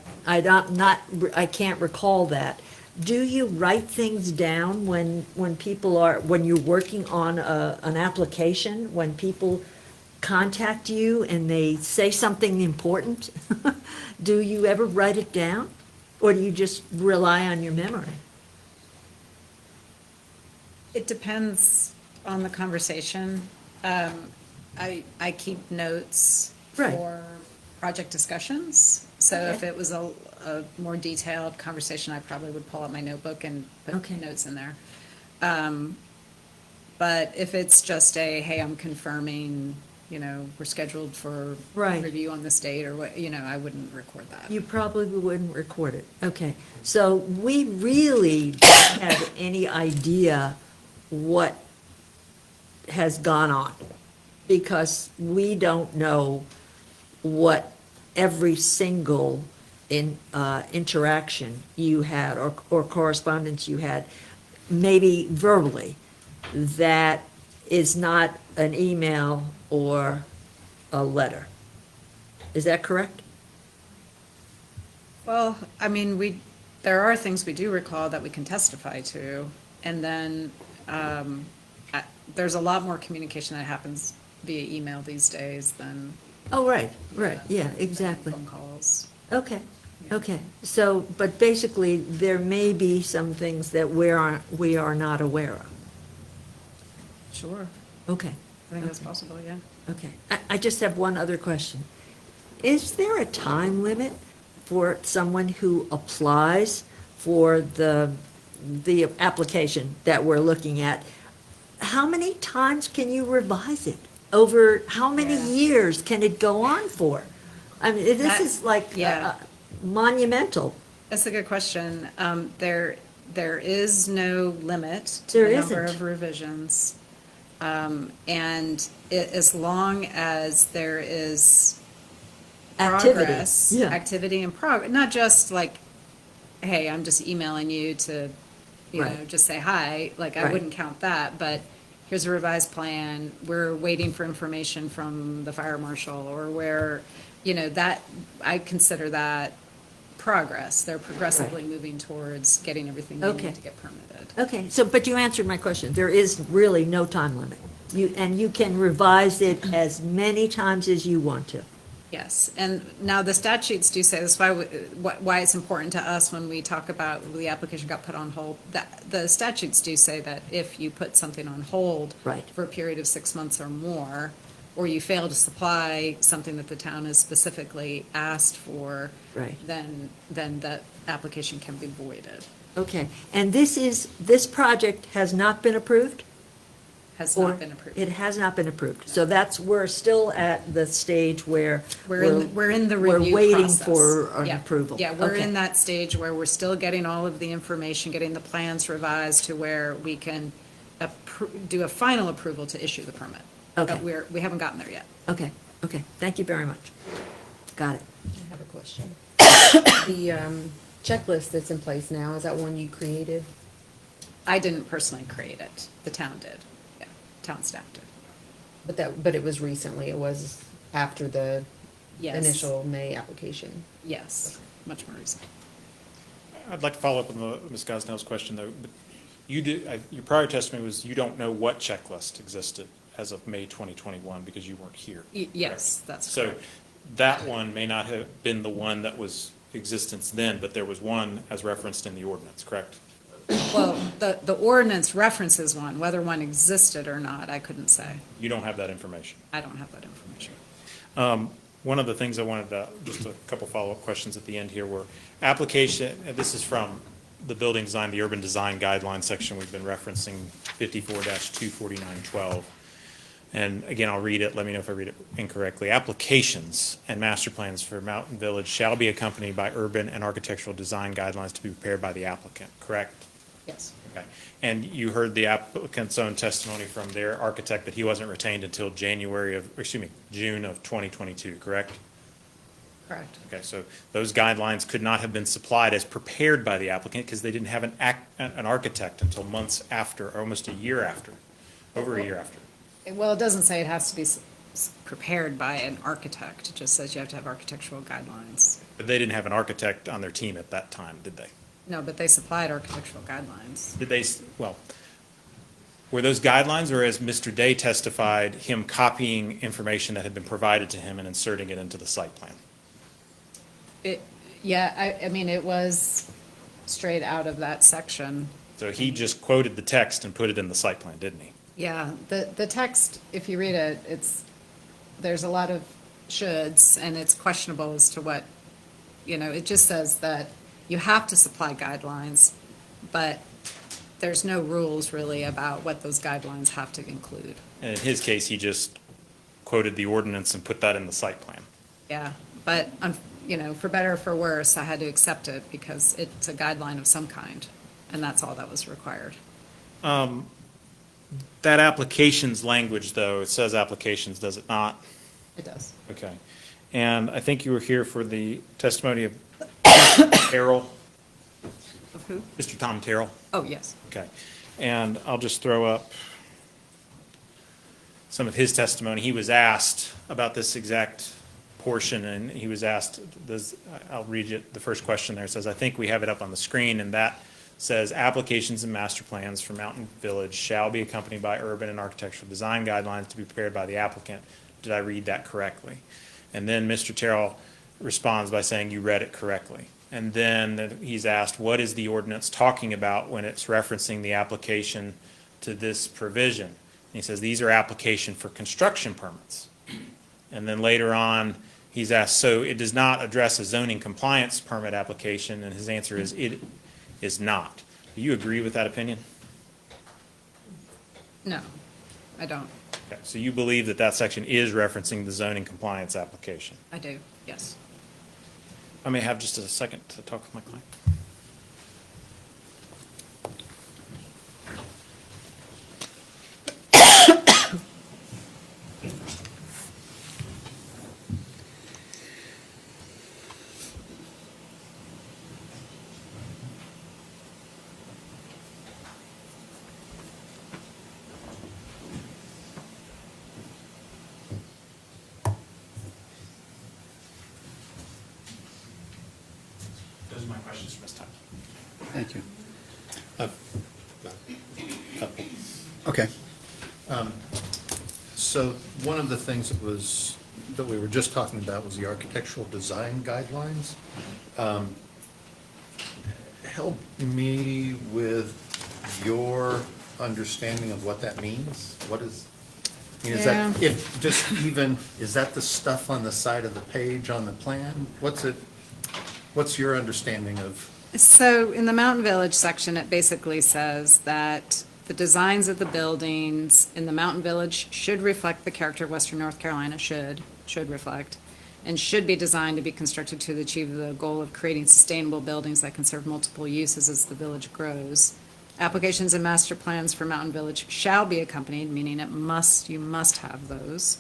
can't recall that. Do you write things down when you're working on an application, when people contact you and they say something important? Do you ever write it down? Or do you just rely on your memory?
It depends on the conversation. I keep notes
Right.
for project discussions. So if
Okay.
it was a more detailed conversation, I probably would pull out my notebook and put
Okay.
notes in there. But if it's just hey, I'm confirming, we're scheduled for
Right.
review on this date, or what, I wouldn't record that.
You probably wouldn't record it. Okay. So we really don't have any idea what has gone on, because we don't know what every single interaction you had or correspondence you had, maybe verbally, that is not an email or a letter. Is that correct?
Well, I mean, there are things we do recall that we can testify to, and then there's a lot more communication that happens via email these days than
Oh, right, yeah, exactly.
phone calls.
Okay, okay. So, but basically, there may be some things that we are not aware of.
Sure,
Okay,
I think that's possible, yeah.
okay. I just have one other question. Is there a time limit for someone who applies for the application that we're looking at? How many times can you revise it? Over how many
Yeah.
years can it go on for? I mean, this
That-
is like
yeah.
monumental.
That's a good question. There is no limit to
There
the number
isn't.
of revisions. As long as there is
Activity,
progress,
yeah.
activity and progress, not just like, hey, I'm just emailing you to,
Right.
just say hi, like I
Right.
wouldn't count that, but here's a revised plan, we're waiting for information from the fire marshal, or that, I consider that progress. They're progressively moving towards getting everything they
Okay.
need to get permitted.
Okay, so, but you answered my question. There is really no time limit. And you can revise it as many times as you want to.
Yes, and now the statutes do say, that's why it's important to us when we talk about the application got put on hold, that the statutes do say that if you put something on hold
Right.
for a period of 6 months or more, or you fail to supply something that the town has specifically asked for,
Right.
then that application can be voided.
Okay, and this project has not been approved?
Has
Or
not been approved.
It has not been approved. So we're still at the stage where
We're in the review
We're waiting
process.
for an
Yeah.
approval.
Yeah, we're
Okay.
in that stage where we're still getting all of the information, getting the plans revised to where we can do a final approval to issue the permit.
Okay.
But we haven't gotten there yet.
Okay, thank you very much. Got it.
I have a question. The checklist that's in place now, is that one you created?
I didn't personally create it. The town did. Yeah, town staff did.
But it was recently, it was after the
Yes.
initial May application.
Yes, much more recent.
I'd like to follow up on Ms. Gosnell's question, though. But you did, your prior testimony was you don't know what checklist existed as of May 2021 because you weren't here.
Yes, that's
So
correct.
that one may not have been the one that was existence then, but there was one as referenced in the ordinance, correct?
Well, the ordinance references one, whether one existed or not, I couldn't say.
You don't have that information.
I don't have that information.
One of the things I wanted to, just a couple follow-up questions at the end here were application, and this is from the building design, the urban design guidelines section we've been referencing, 54-24912. And again, I'll read it, let me know if I read it incorrectly. Applications and master plans for Mountain Village shall be accompanied by urban and architectural design guidelines to be prepared by the applicant, correct?
Yes.
Okay. And you heard the applicant's own testimony from their architect that he wasn't retained until June of 2022, correct?
Correct.
Okay, so those guidelines could not have been supplied as prepared by the applicant because they didn't have an architect until months after, or almost a year after, over a year after.
Well, it doesn't say it has to be prepared by an architect. It just says you have to have architectural guidelines.
But they didn't have an architect on their team at that time, did they?
No, but they supplied architectural guidelines.
Did they, well, were those guidelines, or as Mr. Day testified, him copying information that had been provided to him and inserting it into the site plan?
Yeah, I mean, it was straight out of that section.
So he just quoted the text and put it in the site plan, didn't he?
Yeah, the text, if you read it, there's a lot of shoulds, and it's questionable as to what, it just says that you have to supply guidelines, but there's no rules really about what those guidelines have to include.
And in his case, he just quoted the ordinance and put that in the site plan.
Yeah, but, for better or for worse, I had to accept it because it's a guideline of some kind, and that's all that was required.
That applications language, though, it says applications, does it not?
It does.
Okay. And I think you were here for the testimony of Terrell,
Of who?
Mr. Tom Terrell.
Oh, yes.
Okay. And I'll just throw up some of his testimony. He was asked about this exact portion, and he was asked, I'll read you the first question there. It says, I think we have it up on the screen, and that says, applications and master plans for Mountain Village shall be accompanied by urban and architectural design guidelines to be prepared by the applicant. Did I read that correctly? And then Mr. Terrell responds by saying, you read it correctly. And then he's asked, what is the ordinance talking about when it's referencing the application to this provision? And he says, these are application for construction permits. And then later on, he's asked, so it does not address a zoning compliance permit application? And his answer is, it is not. Do you agree with that opinion?
No, I don't.
Okay, so you believe that that section is referencing the zoning compliance application?
I do, yes.
I may have just a second to talk with my client. Those are my questions for Ms. Tyler.
Thank you.
Couple.
Okay.
So one of the things that we were just talking about was the architectural design guidelines. Help me with your understanding of what that means. What is, is that,
Yeah.
if, just even, is that the stuff on the side of the page on the plan? What's your understanding of?
So in the Mountain Village section, it basically says that the designs of the buildings in the Mountain Village should reflect the character of Western North Carolina, should reflect, and should be designed to be constructed to achieve the goal of creating sustainable buildings that can serve multiple uses as the village grows. Applications and master plans for Mountain Village shall be accompanied, meaning you must have those,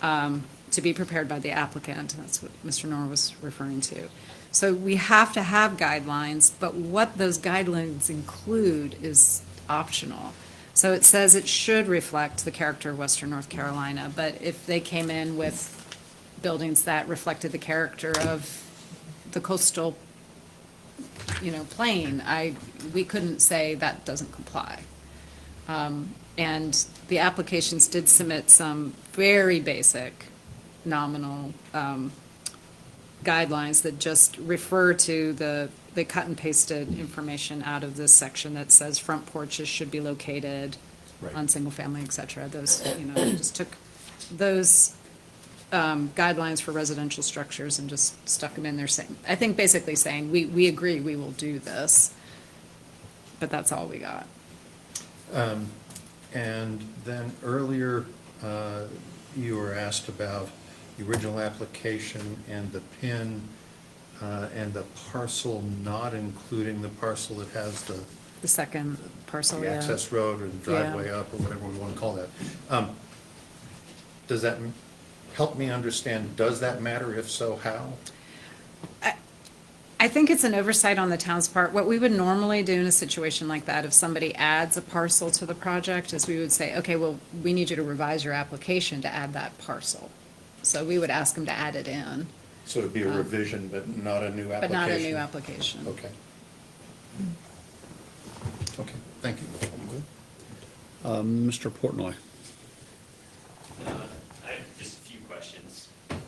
to be prepared by the applicant. That's what Mr. Knorr was referring to. So we have to have guidelines, but what those guidelines include is optional. So it says it should reflect the character of Western North Carolina, but if they came in with buildings that reflected the character of the coastal, plain, we couldn't say that doesn't comply. And the applications did submit some very basic nominal guidelines that just refer to they cut and pasted information out of this section that says front porches should be located
Right.
on single family, et cetera. Those, just took those guidelines for residential structures and just stuck them in there saying, I think basically saying, we agree, we will do this. But that's all we got.
And then earlier, you were asked about the original application and the PIN, and the parcel not including the parcel that has
The second parcel,
the
yeah.
access road or the driveway up, or whatever we want to call that. Does that help me understand, does that matter? If so, how?
I think it's an oversight on the town's part. What we would normally do in a situation like that, if somebody adds a parcel to the project, is we would say, okay, well, we need you to revise your application to add that parcel. So we would ask them to add it in,
So it'd be a revision, but not a new application?
but not a new application.
Okay. Okay, thank you.
Mr. Portnoy.
I have just a few questions. And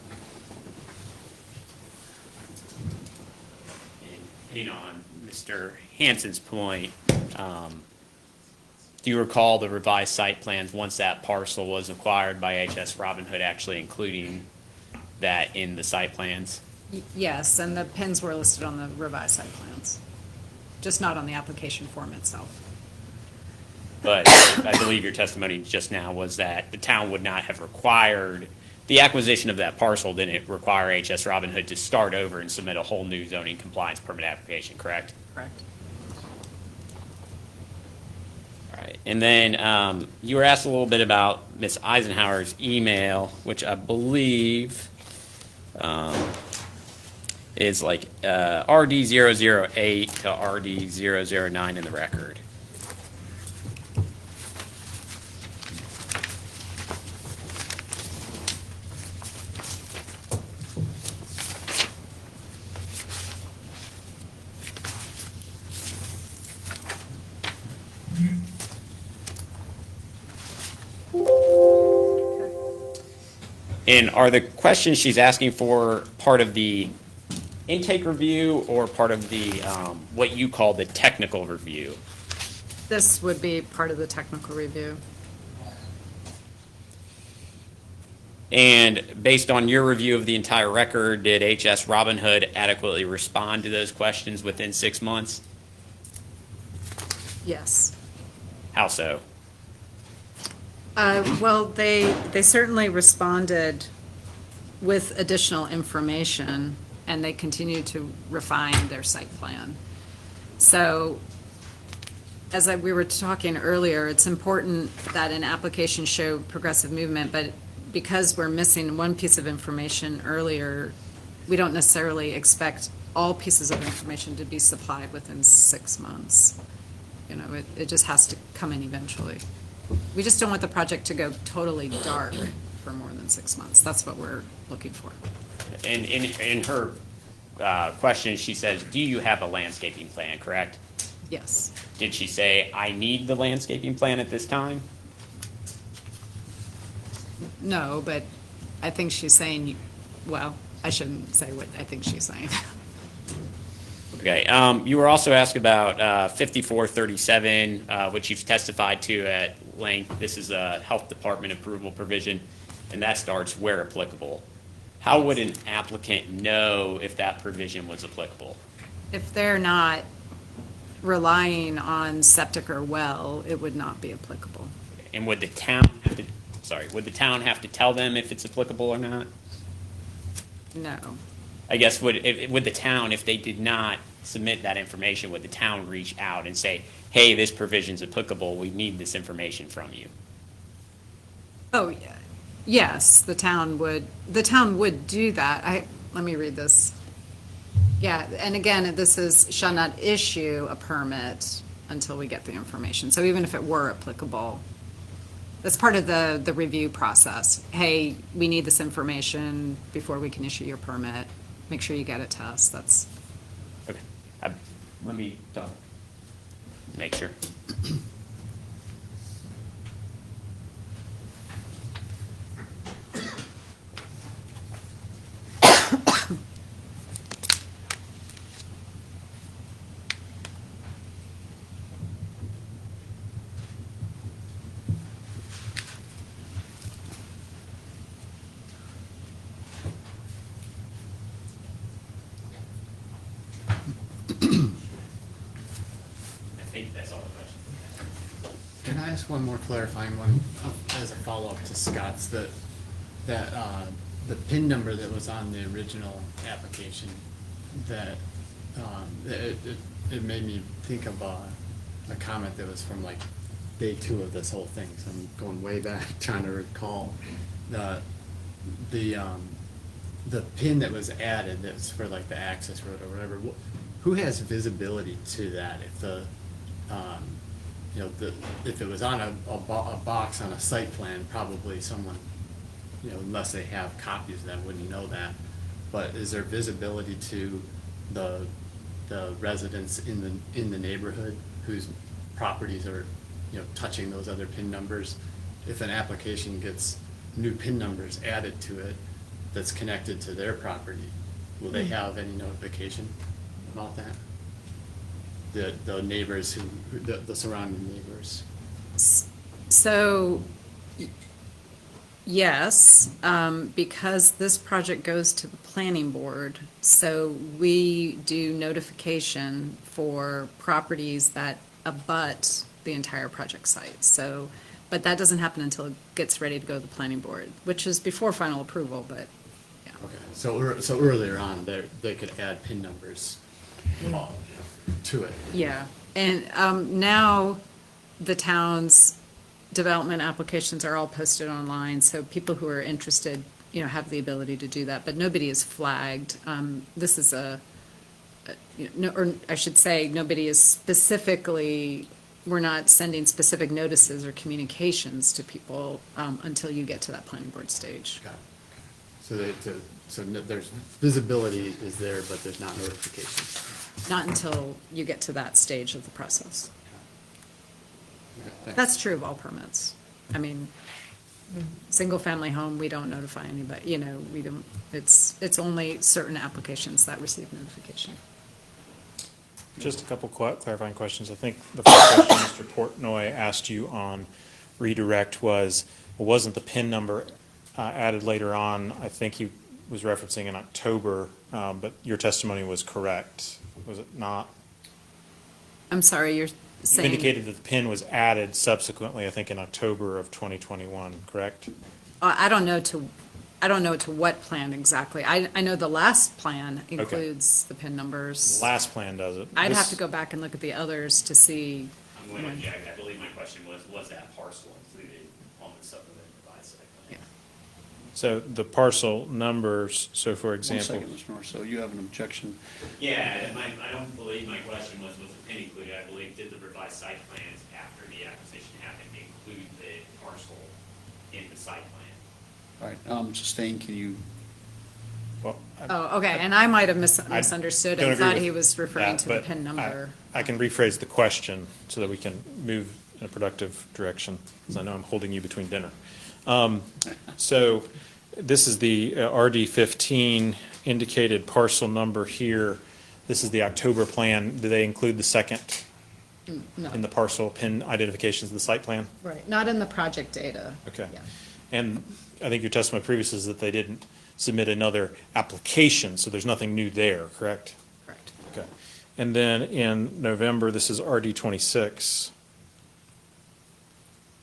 hitting on Mr. Hanson's point, do you recall the revised site plans, once that parcel was acquired by HS Robin Hood, actually including that in the site plans?
Yes, and the pins were listed on the revised site plans, just not on the application form itself.
But I believe your testimony just now was that the town would not have required, the acquisition of that parcel didn't require HS Robin Hood to start over and submit a whole new zoning compliance permit application, correct?
Correct.
All right, and then you were asked a little bit about Ms. Eisenhower's email, which I believe is like RD008 to RD009 in the record. And are the questions she's asking for part of the intake review or part of the, what you call the technical review?
This would be part of the technical review.
And based on your review of the entire record, did HS Robin Hood adequately respond to those questions within 6 months?
Yes.
How so?
Well, they certainly responded with additional information, and they continue to refine their site plan. So, as we were talking earlier, it's important that an application show progressive movement, but because we're missing one piece of information earlier, we don't necessarily expect all pieces of information to be supplied within 6 months. It just has to come in eventually. We just don't want the project to go totally dark for more than 6 months. That's what we're looking for.
And in her question, she says, do you have a landscaping plan, correct?
Yes.
Did she say, I need the landscaping plan at this time?
No, but I think she's saying, well, I shouldn't say what I think she's saying.
Okay, you were also asked about 5437, which you've testified to at length. This is a health department approval provision, and that starts where applicable. How would an applicant know if that provision was applicable?
If they're not relying on septic or well, it would not be applicable.
And would the town have to tell them if it's applicable or not?
No.
I guess would the town, if they did not submit that information, would the town reach out and say, hey, this provision's applicable, we need this information from you?
Oh, yeah. Yes, the town would do that. Let me read this. Yeah, and again, this is, shall not issue a permit until we get the information. So even if it were applicable, that's part of the review process. Hey, we need this information before we can issue your permit. Make sure you get it to us. That's,
Okay. Let me make sure. I think that's all the questions.
Can I ask one more clarifying one as a follow-up to Scott's, the PIN number that was on the original application, that, it made me think of a comment that was from like day 2 of this whole thing, so I'm going way back, trying to recall. The PIN that was added, that's for like the access road or whatever, who has visibility to that? If the, you know, if it was on a box on a site plan, probably someone, you know, unless they have copies of that, wouldn't know that. But is there visibility to the residents in the neighborhood whose properties are, you know, touching those other PIN numbers? If an application gets new PIN numbers added to it that's connected to their property, will they have any notification about that? The neighbors the surrounding neighbors?
so, yes, because this project goes to the planning board, so we do notification for properties that abut the entire project site. So, but that doesn't happen until it gets ready to go to the planning board, which is before final approval, but, yeah.
Okay, so earlier on, they could add PIN numbers to it.
Yeah, and now the town's development applications are all posted online, so people who are interested, you know, have the ability to do that, but nobody is flagged. This is you know, or I should say, nobody is specifically, we're not sending specific notices or communications to people until you get to that planning board stage.
Got it. So there's visibility is there, but there's not notification.
Not until you get to that stage of the process.
Okay, thanks.
That's true of all permits. I mean, single-family home, we don't notify anybody, you know, we don't, it's only certain applications that receive notification.
Just a couple clarifying questions. I think the first question Mr. Portnoy asked you on redirect was, well, wasn't the PIN number added later on? I think he was referencing in October, but your testimony was correct, was it not?
I'm sorry, you're
You
saying.
indicated that the PIN was added subsequently, I think in October of 2021, correct?
I don't know to what plan exactly. I know the last plan includes the PIN numbers.
The last plan does it.
I'd have
This-
to go back and look at the others to see.
I'm going to object. I believe my question was that parcel included on the subdivision revised site
Yeah.
plan?
So the parcel numbers, so for
One
example.
second, Mr. Norris, so you have an objection.
Yeah, I don't believe my question was the PIN included? I believe, did the revised site plans after the acquisition happened include the parcel in the site plan?
All right, Sustain, can you,
Well,
Oh, okay, and I might have
I
misunderstood
don't
and
agree
thought
with
he was referring
that,
to the
but
PIN number.
I can rephrase the question so that we can move in a productive direction, because I know I'm holding you between dinner. So this is the RD 15 indicated parcel number here. This is the October plan. Do they include the second
No.
in the parcel PIN identifications of the site plan?
Right, not in the project data.
Okay.
Yeah.
And I think your testimony previous is that they didn't submit another application, so there's nothing new there, correct?
Correct.
Okay. And then in November, this is RD 26.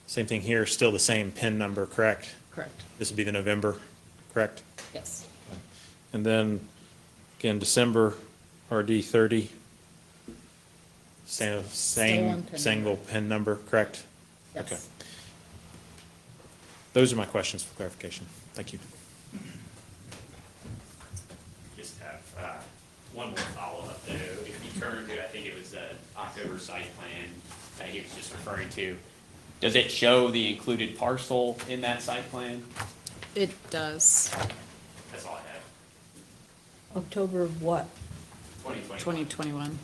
Same thing here, still the same PIN number, correct?
Correct,
This would be the November, correct?
yes.
And then, again, December, RD 30. Same,
on
same
PIN
single
number.
PIN number, correct?
Yes.
Okay. Those are my questions for clarification. Thank you.
Just have one more follow-up, though, if you referring to, I think it was the October site plan that he was just referring to. Does it show the included parcel in that site plan?
It does,
That's all I have.
October of what?
2020.
2021.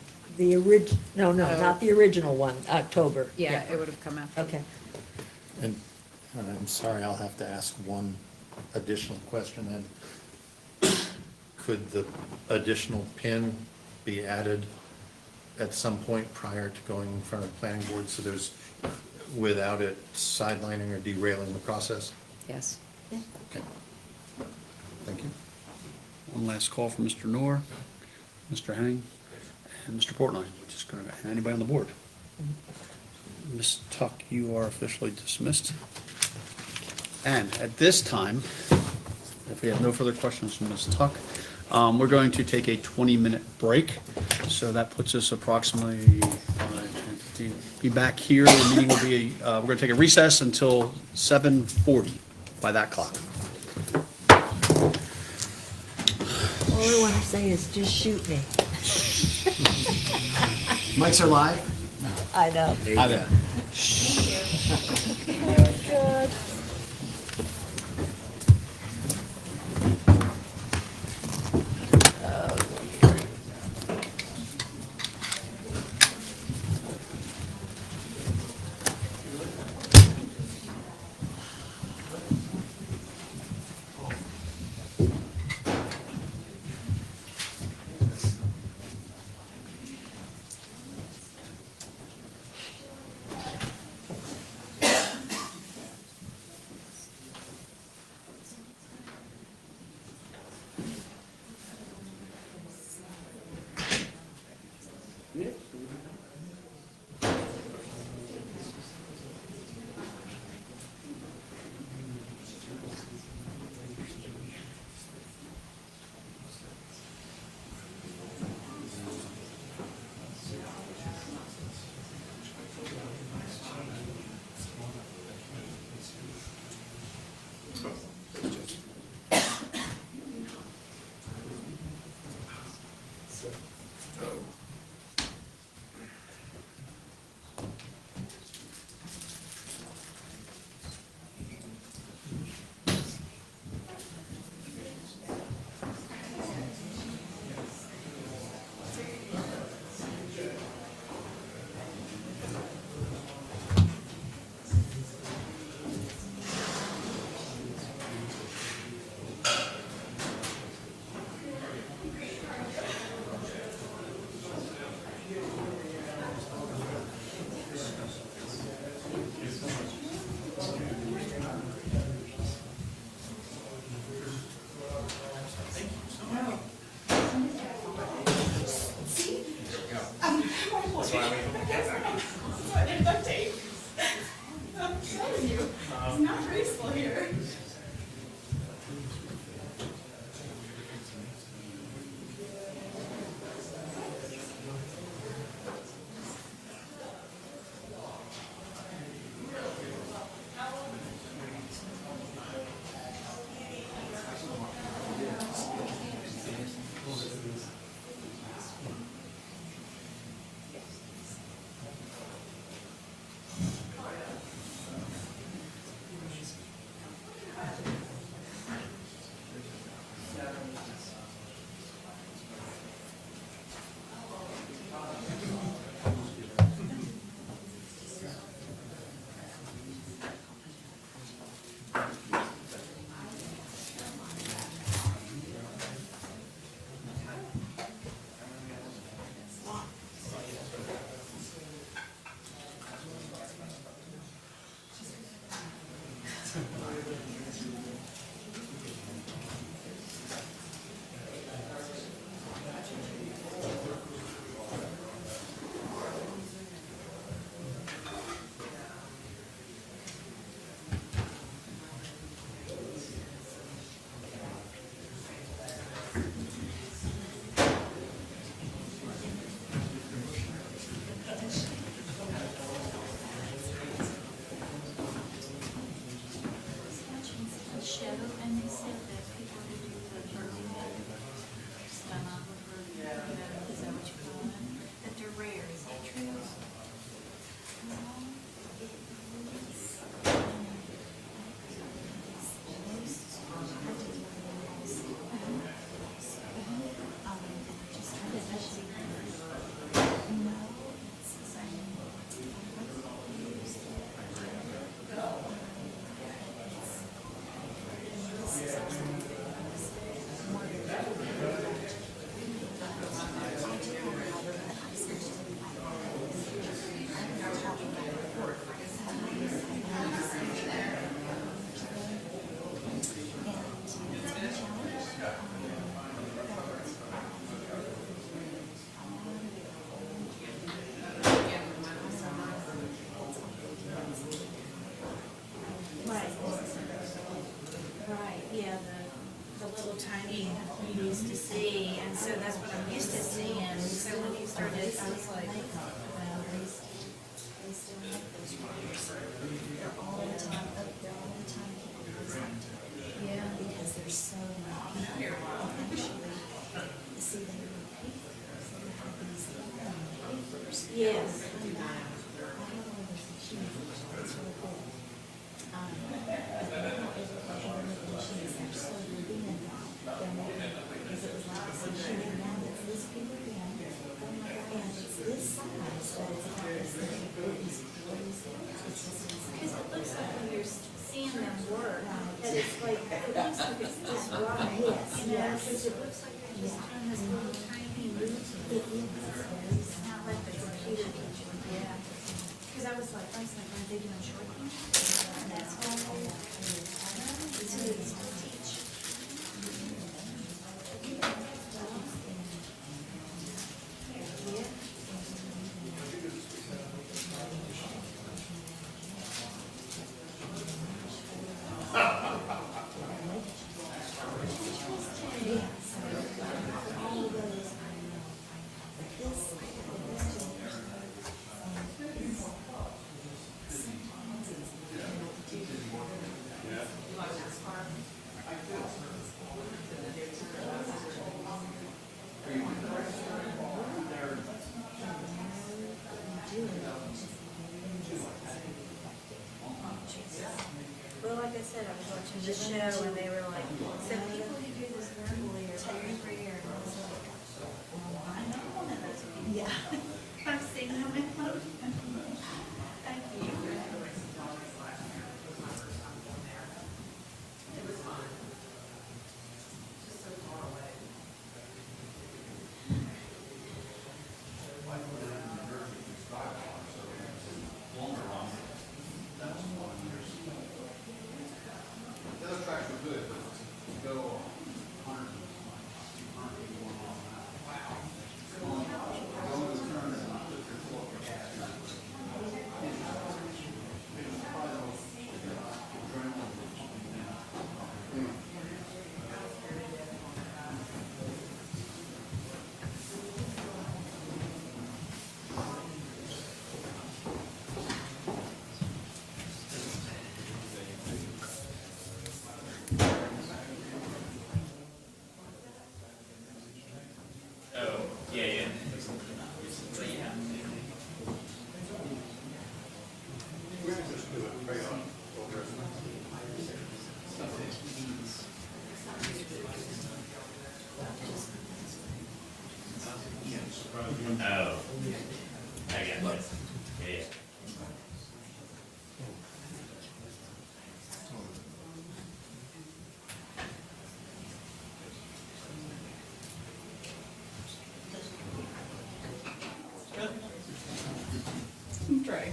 No,
Oh.
not the original one, October.
Yeah, it would have come after.
Okay.
And I'm sorry, I'll have to ask one additional question then. Could the additional pin be added at some point prior to going in front of the planning board, so there's, without it sidelining or derailing the process?
Yes.
Okay. Thank you.
One last call from Mr. Noor, Mr. Henning, and Mr. Portnoy. Just going to, anybody on the board? Ms. Tuck, you are officially dismissed. And at this time, if we have no further questions from Ms. Tuck, we're going to take a 20-minute break. So that puts us approximately 15. Be back here. The meeting will be, we're going to take a recess until 7:40 by that clock.
All I want to say is just shoot me.
Mics are live?
I know.
There you
Hi
go.
there.
Oh, God.
Right. Right, yeah, the little tiny you used to see, and so that's what I'm used to seeing. So when you started, I was like, well, they still make those wires. They're all the time, they're all the time. Yeah, because there's so many people. Actually, see, they repeat. So they have these papers. Yes. I have all those machines. It's really cool. But now every machines are so convenient now. They're making, because it was like this machine, and now it's this big again. And it's this size, but it's about this thing. It's crazy. It's just, because it looks like when you're seeing them work, that it's like, it looks like it's this wide. Yes, you know, because it looks like you're just doing this little tiny movement. It's not like the computer teaching. Yeah. Because I was like, are they doing shorthand? And that's all. It's who it's to teach. Yeah. Well, like I said, I was watching the show and they were like, so people who do this verbally are very rare. And I was like, well, I know one of those people. Yeah. I've seen them in them. Thank you.
Oh, I got it. Yeah.
Try.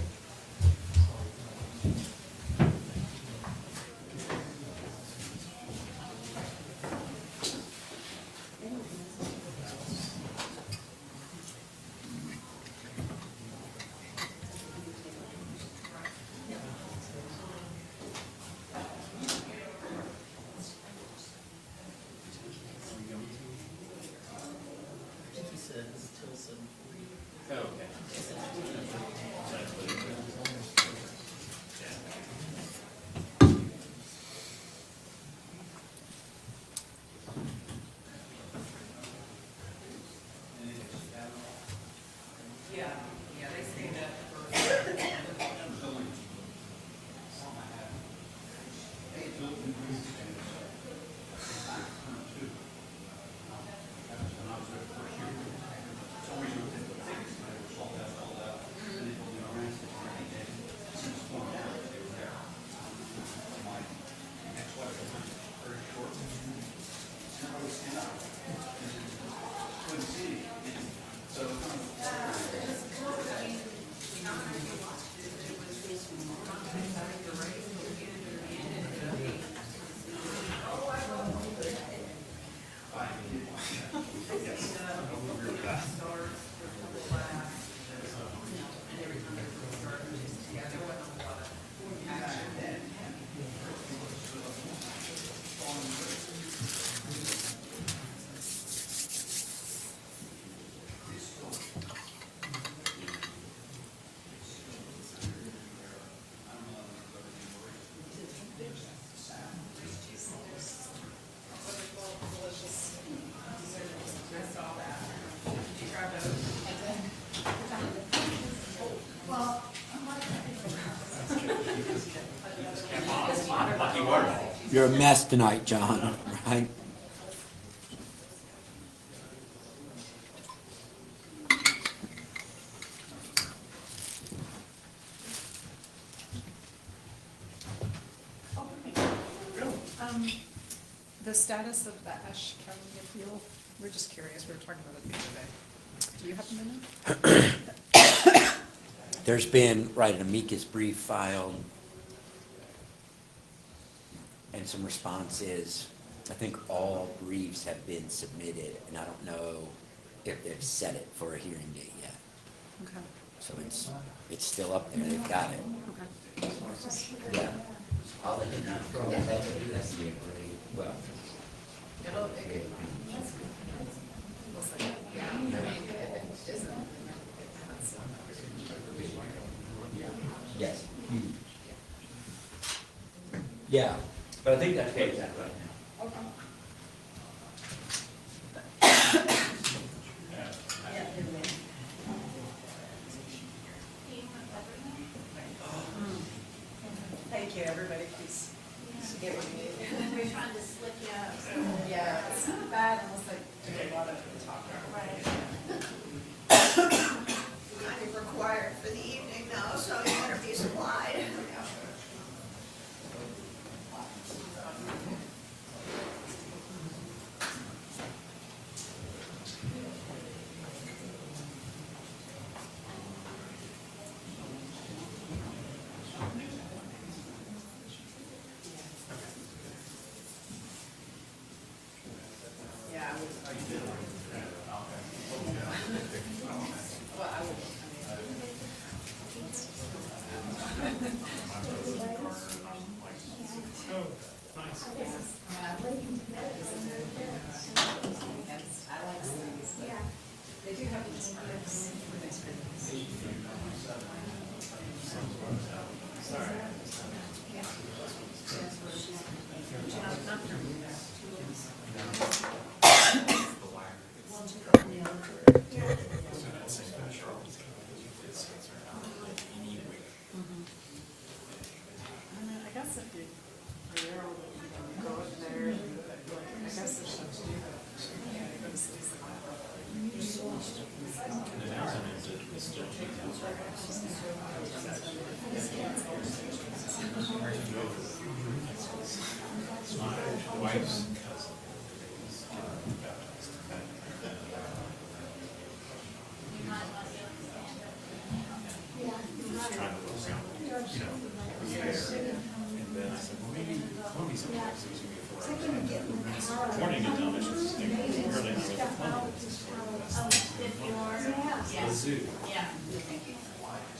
You're a mess tonight, John, right?
The status of the Ashe County appeal, we're just curious, we were talking about it the other day. Do you happen to know?
There's been, right, an amicus brief filed and some responses. I think all briefs have been submitted, and I don't know if they've set it for a hearing date yet.
Okay,
So it's still up there, they've got it.
okay.
Yeah. I'll let you know. That's well. Yes. Yeah, but I think that's okay, right now.
Thank you, everybody, please get with me.
We're trying to slip you up.
Yeah, it's not bad unless I do a lot of talking.
Kind of required for the evening though, so you better be supplied.
Yeah, I would. Well, I would, They do have these perks for this I guess if you go up there, I guess there's stuff to do. Go to sleep.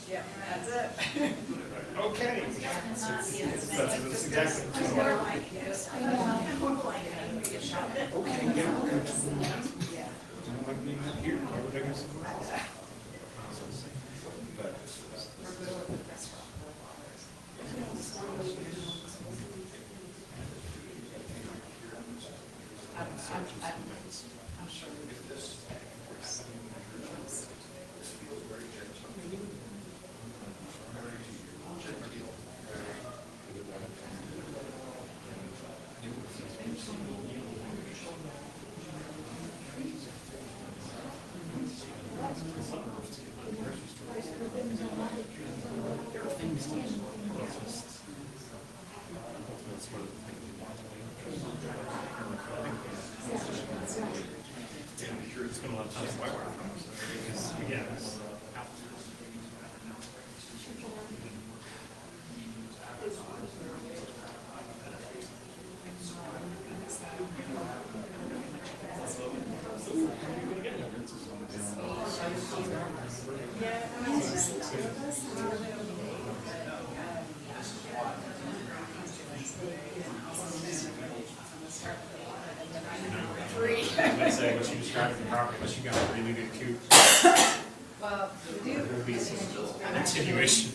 Yeah, that's it.
Okay. That's exactly. Here,
I'm sure.
I'd say what you described in the property, unless you got a really good coop,
Well, we do.
there would be some continuation.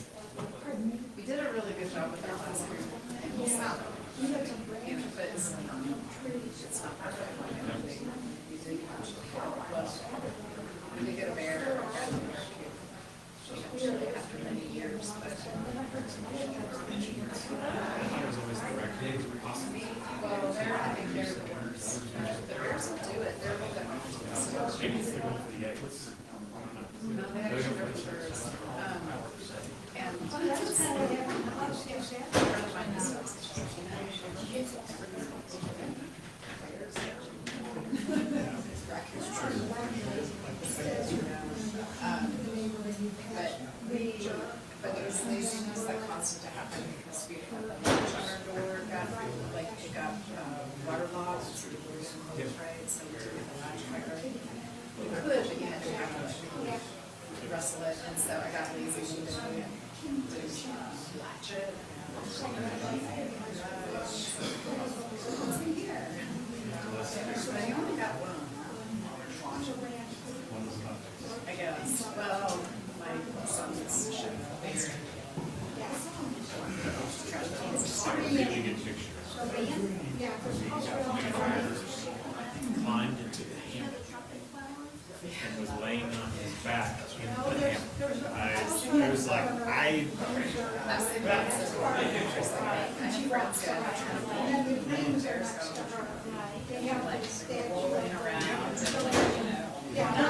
We did a really good job with our last group. It's not, but it's not perfect. We did well. We did get a bear. After many years, but.
It was always the record, possibly.
No, they had two registrars. And. But it was laziness that caused it to happen because we had the latch on our door, got, like, it got, waterlogged. Right, so we took the latch quicker. You could, but you had to have to wrestle it, and so I got lazy and didn't latch it. What's in here? But I only got one. I guess, well, my son's showing up there.
Climbed into the hammock and was laying on his back in the hammock. I was like,
I was thinking about this as well. I had friends who had bears go. They have like rolling around and like, not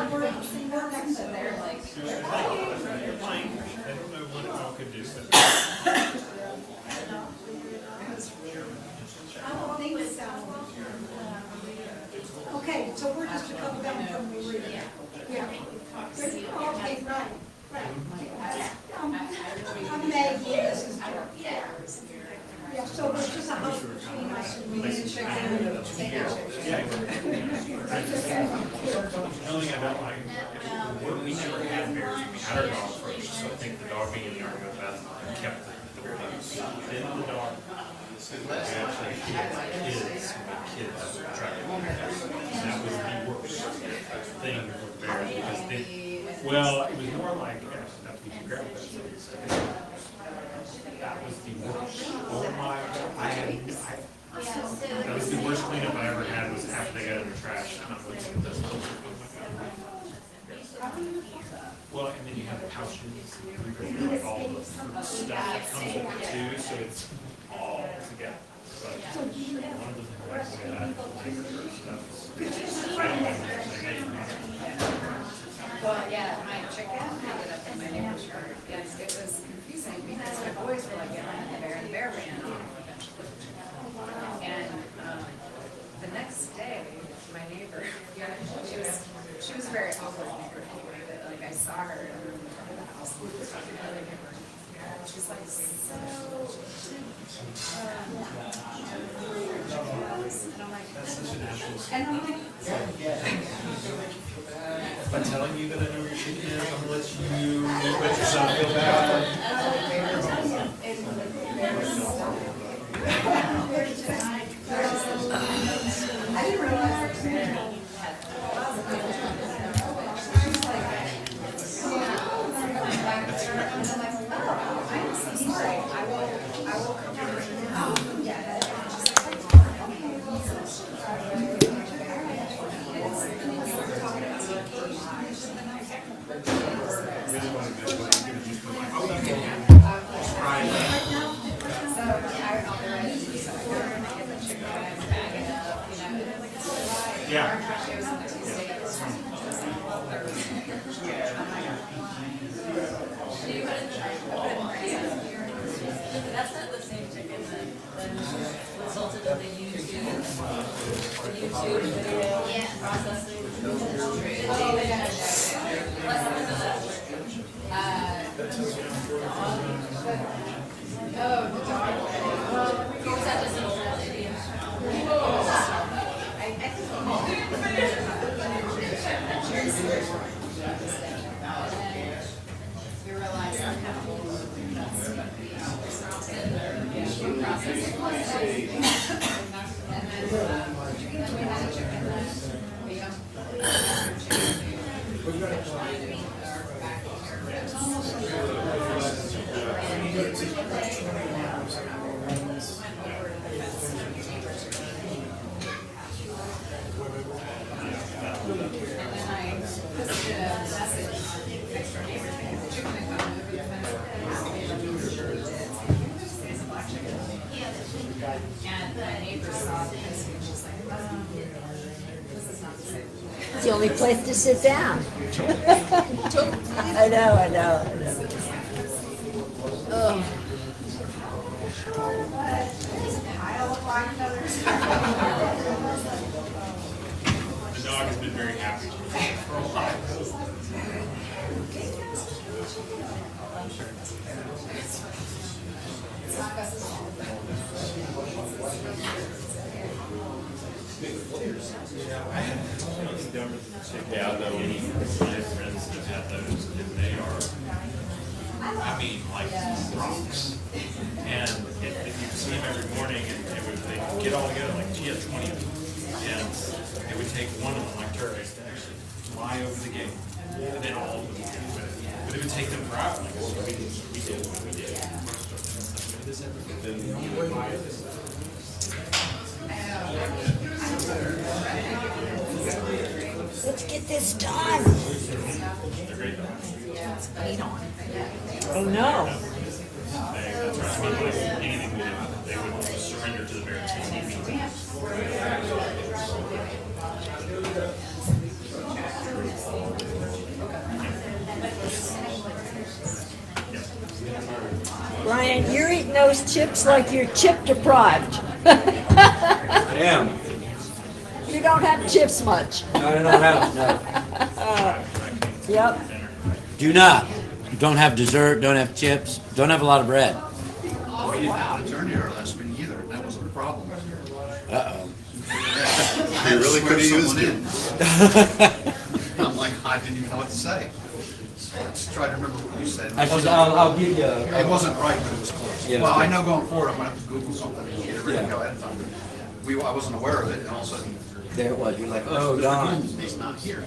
nothing, but they're like.
they're playing, I don't know what it all could do, but
I don't think so. Okay, so we're just a couple down from Maria. Yeah. Okay, right. I'm Maggie, this is Joe. Yeah, so there's just a house between us and we need to check in.
only about like, we never had bears, we had our dog first, so I think the dog being in the yard with Beth kept the dogs. Then the dog, we actually had kids, tried to that was the worst thing with bears, because they, well, it was more like, not to be too graphic, that was the worst. Oh my, that was the worst cleanup I ever had, was after they got in the trash, and I'm looking at this, oh my God. Well, and then you have the pouches, like all the stuff that comes with it too, so it's all together. But one of the things I like stuff. I don't like
Well, yeah, my chicken ended up in my neighbor's yard. Yes, it was confusing because my boys were like yelling at the bear, and the bear ran off eventually. And the next day, my neighbor, she was a very awkward neighbor anyway, but like I saw her in front of the house, and we were talking to other neighbors. She's like, so, and I'm like,
By telling you that I know your chicken is, I'm gonna let you let yourself feel bad.
I didn't realize that.
That's not the same chicken that resulted in the YouTube video processing.
oh, the dog.
Or was that just an old lady?
We realized I'm kind of old. And the neighbor saw this and she's like, this is
It's the only place to sit down. I know, I know, I know. Oh.
The dog has been very happy for a while. Yeah, though, my friends have had those, and they are, I mean, like rocks. And if you see them every morning, and they get all together, like, gee, 20 of them. And it would take one of them, like turkeys, to actually fly over the gate, and then all of them would do it. But it would take them forever, like, so we did what we did. This
Let's get this done. Oh, no.
That's right. I mean, like anything we did, they would surrender to the very
Brian, you're eating those chips like you're chip deprived.
I am.
You don't have chips much.
No, I don't have, no.
Yep.
Do not. Don't have dessert, don't have chips, don't have a lot of bread.
We didn't have an attorney our last meeting either, and that wasn't a problem.
Uh-oh.
I really could have used it. I'm like, I didn't even know what to say. Let's try to remember what you said.
I'll give you
It wasn't right, but it was close.
Yeah,
Well,
it's
I
good.
know going forward, I'm gonna have to Google something and get it ready to
Yeah.
go ahead of time. I wasn't aware of it, and all of a sudden,
There it was, you're like, oh, darn.
he's not here.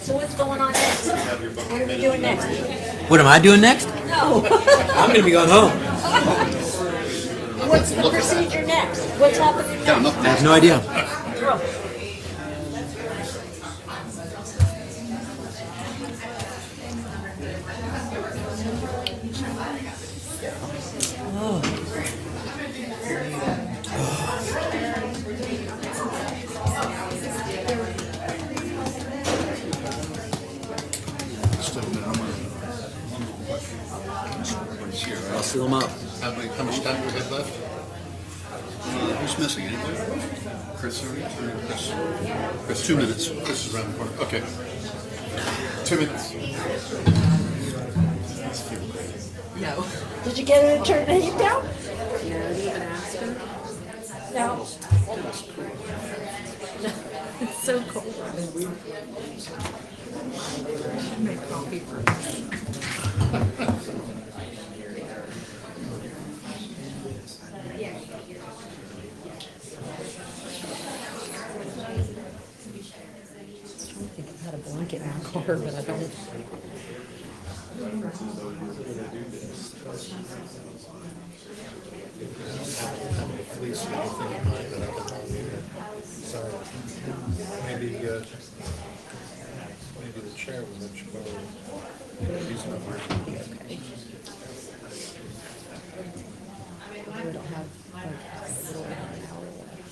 So what's going on next? What are we doing next?
What am I doing next?
No.
I'm gonna be going home.
What's the procedure next? What's happening next?
I have no idea. I'll seal them up.
How much time do we have left? Who's missing, anybody? Chris, Chris, 2 minutes. Chris is around the corner. Okay. 2 minutes.
No.
Did you get her to turn the heat down?
No, did you even ask her?
No.
It's so cold. Make coffee first.
I think I've had a blanket in the car, but I don't.
Fleece or anything in mind that I can hold here. Sorry. Maybe the chair will let you borrow. Use my mark.
We don't have like a little hour left.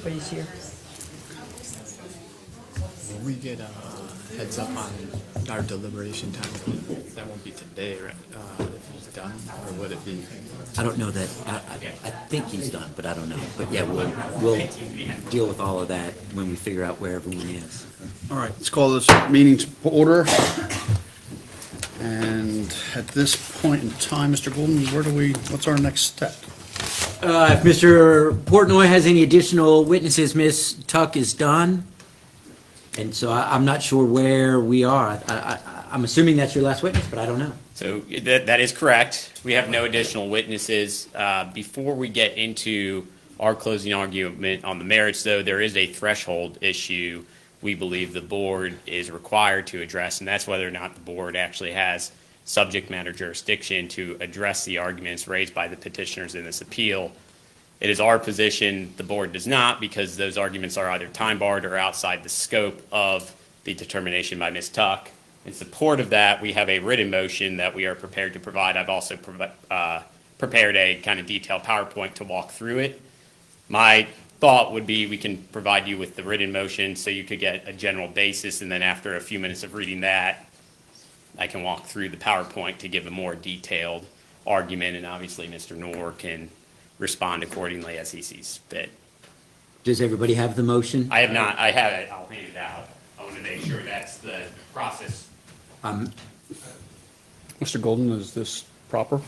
everybody's here.
Will we get a heads up on our deliberation time? That won't be today, right? If he's done, or would it be?
I don't know that, I think he's done, but I don't know. But yeah, we'll deal with all of that when we figure out where everyone is.
All right, let's call this meeting to order. And at this point in time, Mr. Golden, what's our next step?
If Mr. Portnoy has any additional witnesses, Ms. Tuck is done. And so I'm not sure where we are. I'm assuming that's your last witness, but I don't know.
So that is correct. We have no additional witnesses. Before we get into our closing argument on the merits, though, there is a threshold issue we believe the board is required to address, and that's whether or not the board actually has subject matter jurisdiction to address the arguments raised by the petitioners in this appeal. It is our position the board does not, because those arguments are either time barred or outside the scope of the determination by Ms. Tuck. In support of that, we have a written motion that we are prepared to provide. I've also prepared a kind of detailed PowerPoint to walk through it. My thought would be we can provide you with the written motion so you could get a general basis, and then after a few minutes of reading that, I can walk through the PowerPoint to give a more detailed argument, and obviously Mr. Noor can respond accordingly as he sees fit.
Does everybody have the motion?
I have not. I have it. I'll hand it out. I want to make sure that's the process.
Mr. Golden, is this proper?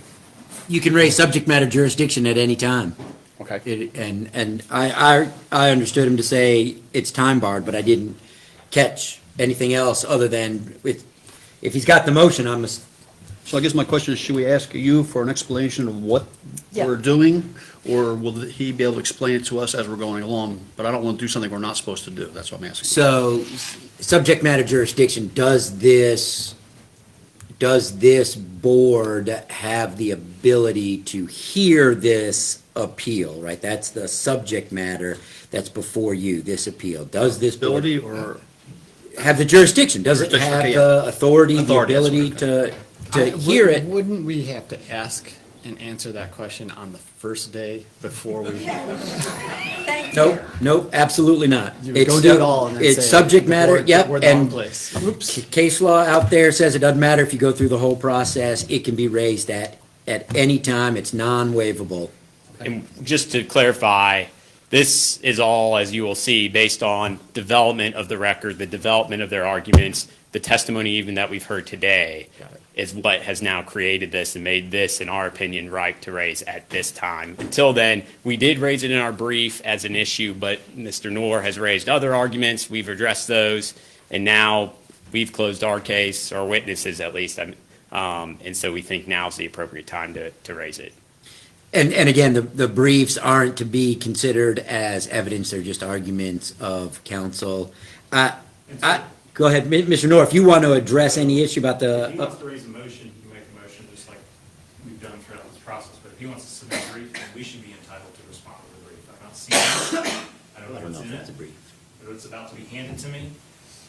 You can raise subject matter jurisdiction at any time.
Okay.
And I understood him to say it's time barred, but I didn't catch anything else other than if he's got the motion,
So I guess my question is, should we ask you for an explanation of what we're doing? Or will he be able to explain it to us as we're going along? But I don't want to do something we're not supposed to do. That's what I'm asking.
So, subject matter jurisdiction, does this board have the ability to hear this appeal, right? That's the subject matter that's before you, this appeal. Does this board
Ability or?
have the jurisdiction? Does it
Jurisdiction,
have
okay,
the
yeah.
authority, the
Authority, that's
ability
okay.
to hear it?
Wouldn't we have to ask and answer that question on the first day before we?
Nope, absolutely not.
You would go do it all and then
It's
say,
subject
the
matter,
board-
yep,
we're the wrong
and
place. Oops.
case law out there says it doesn't matter if you go through the whole process, it can be raised at any time, it's non-waivable.
And just to clarify, this is all, as you will see, based on development of the record, the development of their arguments, the testimony even that we've heard today is what has now created this and made this, in our opinion, right to raise at this time. Until then, we did raise it in our brief as an issue, but Mr. Noor has raised other arguments. We've addressed those, and now we've closed our case, our witnesses at least, and so we think now's the appropriate time to raise it.
And again, the briefs aren't to be considered as evidence, they're just arguments of counsel. Go ahead, Mr. Noor, if you want to address any issue about
If he
the,
wants to raise a motion, he can make a motion just like we've done throughout this process. But if he wants to submit a brief, then we should be entitled to respond to the brief. I've not seen it. I don't know what's in it. But it's about to be handed to me.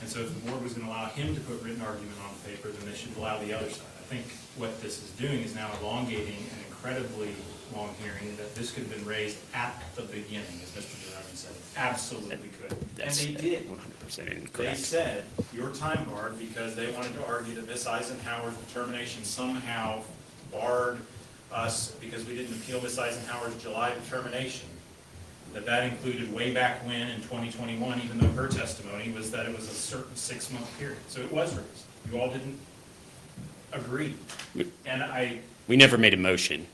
And so if the board was going to allow him to put written argument on the paper, then they should allow the other side. I think what this is doing is now elongating an incredibly long hearing that this could have been raised at the beginning, as Mr. Jerome said. Absolutely could. And they did.
100%
They
incorrect.
said, you're time barred because they wanted to argue that Miss Eisenhower's determination somehow barred us because we didn't appeal Miss Eisenhower's July determination. That included way back when in 2021, even though her testimony was that it was a certain 6-month period. So it was raised. You all didn't agree. And
We never made a motion.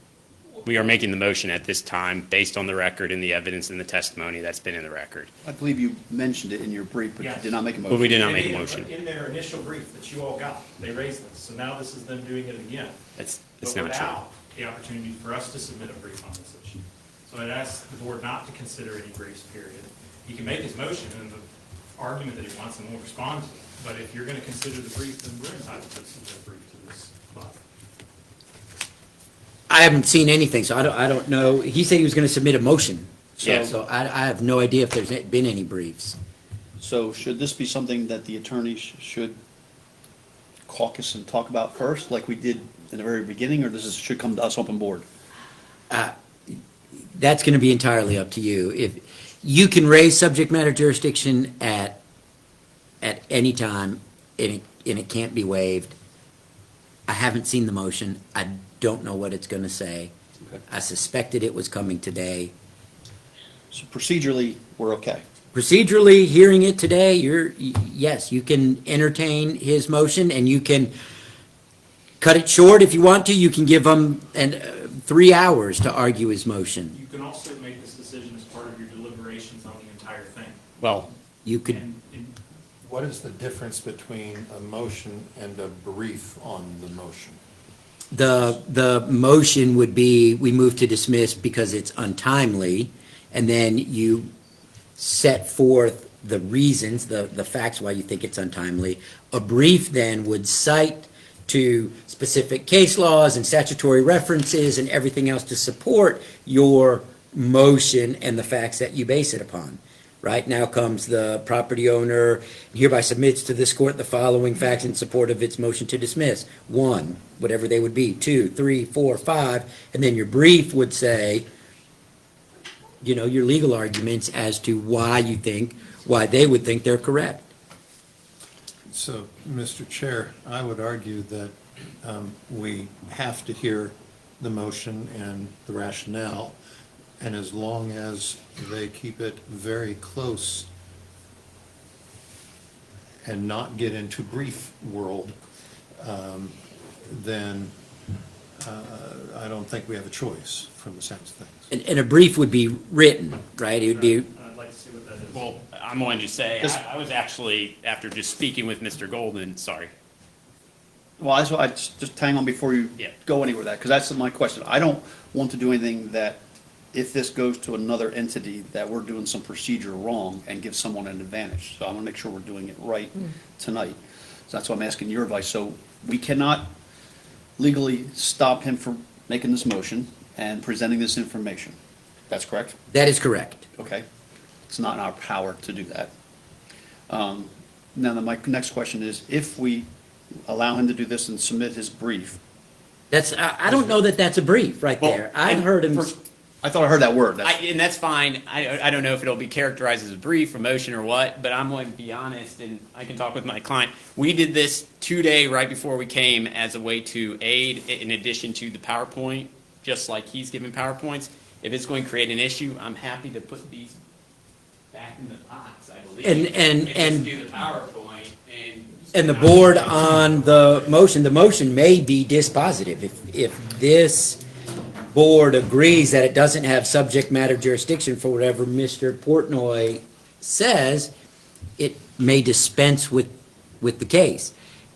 We are making the motion at this time based on the record and the evidence and the testimony that's been in the record.
I believe you mentioned it in your brief, but you
Yes.
did not make a
But
motion.
we did not
They
make a
did,
motion.
but in their initial brief that you all got, they raised this. So now this is them doing it again.
It's
But
not true.
without the opportunity for us to submit a brief on this issue. So I'd ask the board not to consider any briefs, period. He can make his motion and the argument that he wants, and we'll respond to it. But if you're going to consider the brief, then we're entitled to submit a brief to this body.
I haven't seen anything, so I don't know. He said he was going to submit a motion.
Yes.
So I have no idea if there's been any briefs.
So should this be something that the attorneys should caucus and talk about first, like we did in the very beginning, or should come to us open board?
That's going to be entirely up to you. You can raise subject matter jurisdiction at any time, and it can't be waived. I haven't seen the motion. I don't know what it's going to say.
Okay.
I suspected it was coming today.
So procedurally, we're okay.
Procedurally, hearing it today, yes, you can entertain his motion, and you can cut it short if you want to. You can give him 3 hours to argue his motion.
You can also make this decision as part of your deliberations on the entire thing.
Well,
You could,
And
What is the difference between a motion and a brief on the motion?
the motion would be, we move to dismiss because it's untimely, and then you set forth the reasons, the facts why you think it's untimely. A brief then would cite to specific case laws and statutory references and everything else to support your motion and the facts that you base it upon. Right now comes the property owner hereby submits to this court the following facts in support of its motion to dismiss. 1, whatever they would be, 2, 3, 4, 5, and then your brief would say, your legal arguments as to why they would think they're correct.
So, Mr. Chair, I would argue that we have to hear the motion and the rationale, and as long as they keep it very close and not get into brief world, then I don't think we have a choice from the sense of things.
And a brief would be written, right? It would be,
I'd like to see what that is.
well, I'm going to say, I was actually, after just speaking with Mr. Golden, sorry.
Well, I just hang on before you
Yeah.
go anywhere with that, because that's my question. I don't want to do anything that, if this goes to another entity, that we're doing some procedure wrong and give someone an advantage. So I want to make sure we're doing it right tonight. So that's why I'm asking your advice. So we cannot legally stop him from making this motion and presenting this information. That's correct?
that is correct.
Okay. It's not in our power to do that. Now, then my next question is, if we allow him to do this and submit his brief.
I don't know that that's a brief right
Well,
there. I've
and
heard him,
I thought I heard that word.
And that's fine. I don't know if it'll be characterized as a brief, a motion, or what, but I'm going to be honest, and I can talk with my client. We did this 2-day right before we came as a way to aid, in addition to the PowerPoint, just like he's giving PowerPoints. If it's going to create an issue, I'm happy to put these back in the box, I believe.
And
just do the PowerPoint
and the board on the motion may be dispositive. If this board agrees that it doesn't have subject matter jurisdiction for whatever Mr. Portnoy says, it may dispense with the case.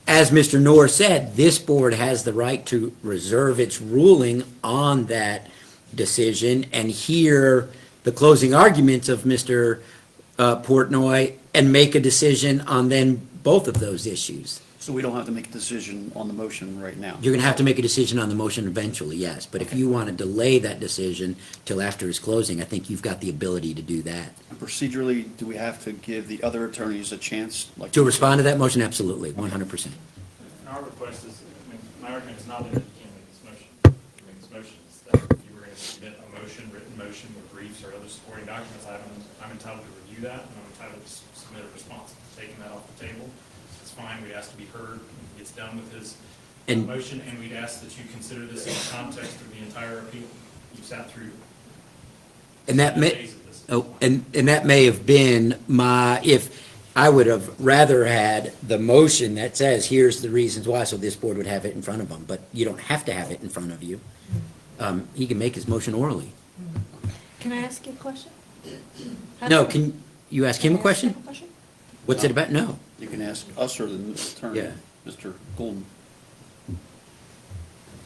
As Mr. Noor said, this board has the right to reserve its ruling on that decision and hear the closing arguments of Mr. Portnoy and make a decision on then both of those issues.
So we don't have to make a decision on the motion right now?
You're going to have to make a decision on the motion eventually, yes. But if you want to delay that decision till after his closing, I think you've got the ability to do that.
Procedurally, do we have to give the other attorneys a chance?
To respond to that motion, absolutely, 100%.
And our request is, my argument is not that you can't make this motion. You make this motion, it's that you were going to submit a motion, written motion with briefs or other supporting documents. I'm entitled to review that, and I'm entitled to submit a response. Taking that off the table, it's fine. We'd ask to be heard when he gets done with his motion, and we'd ask that you consider this in the context of the entire appeal. You've sat through
And that may,
days of this.
and that may have been if I would have rather had the motion that says, here's the reasons why, so this board would have it in front of them, but you don't have to have it in front of you. He can make his motion orally.
Can I ask you a question?
No, can you ask him a question? What's it about? No.
You can ask us or the attorney,
Yeah.
Mr. Golden.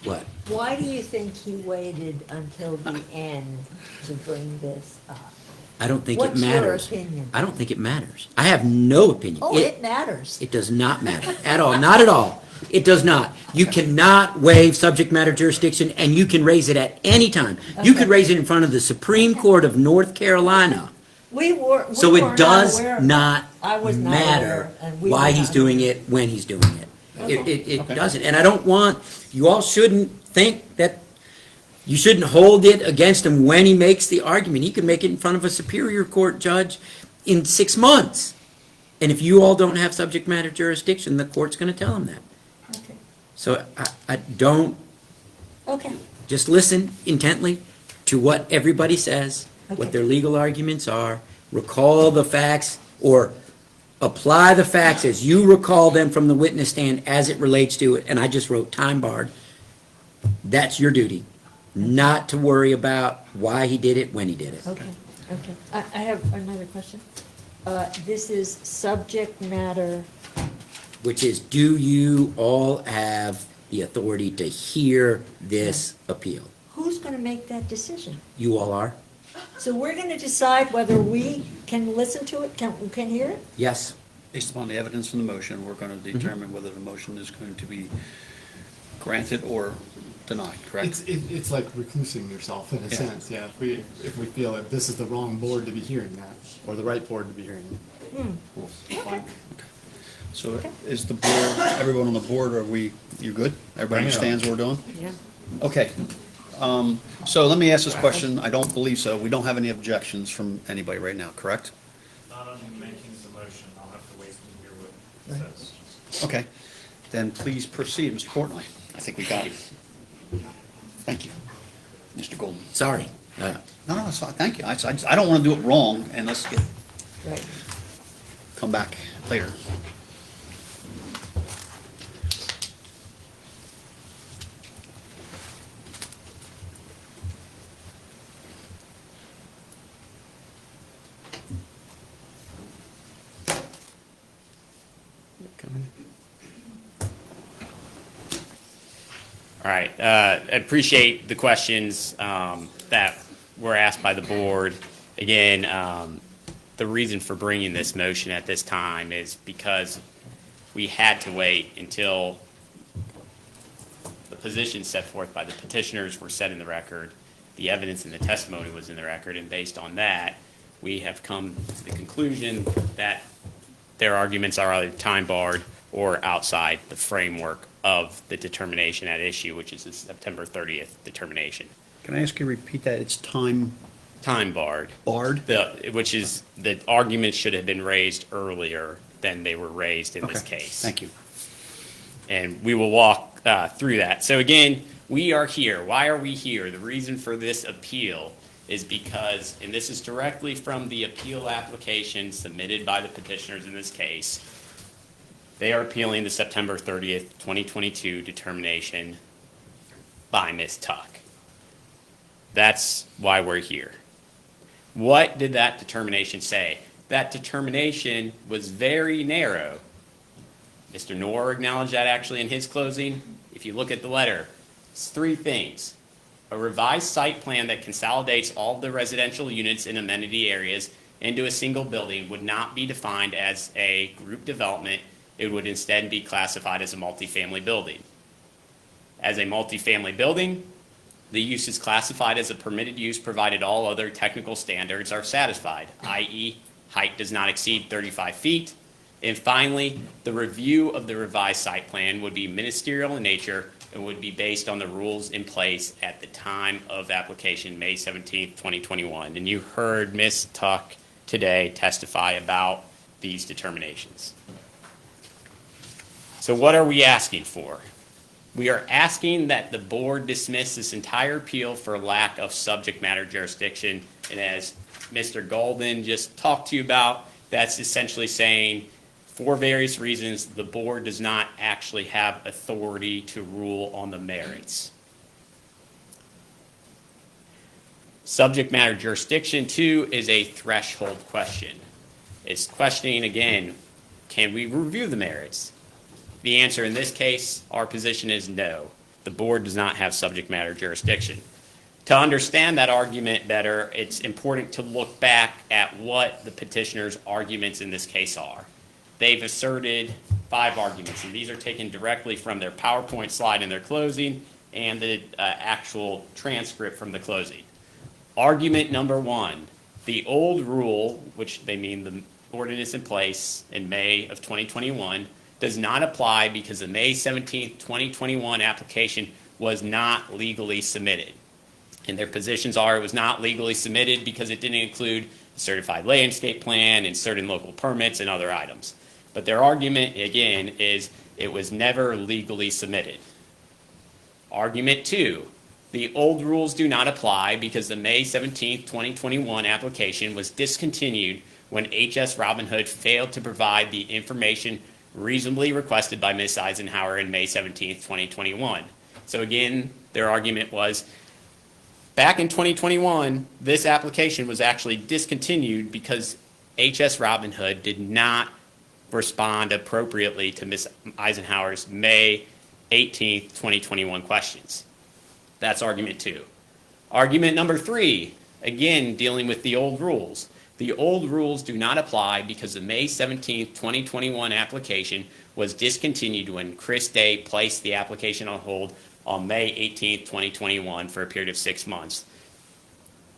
What?
Why do you think he waited until the end to bring this up?
I don't think it
What's your
matters.
opinion?
I don't think it matters. I have no opinion.
Oh, it matters.
It does not matter at all. Not at all. It does not. You cannot waive subject matter jurisdiction, and you can raise it at any time. You could raise it in front of the Supreme Court of North Carolina. So it does not
I was not
matter
aware, and we
why
were
he's
not
doing it, when he's doing it. It doesn't. And I don't want, you all shouldn't think that, You shouldn't hold it against him when he makes the argument. He could make it in front of a Superior Court judge in 6 months. And if you all don't have subject matter jurisdiction, the court's gonna tell him that.
Okay.
So I don't,
Okay.
just listen intently to what everybody says, what
Okay.
their legal arguments are, recall the facts, or apply the facts as you recall them from the witness stand as it relates to it, and I just wrote time barred. That's your duty, not to worry about why he did it, when he did it.
Okay, okay. I have another question. This is subject matter,
Which is, do you all have the authority to hear this appeal?
who's gonna make that decision?
You all are?
So we're gonna decide whether we can listen to it, can hear it?
Yes.
Based upon the evidence from the motion, we're going to determine whether the motion is going to be granted or denied, correct?
It's like reclusing yourself in a
Yeah.
sense, yeah. If we feel that this is the wrong board to be hearing that, or the right board to be hearing it. We'll find-
So is the board, everyone on the board, you good? Everybody
Yeah.
understands what we're doing?
Yeah.
Okay. So let me ask this question. I don't believe so. We don't have any objections from anybody right now, correct?
Not on making the motion, I'll have to wait and hear what it says.
Okay. Then please proceed, Mr. Portnoy. I think we got it. Thank you, Mr. Golden.
Sorry.
No, that's fine. Thank you. I don't want to do it wrong, and let's
Right.
come back later.
All right, I appreciate the questions that were asked by the board. Again, the reason for bringing this motion at this time is because we had to wait until the positions set forth by the petitioners were set in the record, the evidence and the testimony was in the record, and based on that, we have come to the conclusion that their arguments are either time barred or outside the framework of the determination at issue, which is the September 30th determination.
Can I ask you to repeat that? It's time
Barred.
barred?
Which is, the arguments should have been raised earlier than they were raised in this
Okay.
case.
Thank you.
And we will walk through that. So again, we are here. Why are we here? The reason for this appeal is because, and this is directly from the appeal application submitted by the petitioners in this case, they are appealing the September 30th, 2022 determination by Ms. Tuck. That's why we're here. What did that determination say? That determination was very narrow. Mr. Knorr acknowledged that actually in his closing. If you look at the letter, it's 3 things. A revised site plan that consolidates all of the residential units in amenity areas into a single building would not be defined as a group development. It would instead be classified as a multifamily building. As a multifamily building, the use is classified as a permitted use provided all other technical standards are satisfied, i.e. height does not exceed 35 feet. And finally, the review of the revised site plan would be ministerial in nature and would be based on the rules in place at the time of application, May 17th, 2021. And you heard Ms. Tuck today testify about these determinations. So what are we asking for? We are asking that the board dismiss this entire appeal for lack of subject matter jurisdiction. And as Mr. Golden just talked to you about, that's essentially saying, for various reasons, the board does not actually have authority to rule on the merits. Subject matter jurisdiction, too, is a threshold question. It's questioning, again, can we review the merits? The answer in this case, our position is no. The board does not have subject matter jurisdiction. To understand that argument better, it's important to look back at what the petitioner's arguments in this case are. They've asserted 5 arguments, and these are taken directly from their PowerPoint slide in their closing and the actual transcript from the closing. Argument number 1, the old rule, which they mean the ordinance in place in May of 2021, does not apply because the May 17th, 2021 application was not legally submitted. And their positions are it was not legally submitted because it didn't include a certified landscape plan and certain local permits and other items. But their argument, again, is it was never legally submitted. Argument 2, the old rules do not apply because the May 17, 2021 application was discontinued when HS Robinhood failed to provide the information reasonably requested by Ms. Eisenhower in May 17, 2021. So again, their argument was, back in 2021, this application was actually discontinued because HS Robinhood did not respond appropriately to Ms. Eisenhower's May 18, 2021 questions. That's argument 2. Argument number 3, again, dealing with the old rules. The old rules do not apply because the May 17, 2021 application was discontinued when Chris Day placed the application on hold on May 18, 2021 for a period of 6 months.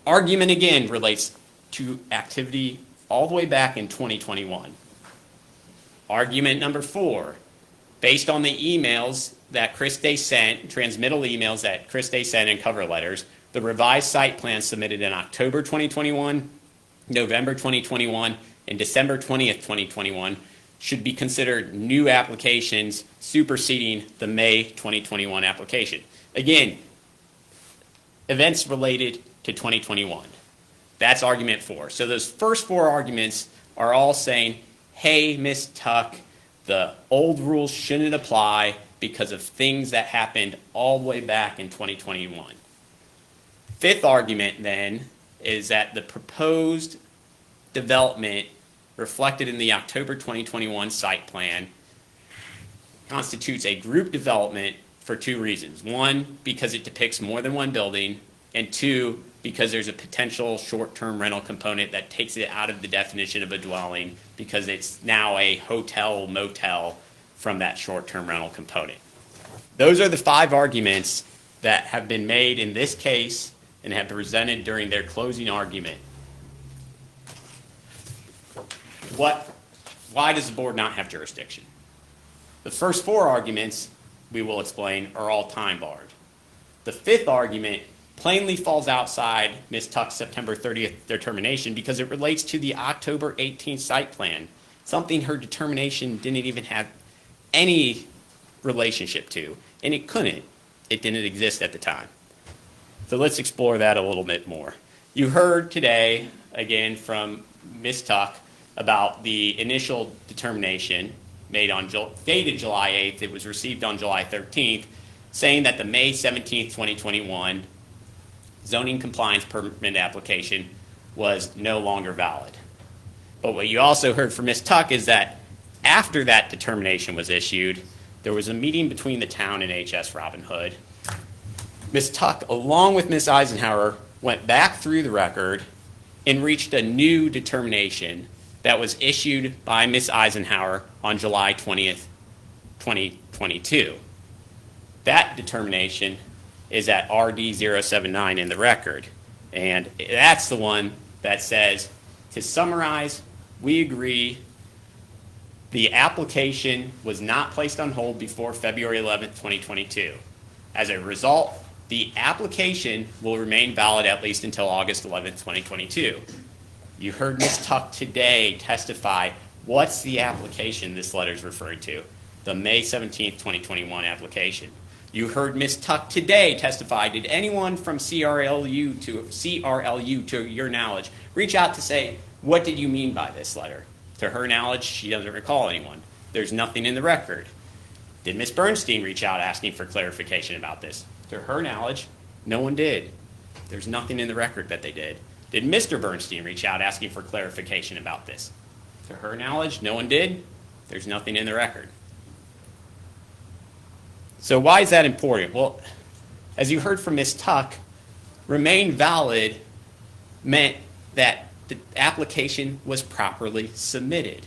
Argument again relates to activity all the way back in 2021. Argument number 4, based on the emails that Chris Day sent, transmittal emails that Chris Day sent and cover letters, the revised site plan submitted in October 2021, November 2021, and December 20th, 2021 should be considered new applications superseding the May 2021 application. Again, events related to 2021. That's argument 4. So those first 4 arguments are all saying, hey, Ms. Tuck, the old rules shouldn't apply because of things that happened all the way back in 2021. Fifth argument, then, is that the proposed development reflected in the October 2021 site plan constitutes a group development for 2 reasons. 1, because it depicts more than one building, and 2, because there's a potential short-term rental component that takes it out of the definition of a dwelling because it's now a hotel motel from that short-term rental component. Those are the 5 arguments that have been made in this case and have been presented during their closing argument. Why does the board not have jurisdiction? The first 4 arguments, we will explain, are all time barred. The 5th argument plainly falls outside Ms. Tuck's September 30th determination because it relates to the October 18th site plan, something her determination didn't even have any relationship to, and it couldn't. It didn't exist at the time. So let's explore that a little bit more. You heard today, again, from Ms. Tuck about the initial determination made on dated July 8th. It was received on July 13th, saying that the May 17th, 2021 zoning compliance permit application was no longer valid. But what you also heard from Ms. Tuck is that after that determination was issued, there was a meeting between the town and HS Robinhood. Ms. Tuck, along with Ms. Eisenhower, went back through the record and reached a new determination that was issued by Ms. Eisenhower on July 20th, 2022. That determination is at RD 079 in the record. And that's the one that says, to summarize, we agree the application was not placed on hold before February 11th, 2022. As a result, the application will remain valid at least until August 11th, 2022. You heard Ms. Tuck today testify, what's the application this letter is referring to? The May 17th, 2021 application. You heard Ms. Tuck today testify, did anyone from CRLU, to your knowledge, reach out to say, what did you mean by this letter? To her knowledge, she doesn't recall anyone. There's nothing in the record. Did Ms. Bernstein reach out asking for clarification about this? To her knowledge, no one did. There's nothing in the record that they did. Did Mr. Bernstein reach out asking for clarification about this? To her knowledge, no one did. There's nothing in the record. So why is that important? Well, as you heard from Ms. Tuck, remain valid meant that the application was properly submitted.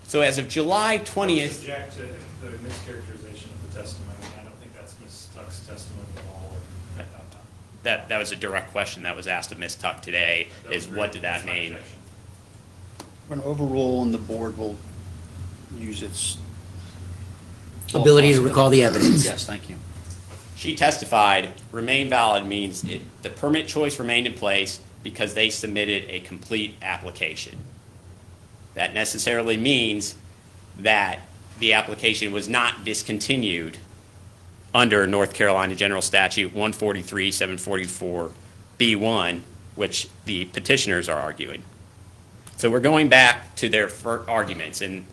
So as of July 20th...
Object to the mischaracterization of the testimony. I don't think that's Ms. Tuck's testimony at all.
That was a direct question that was asked of Ms. Tuck today, is what did that mean?
An overrule, and the board will use its
Ability to recall the evidence.
Yes, thank you.
She testified, remain valid means the permit choice remained in place because they submitted a complete application. That necessarily means that the application was not discontinued under North Carolina General Statute 143-744B1, which the petitioners are arguing. So we're going back to their arguments, and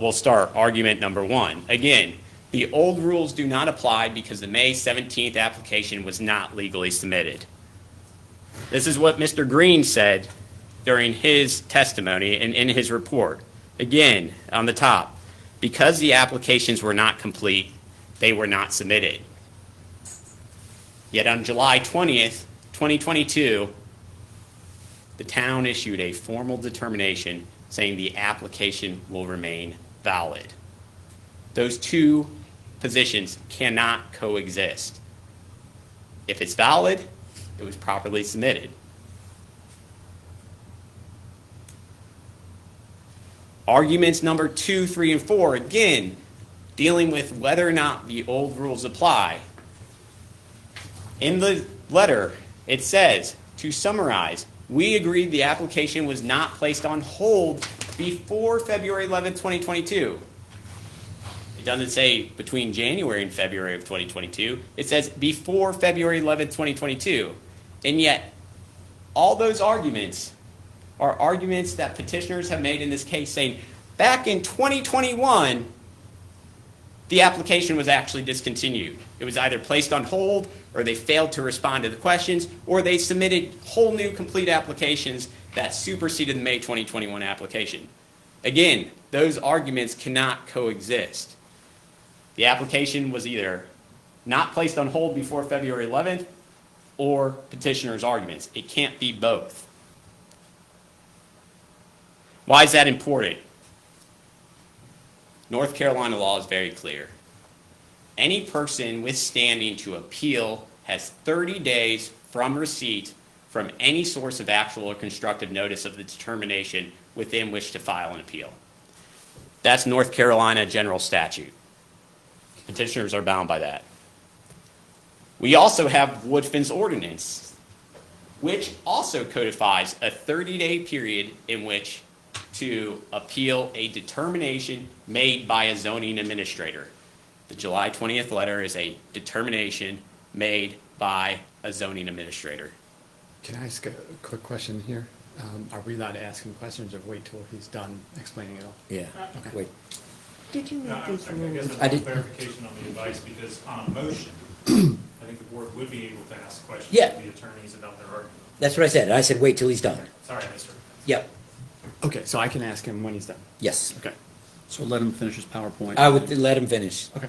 we'll start argument number one. Again, the old rules do not apply because the May 17th application was not legally submitted. This is what Mr. Green said during his testimony and in his report. Again, on the top, because the applications were not complete, they were not submitted. Yet on July 20th, 2022, the town issued a formal determination saying the application will remain valid. Those two positions cannot coexist. If it's valid, it was properly submitted. Arguments number 2, 3, and 4, again, dealing with whether or not the old rules apply. In the letter, it says, to summarize, we agreed the application was not placed on hold before February 11th, 2022. It doesn't say between January and February of 2022. It says before February 11th, 2022. And yet, all those arguments are arguments that petitioners have made in this case saying, back in 2021, the application was actually discontinued. It was either placed on hold, or they failed to respond to the questions, or they submitted whole new complete applications that superseded the May 2021 application. Again, those arguments cannot coexist. The application was either not placed on hold before February 11th, or petitioner's arguments. It can't be both. Why is that important? North Carolina law is very clear. Any person withstanding to appeal has 30 days from receipt from any source of actual or constructive notice of the determination within which to file an appeal. That's North Carolina general statute. Petitioners are bound by that. We also have Woodfin's ordinance, which also codifies a 30-day period in which to appeal a determination made by a zoning administrator. The July 20th letter is a determination made by a zoning administrator.
Can I ask a quick question here? Are we allowed to ask him questions or wait till he's done explaining it all?
Yeah,
Okay.
wait.
Did you
No,
make
I
these
guess
rules?
there's
I
a
did-
clarification on the advice, because on a motion, I think the board would be able to ask questions
Yeah.
of the attorneys about their argument.
That's what I said. I said, wait till he's done.
Sorry, Mr.
Yep,
Okay, so I can ask him when he's done.
yes.
Okay.
So let him finish his PowerPoint.
I would let him finish.
Okay.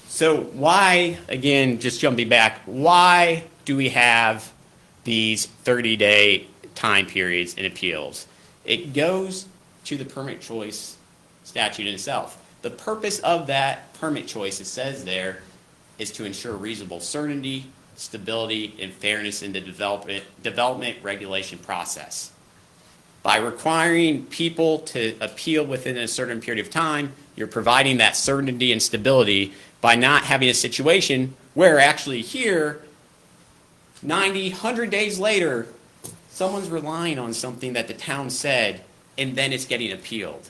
So why, again, just jumping back, why do we have these 30-day time periods in appeals? It goes to the permit choice statute in itself. The purpose of that permit choice, it says there, is to ensure reasonable certainty, stability, and fairness in the development regulation process. By requiring people to appeal within a certain period of time, you're providing that certainty and stability by not having a situation where actually here, 90, 100 days later, someone's relying on something that the town said, and then it's getting appealed.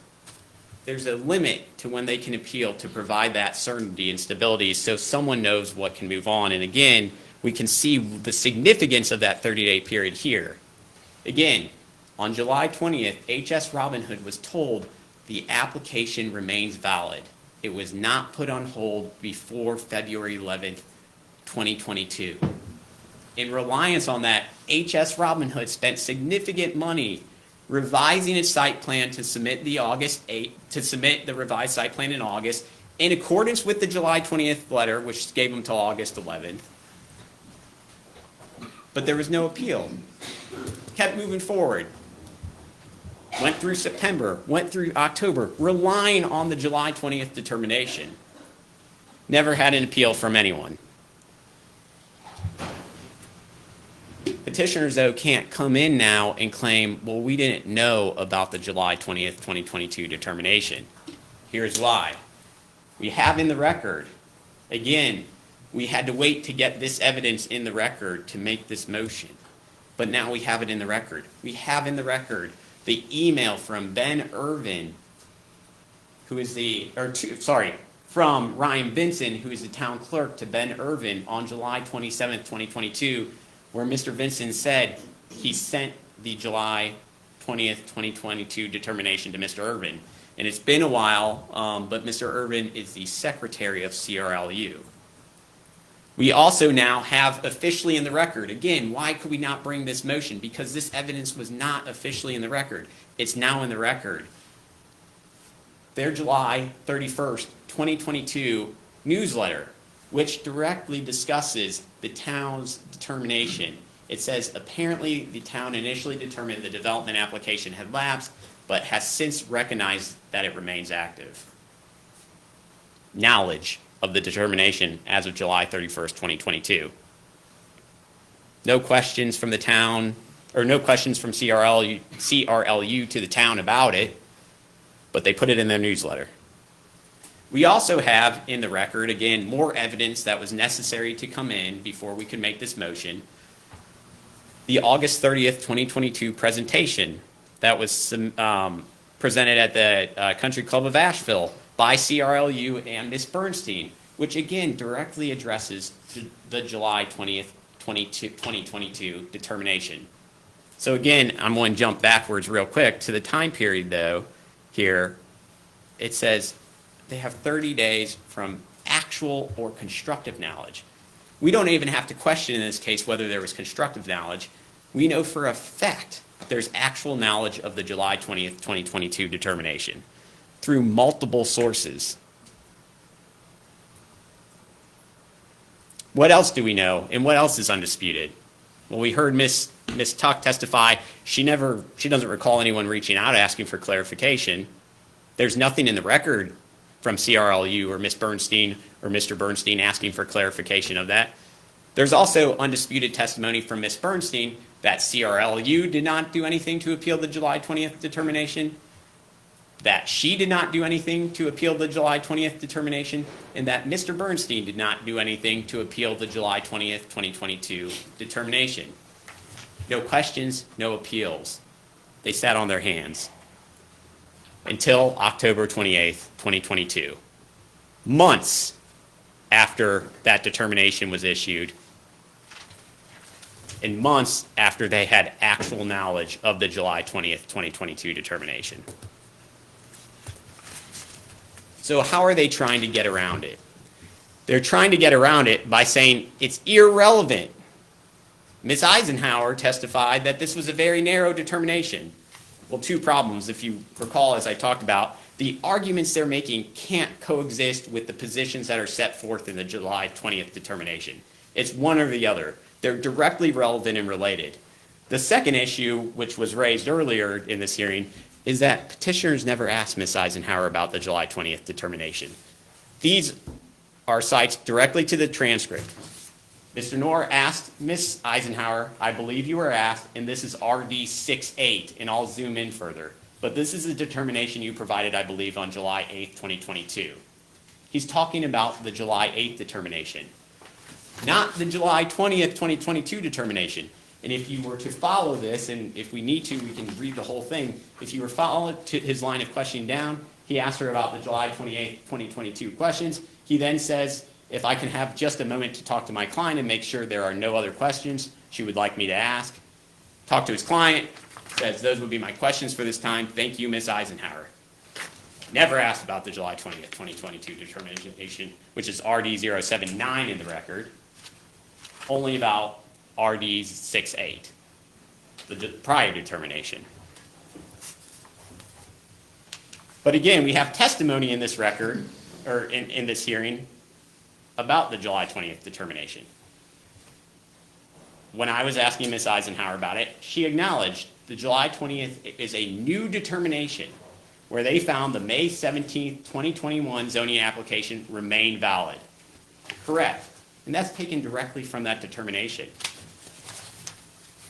There's a limit to when they can appeal to provide that certainty and stability so someone knows what can move on. And again, we can see the significance of that 30-day period here. Again, on July 20th, HS Robin Hood was told the application remains valid. It was not put on hold before February 11th, 2022. In reliance on that, HS Robin Hood spent significant money revising its site plan to submit the revised site plan in August in accordance with the July 20th letter, which gave them till August 11th. But there was no appeal. Kept moving forward. Went through September, went through October, relying on the July 20th determination. Never had an appeal from anyone. Petitioners, though, can't come in now and claim, well, we didn't know about the July 20th, 2022 determination. Here's why. We have in the record, again, We had to wait to get this evidence in the record to make this motion. But now we have it in the record. We have in the record the email from Ben Irvin, who is from Ryan Vinson, who is the town clerk, to Ben Irvin on July 27th, 2022, where Mr. Vinson said he sent the July 20th, 2022 determination to Mr. Irvin. And it's been a while, but Mr. Irvin is the secretary of CRLU. We also now have officially in the record, again, why could we not bring this motion? Because this evidence was not officially in the record. It's now in the record. Their July 31st, 2022 newsletter, which directly discusses the town's determination. It says, apparently the town initially determined the development application had lapsed, but has since recognized that it remains active. Knowledge of the determination as of July 31st, 2022. No questions from the town, or no questions from CRLU to the town about it, but they put it in their newsletter. We also have in the record, again, more evidence that was necessary to come in before we could make this motion. The August 30th, 2022 presentation that was presented at the Country Club of Asheville by CRLU and Ms. Bernstein, which again directly addresses the July 20th, 2022 determination. So again, I'm going to jump backwards real quick to the time period though. Here, it says they have 30 days from actual or constructive knowledge. We don't even have to question in this case whether there was constructive knowledge. We know for a fact there's actual knowledge of the July 20th, 2022 determination through multiple sources. What else do we know, and what else is undisputed? Well, we heard Ms. Tuck testify. She doesn't recall anyone reaching out asking for clarification. There's nothing in the record from CRLU or Ms. Bernstein or Mr. Bernstein asking for clarification of that. There's also undisputed testimony from Ms. Bernstein that CRLU did not do anything to appeal the July 20th determination, that she did not do anything to appeal the July 20th determination, and that Mr. Bernstein did not do anything to appeal the July 20th, 2022 determination. No questions, no appeals. They sat on their hands until October 28th, 2022. Months after that determination was issued, and months after they had actual knowledge of the July 20th, 2022 determination. So how are they trying to get around it? They're trying to get around it by saying it's irrelevant. Ms. Eisenhower testified that this was a very narrow determination. Well, two problems. If you recall, as I talked about, the arguments they're making can't coexist with the positions that are set forth in the July 20th determination. It's one or the other. They're directly relevant and related. The second issue, which was raised earlier in this hearing, is that petitioners never asked Ms. Eisenhower about the July 20th determination. These are cites directly to the transcript. Mr. Knorr asked Ms. Eisenhower, I believe you were asked, and this is RD 68, and I'll zoom in further. But this is a determination you provided, I believe, on July 8th, 2022. He's talking about the July 8th determination, not the July 20th, 2022 determination. And if you were to follow this, and if we need to, we can read the whole thing. If you were to follow his line of questioning down, he asked her about the July 28th, 2022 questions. He then says, if I can have just a moment to talk to my client and make sure there are no other questions she would like me to ask. Talk to his client, says those would be my questions for this time. Thank you, Ms. Eisenhower. Never asked about the July 20th, 2022 determination, which is RD 079 in the record. Only about RD 68, the prior determination. But again, we have testimony in this record, or in this hearing, about the July 20th determination. When I was asking Ms. Eisenhower about it, she acknowledged the July 20th is a new determination where they found the May 17th, 2021 zoning application remained valid. Correct. And that's taken directly from that determination.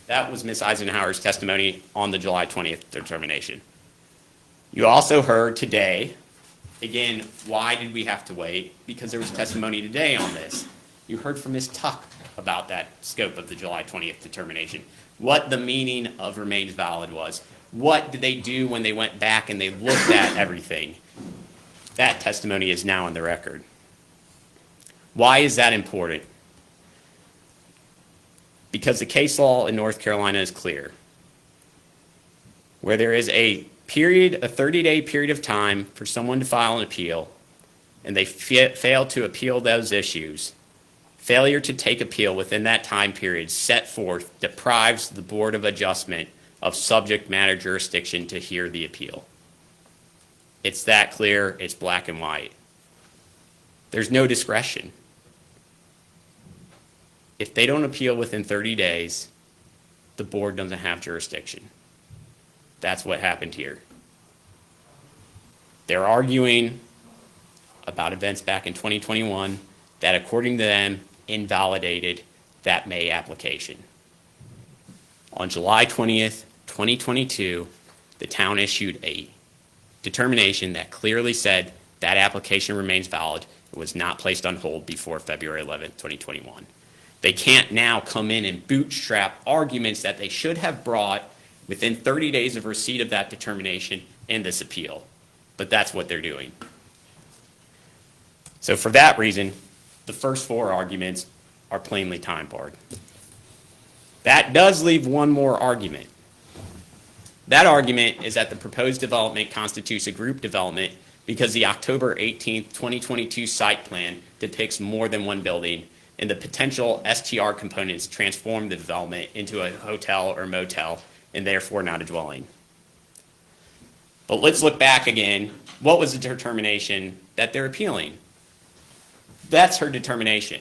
That was Ms. Eisenhower's testimony on the July 20th determination. You also heard today, again, why did we have to wait? Because there was testimony today on this. You heard from Ms. Tuck about that scope of the July 20th determination, what the meaning of remains valid was. What did they do when they went back and they looked at everything? That testimony is now on the record. Why is that important? Because the case law in North Carolina is clear. Where there is a 30-day period of time for someone to file an appeal, and they fail to appeal those issues, failure to take appeal within that time period set forth deprives the Board of Adjustment of subject matter jurisdiction to hear the appeal. It's that clear, it's black and white. There's no discretion. If they don't appeal within 30 days, the board doesn't have jurisdiction. That's what happened here. They're arguing about events back in 2021 that, according to them, invalidated that May application. On July 20th, 2022, the town issued a determination that clearly said that application remains valid. It was not placed on hold before February 11th, 2021. They can't now come in and bootstrap arguments that they should have brought within 30 days of receipt of that determination in this appeal. But that's what they're doing. So for that reason, the first four arguments are plainly time barred. That does leave one more argument. That argument is that the proposed development constitutes a group development because the October 18th, 2022 site plan depicts more than one building, and the potential STR components transform the development into a hotel or motel, and therefore not a dwelling. But let's look back again. What was the determination that they're appealing? That's her determination.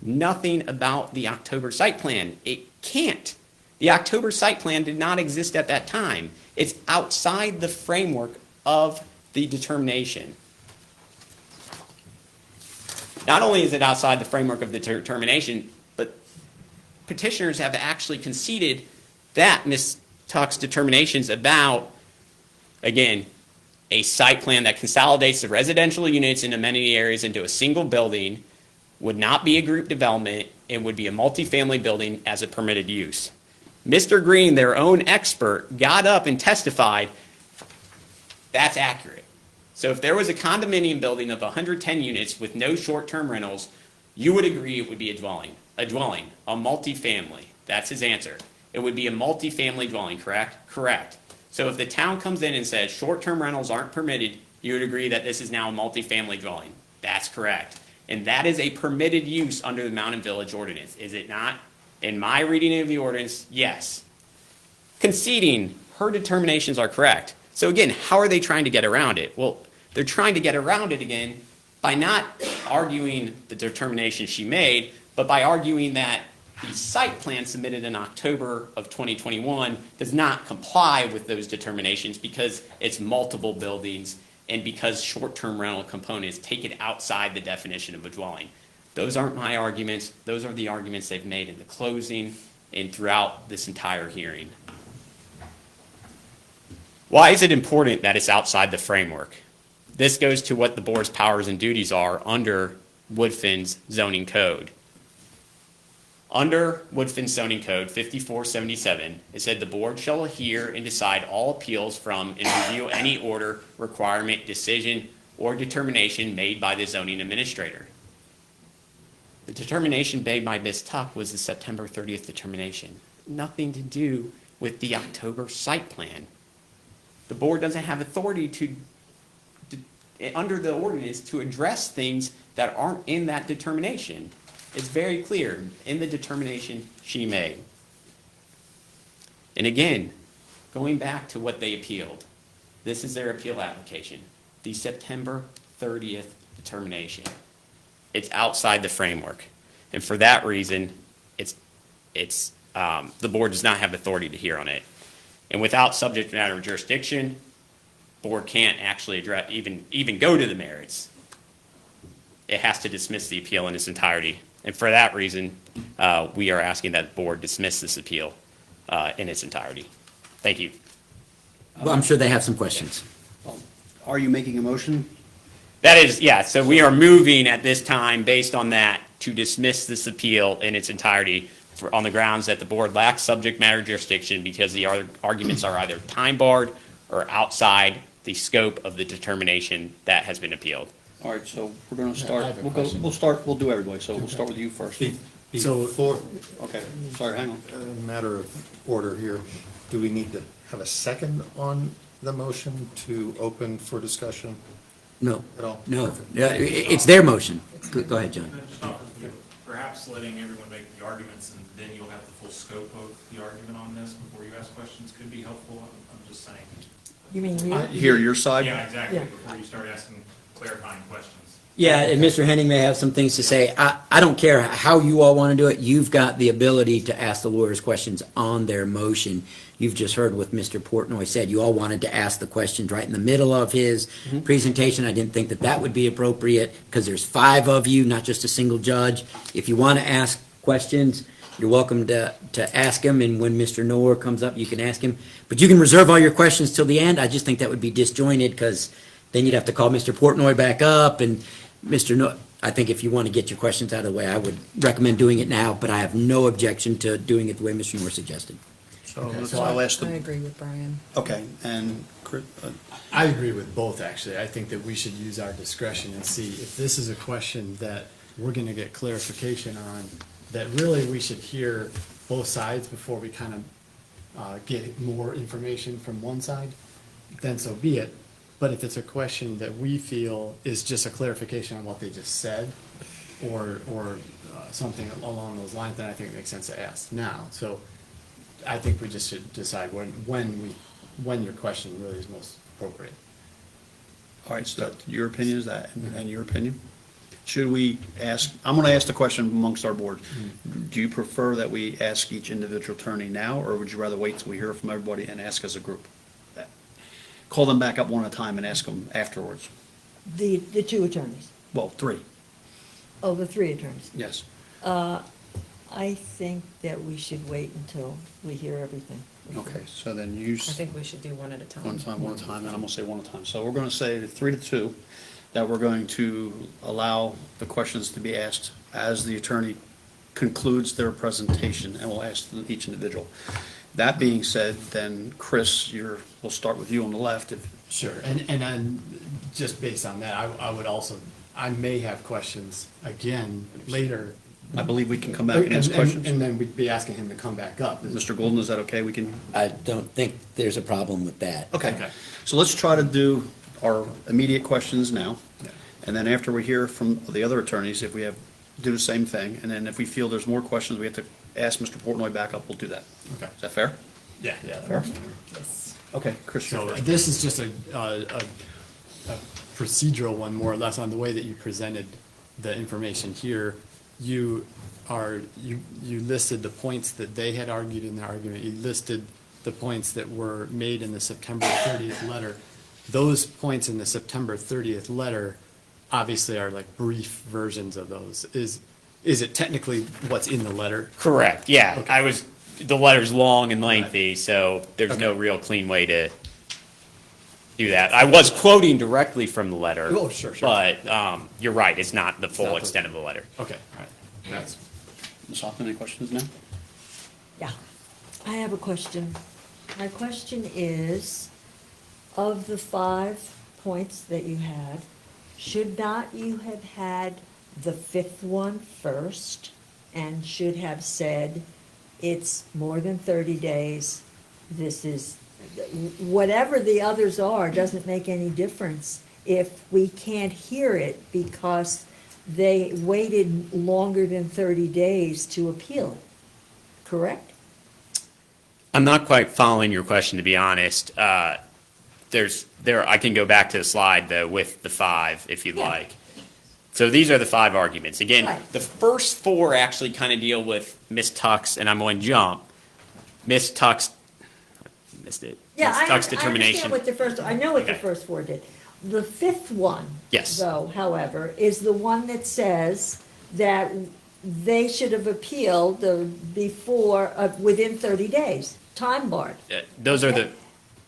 Nothing about the October site plan. It can't. The October site plan did not exist at that time. It's outside the framework of the determination. Not only is it outside the framework of the determination, but petitioners have actually conceded that Ms. Tuck's determinations about, again, a site plan that consolidates the residential units and amenity areas into a single building would not be a group development and would be a multifamily building as a permitted use. Mr. Green, their own expert, got up and testified that's accurate. So if there was a condominium building of 110 units with no short-term rentals, you would agree it would be a dwelling, a multifamily. That's his answer. It would be a multifamily dwelling, correct? Correct. So if the town comes in and says short-term rentals aren't permitted, you would agree that this is now a multifamily dwelling. That's correct. And that is a permitted use under the Mountain Village ordinance, is it not? In my reading of the ordinance, yes. Conceding her determinations are correct. So again, how are they trying to get around it? Well, they're trying to get around it again by not arguing the determination she made, but by arguing that the site plan submitted in October of 2021 does not comply with those determinations because it's multiple buildings and because short-term rental components take it outside the definition of a dwelling. Those aren't my arguments. Those are the arguments they've made in the closing and throughout this entire hearing. Why is it important that it's outside the framework? This goes to what the board's powers and duties are under Woodfin's zoning code. Under Woodfin's zoning code 5477, it said the board shall hear and decide all appeals from and review any order, requirement, decision, or determination made by the zoning administrator. The determination made by Ms. Tuck was the September 30th determination. Nothing to do with the October site plan. The board doesn't have authority to under the ordinance to address things that aren't in that determination. It's very clear in the determination she made. And again, going back to what they appealed, this is their appeal application, the September 30th determination. It's outside the framework. And for that reason, the board does not have authority to hear on it. And without subject matter jurisdiction, board can't actually address, even go to the merits. It has to dismiss the appeal in its entirety. And for that reason, we are asking that the board dismiss this appeal in its entirety. Thank you.
Well, I'm sure they have some questions.
Are you making a motion?
That is, yeah, so we are moving at this time based on that to dismiss this appeal in its entirety on the grounds that the board lacks subject matter jurisdiction because the arguments are either time barred or outside the scope of the determination that has been appealed.
All right, so we're gonna
I
start,
have a
we'll go,
question.
we'll do everybody, so we'll start with you first.
So-
Before,
Okay, sorry, hang on.
a matter of order here, do we need to have a second on the motion to open for discussion
No,
at all?
no, yeah, it's their motion. Go ahead, John.
Just perhaps letting everyone make the arguments, and then you'll have the full scope of the argument on this before you ask questions could be helpful. I'm just saying.
You mean you?
Hear your side?
Yeah, exactly,
Yeah.
before you start asking clarifying questions.
Yeah, and Mr. Henning may have some things to say. I don't care how you all want to do it. You've got the ability to ask the lawyers questions on their motion. You've just heard what Mr. Portnoy said. You all wanted to ask the questions right in the middle of his presentation. I didn't think that that would be appropriate because there's 5 of you, not just a single judge. If you want to ask questions, you're welcome to ask him, and when Mr. Noor comes up, you can ask him. But you can reserve all your questions till the end. I just think that would be disjointed because then you'd have to call Mr. Portnoy back up, and Mr. Noor, I think if you want to get your questions out of the way, I would recommend doing it now, but I have no objection to doing it the way Mr. Noor suggested.
So I'll ask
I
the,
agree with Brian.
okay, and
I agree with both, actually. I think that we should use our discretion and see if this is a question that we're gonna get clarification on, that really we should hear both sides before we kind of get more information from one side, then so be it. But if it's a question that we feel is just a clarification on what they just said, or something along those lines, then I think it makes sense to ask now. So I think we just should decide when your question really is most appropriate.
all right, so that, your opinion is that, and your opinion? Should we ask, I'm gonna ask the question amongst our board. Do you prefer that we ask each individual attorney now, or would you rather wait till we hear from everybody and ask as a group? Call them back up one at a time and ask them afterwards.
The 2 attorneys?
Well, 3,
Oh, the 3 attorneys.
yes.
I think that we should wait until we hear everything.
Okay, so then you,
I think we should do one at a time.
one at a time, and I'm gonna say one at a time. So we're gonna say 3 to 2, that we're going to allow the questions to be asked as the attorney concludes their presentation, and we'll ask each individual. That being said, then, Chris, we'll start with you on the left.
Sure, and then, just based on that, I would also, I may have questions again later.
I believe we can come back and ask questions.
And then we'd be asking him to come back up.
Mr. Golden, is that okay? We can,
I don't think there's a problem with that.
okay. So let's try to do our immediate questions now.
Yeah.
And then after we hear from the other attorneys, if we have, do the same thing. And then if we feel there's more questions, we have to ask Mr. Portnoy back up, we'll do that.
Okay.
Is that fair?
Yeah.
Fair? Okay, Chris, you're
So
first.
this is just a procedural one, more or less, on the way that you presented the information here. You listed the points that they had argued in the argument. You listed the points that were made in the September 30th letter. Those points in the September 30th letter obviously are like brief versions of those. Is it technically what's in the letter?
Correct, yeah.
Okay.
The letter's long and lengthy, so there's no real clean way to do that. I was quoting directly from the letter.
Oh, sure.
But you're right, it's not the full
not the-
extent of the letter.
Okay, all right. That's,
Ms. Hoffman, any questions now?
Yeah, I have a question. My question is, of the 5 points that you had, should not you have had the 5th one first and should have said, it's more than 30 days, this is, whatever the others are, doesn't make any difference if we can't hear it because they waited longer than 30 days to appeal it, correct?
I'm not quite following your question, to be honest. I can go back to the slide, though, with the 5, if you'd
Yeah.
like. So these are the 5 arguments. Again,
Right.
the first 4 actually kind of deal with Ms. Tuck's, and I'm going to jump. Ms. Tuck's, missed it.
Yeah,
Ms.
I
Tuck's
understand
determination.
what the first, I know what the
Okay.
first 4 did. The 5th one.
Yes.
Though, however, is the one that says that they should have appealed before, within 30 days, time barred.
Those are the,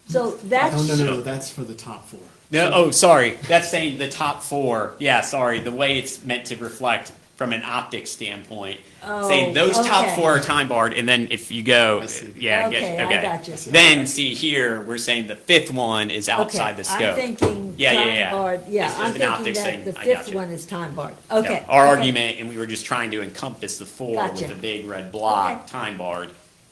So that's.
no, that's for the top 4.
no, oh, sorry, that's saying the top 4. Yeah, sorry, the way it's meant to reflect from an optics standpoint,
Oh,
saying those top
okay.
4 are time barred, and then if you go, yeah,
Okay, I got you.
Then see here, we're saying the 5th one is outside the scope.
I'm thinking
Yeah, yeah,
time
yeah.
barred, yeah,
It's
I'm
just an
thinking
optics
that
thing.
the
I
5th
got you.
one is time barred.
No,
Okay.
our
okay.
argument, and we were just trying to encompass the 4
Gotcha.
with the big red block,
Okay.
time barred,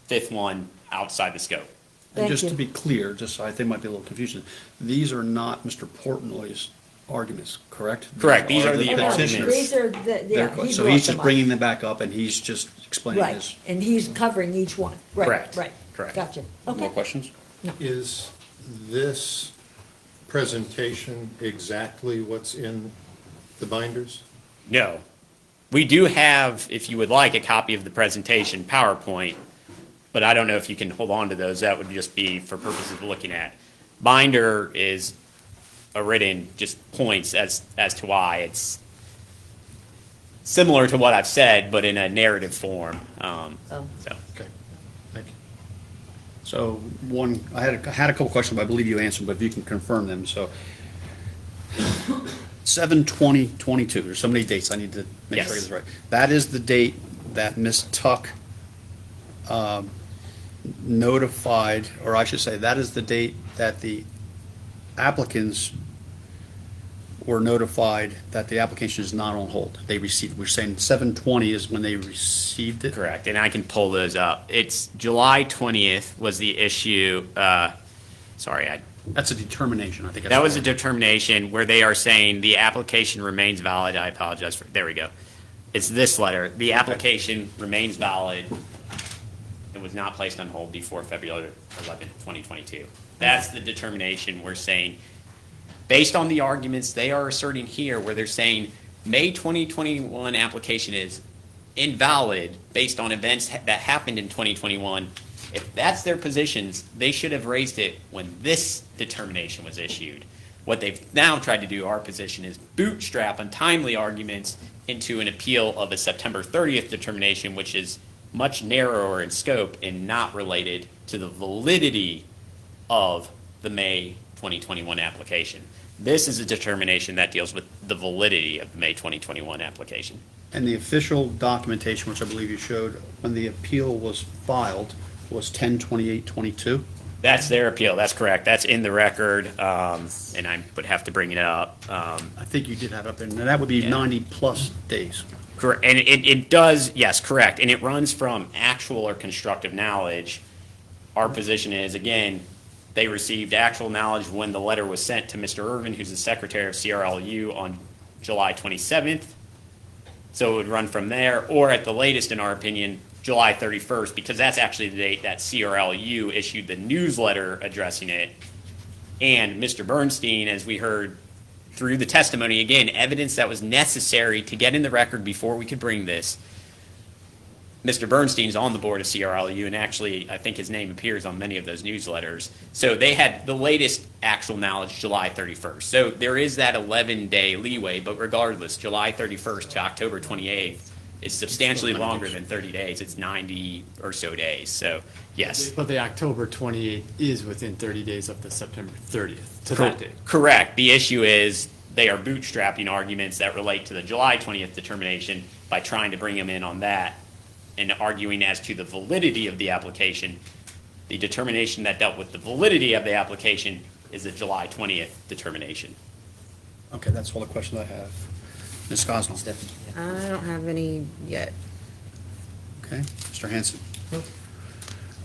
5th one outside the scope.
And
Thank
just
you.
to be clear, just I think might be a little confusion, these are not Mr. Portnoy's arguments, correct?
Correct. These are the
petitioners.
These are the, yeah,
They're-
he
So
brought
he's
them
just
up.
bringing them back up and he's just explaining
Right,
his.
and he's covering each one. Right,
Correct.
Right.
Correct.
Gotcha.
More
Okay.
questions?
Is this presentation exactly what's in the binders?
No. We do have, if you would like, a copy of the presentation PowerPoint, but I don't know if you can hold on to those. That would just be for purposes of looking at. Binder is a written just points as to why. It's similar to what I've said, but in a narrative form.
Oh.
So.
Okay, thank you. So I had a couple questions, but I believe you answered, but if you can confirm them, so. 7/20/22, there's so many dates, I need to make sure I get this right. That is the date that Ms. Tuck notified, or I should say, that is the date that the applicants were notified that the application is not on hold. They received, we're saying 7/20 is when they received it?
Correct, and I can pull those up. It's July 20th was the issue, sorry,
That's a determination, I think. that's
that was a
the word.
determination where they are saying the application remains valid. I apologize for, there we go. It's this letter. The application remains valid. It was not placed on hold before February 11th, 2022. That's the determination we're saying. Based on the arguments they are asserting here, where they're saying May 2021 application is invalid based on events that happened in 2021. If that's their positions, they should have raised it when this determination was issued. What they've now tried to do, our position, is bootstrap untimely arguments into an appeal of a September 30th determination, which is much narrower in scope and not related to the validity of the May 2021 application. This is a determination that deals with the validity of the May 2021 application.
And the official documentation, which I believe you showed, when the appeal was filed, was 10/28/22?
That's their appeal, that's correct. That's in the record, and I would have to bring it up.
I think you did have it up there, and that would be
Yeah.
90-plus days.
Correct, and it does, yes, correct, and it runs from actual or constructive knowledge. Our position is, again, they received actual knowledge when the letter was sent to Mr. Irvin, who's the secretary of CRLU, on July 27th. So it would run from there, or at the latest, in our opinion, July 31st, because that's actually the date that CRLU issued the newsletter addressing it. And Mr. Bernstein, as we heard through the testimony, again, evidence that was necessary to get in the record before we could bring this. Mr. Bernstein's on the board of CRLU, and actually, I think his name appears on many of those newsletters. So they had the latest actual knowledge July 31st. So there is that 11-day leeway, but regardless, July 31st to October 28th is substantially longer than 30 days. It's 90 or so days. So, yes.
But the October 28th is within 30 days of the September 30th to that date.
Correct. The issue is they are bootstrapping arguments that relate to the July 20th determination by trying to bring them in on that and arguing as to the validity of the application. The determination that dealt with the validity of the application is the July 20th determination.
Okay, that's all the questions I have. Ms. Gosnell?
I don't have any yet.
Okay, Mr. Hanson?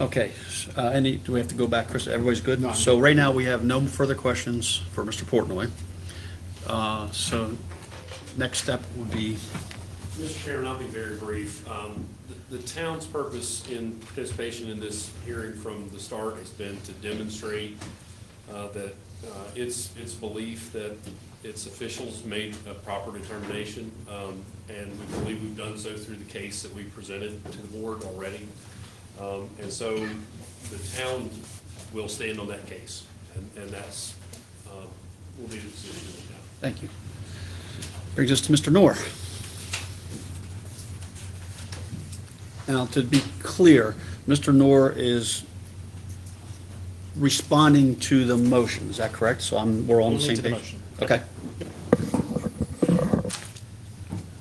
Okay, do we have to go back, Chris? Everybody's good?
No.
So right now, we have no further questions for Mr. Portnoy. So next step would be,
Mr. Chairman, I'll be very brief. The town's purpose in participation in this hearing from the start has been to demonstrate that its belief that its officials made a proper determination, and we believe we've done so through the case that we presented to the board already. And so the town will stand on that case, and that's, will be the decision of the town.
thank you. Brings us to Mr. Noor. Now, to be clear, Mr. Noor is responding to the motion, is that correct? So we're all on the
Only
same
to the
page?
motion.
Okay.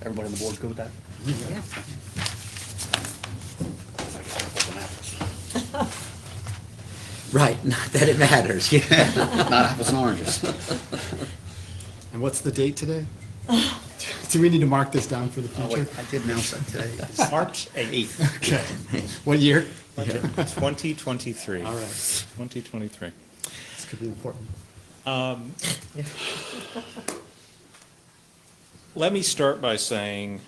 Everybody
on the board good with that?
Yeah.
Right, not that it matters. Yeah.
Not apples and oranges.
And what's the date today? Do we need to mark this down for the
Oh,
future?
wait, I did announce that today.
March 8th,
Okay. What year?
2023.
All right.
2023.
This could be important.
Let me start by saying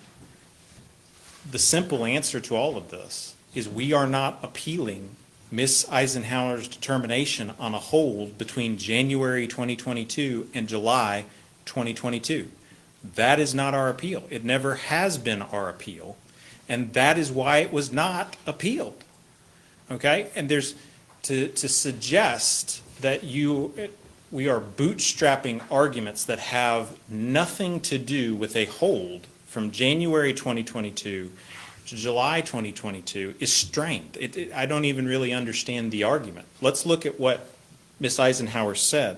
the simple answer to all of this is we are not appealing Ms. Eisenhower's determination on a hold between January 2022 and July 2022. That is not our appeal. It never has been our appeal, and that is why it was not appealed. Okay? And there's, to suggest that we are bootstrapping arguments that have nothing to do with a hold from January 2022 to July 2022 is strained. I don't even really understand the argument. Let's look at what Ms. Eisenhower said.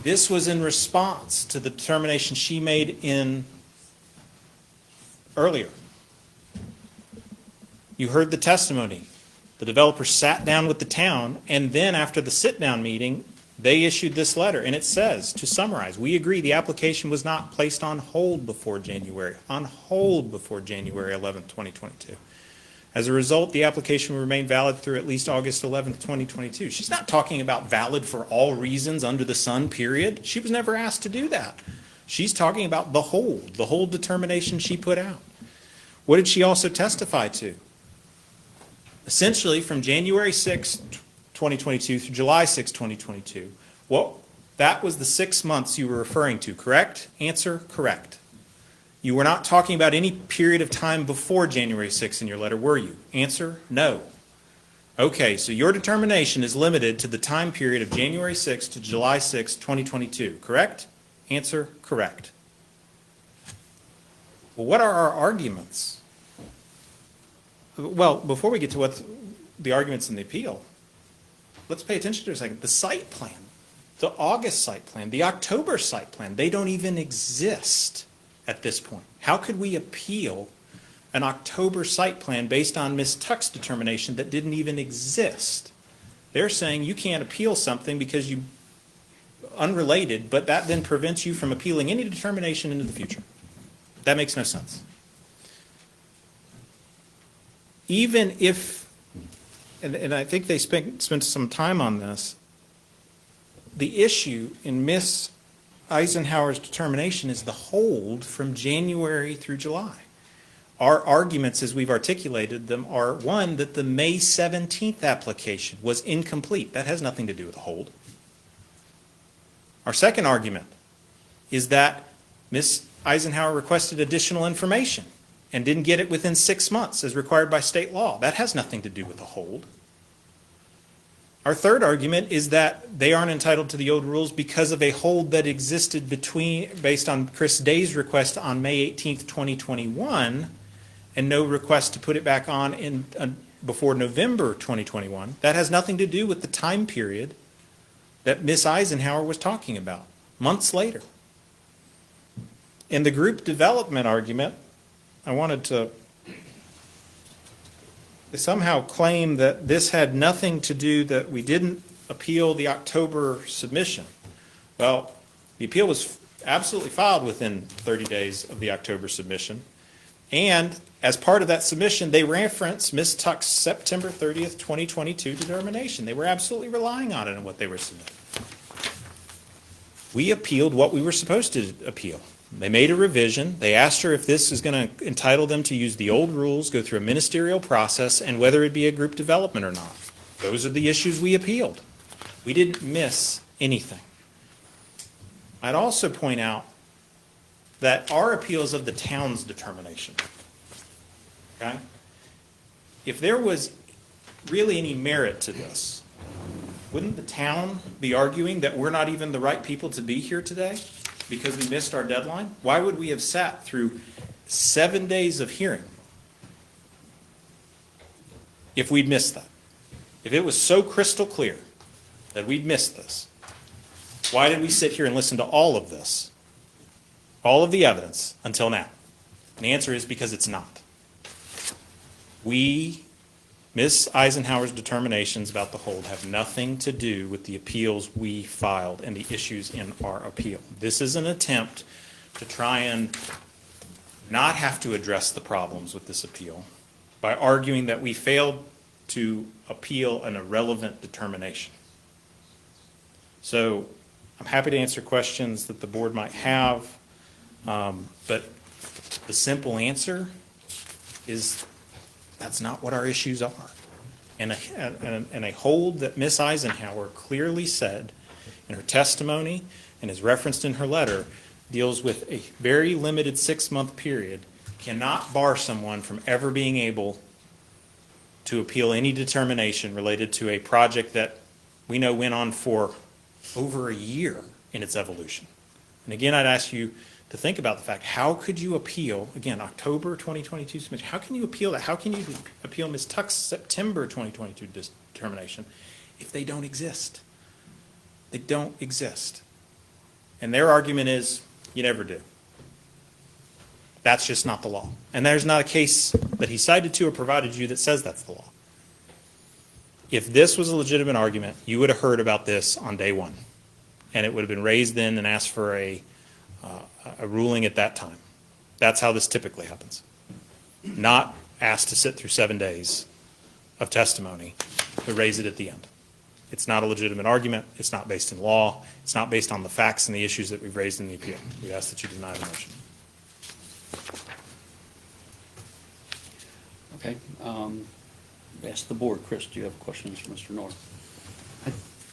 This was in response to the determination she made earlier. You heard the testimony. The developer sat down with the town, and then after the sit-down meeting, they issued this letter, and it says, to summarize, we agree the application was not placed on hold before January 11th, 2022. As a result, the application will remain valid through at least August 11th, 2022. She's not talking about valid for all reasons under the sun, period. She was never asked to do that. She's talking about the hold determination she put out. What did she also testify to? Essentially, from January 6, 2022 through July 6, 2022, that was the 6 months you were referring to, correct? Answer, correct. You were not talking about any period of time before January 6 in your letter, were you? Answer, no. Okay, so your determination is limited to the time period of January 6 to July 6, 2022, correct? Answer, correct. Well, what are our arguments? Well, before we get to what the arguments in the appeal, let's pay attention to a second. The site plan, the August site plan, the October site plan, they don't even exist at this point. How could we appeal an October site plan based on Ms. Tuck's determination that didn't even exist? They're saying you can't appeal something because you, unrelated, but that then prevents you from appealing any determination into the future. That makes no sense. Even if, and I think they spent some time on this, the issue in Ms. Eisenhower's determination is the hold from January through July. Our arguments, as we've articulated them, are, one, that the May 17th application was incomplete. That has nothing to do with the hold. Our second argument is that Ms. Eisenhower requested additional information and didn't get it within 6 months as required by state law. That has nothing to do with the hold. Our third argument is that they aren't entitled to the old rules because of a hold that existed based on Chris Day's request on May 18th, 2021, and no request to put it back on before November 2021. That has nothing to do with the time period that Ms. Eisenhower was talking about, months later. In the group development argument, I wanted to somehow claim that this had nothing to do, that we didn't appeal the October submission. Well, the appeal was absolutely filed within 30 days of the October submission. And as part of that submission, they referenced Ms. Tuck's September 30th, 2022 determination. They were absolutely relying on it in what they were submitting. We appealed what we were supposed to appeal. They made a revision. They asked her if this is going to entitle them to use the old rules, go through a ministerial process, and whether it be a group development or not. Those are the issues we appealed. We didn't miss anything. I'd also point out that our appeal is of the town's determination. Okay? If there was really any merit to this, wouldn't the town be arguing that we're not even the right people to be here today because we missed our deadline? Why would we have sat through 7 days of hearing if we'd missed that? If it was so crystal clear that we'd missed this. Why did we sit here and listen to all of this, all of the evidence, until now? And the answer is because it's not. Ms. Eisenhower's determinations about the hold have nothing to do with the appeals we filed and the issues in our appeal. This is an attempt to try and not have to address the problems with this appeal by arguing that we failed to appeal an irrelevant determination. So I'm happy to answer questions that the board might have, but the simple answer is that's not what our issues are. And a hold that Ms. Eisenhower clearly said in her testimony and is referenced in her letter deals with a very limited 6-month period, cannot bar someone from ever being able to appeal any determination related to a project that we know went on for over a year in its evolution. And again, I'd ask you to think about the fact, how could you appeal, again, October 2022 submission, how can you appeal that? How can you appeal Ms. Tuck's September 2022 determination if they don't exist? They don't exist. And their argument is, you never do. That's just not the law. And there's not a case that he cited to or provided you that says that's the law. If this was a legitimate argument, you would have heard about this on day one. And it would have been raised then and asked for a ruling at that time. That's how this typically happens. Not asked to sit through 7 days of testimony to raise it at the end. It's not a legitimate argument. It's not based in law. It's not based on the facts and the issues that we've raised in the appeal. We ask that you deny the motion.
Okay. Ask the board. Chris, do you have questions for Mr. North?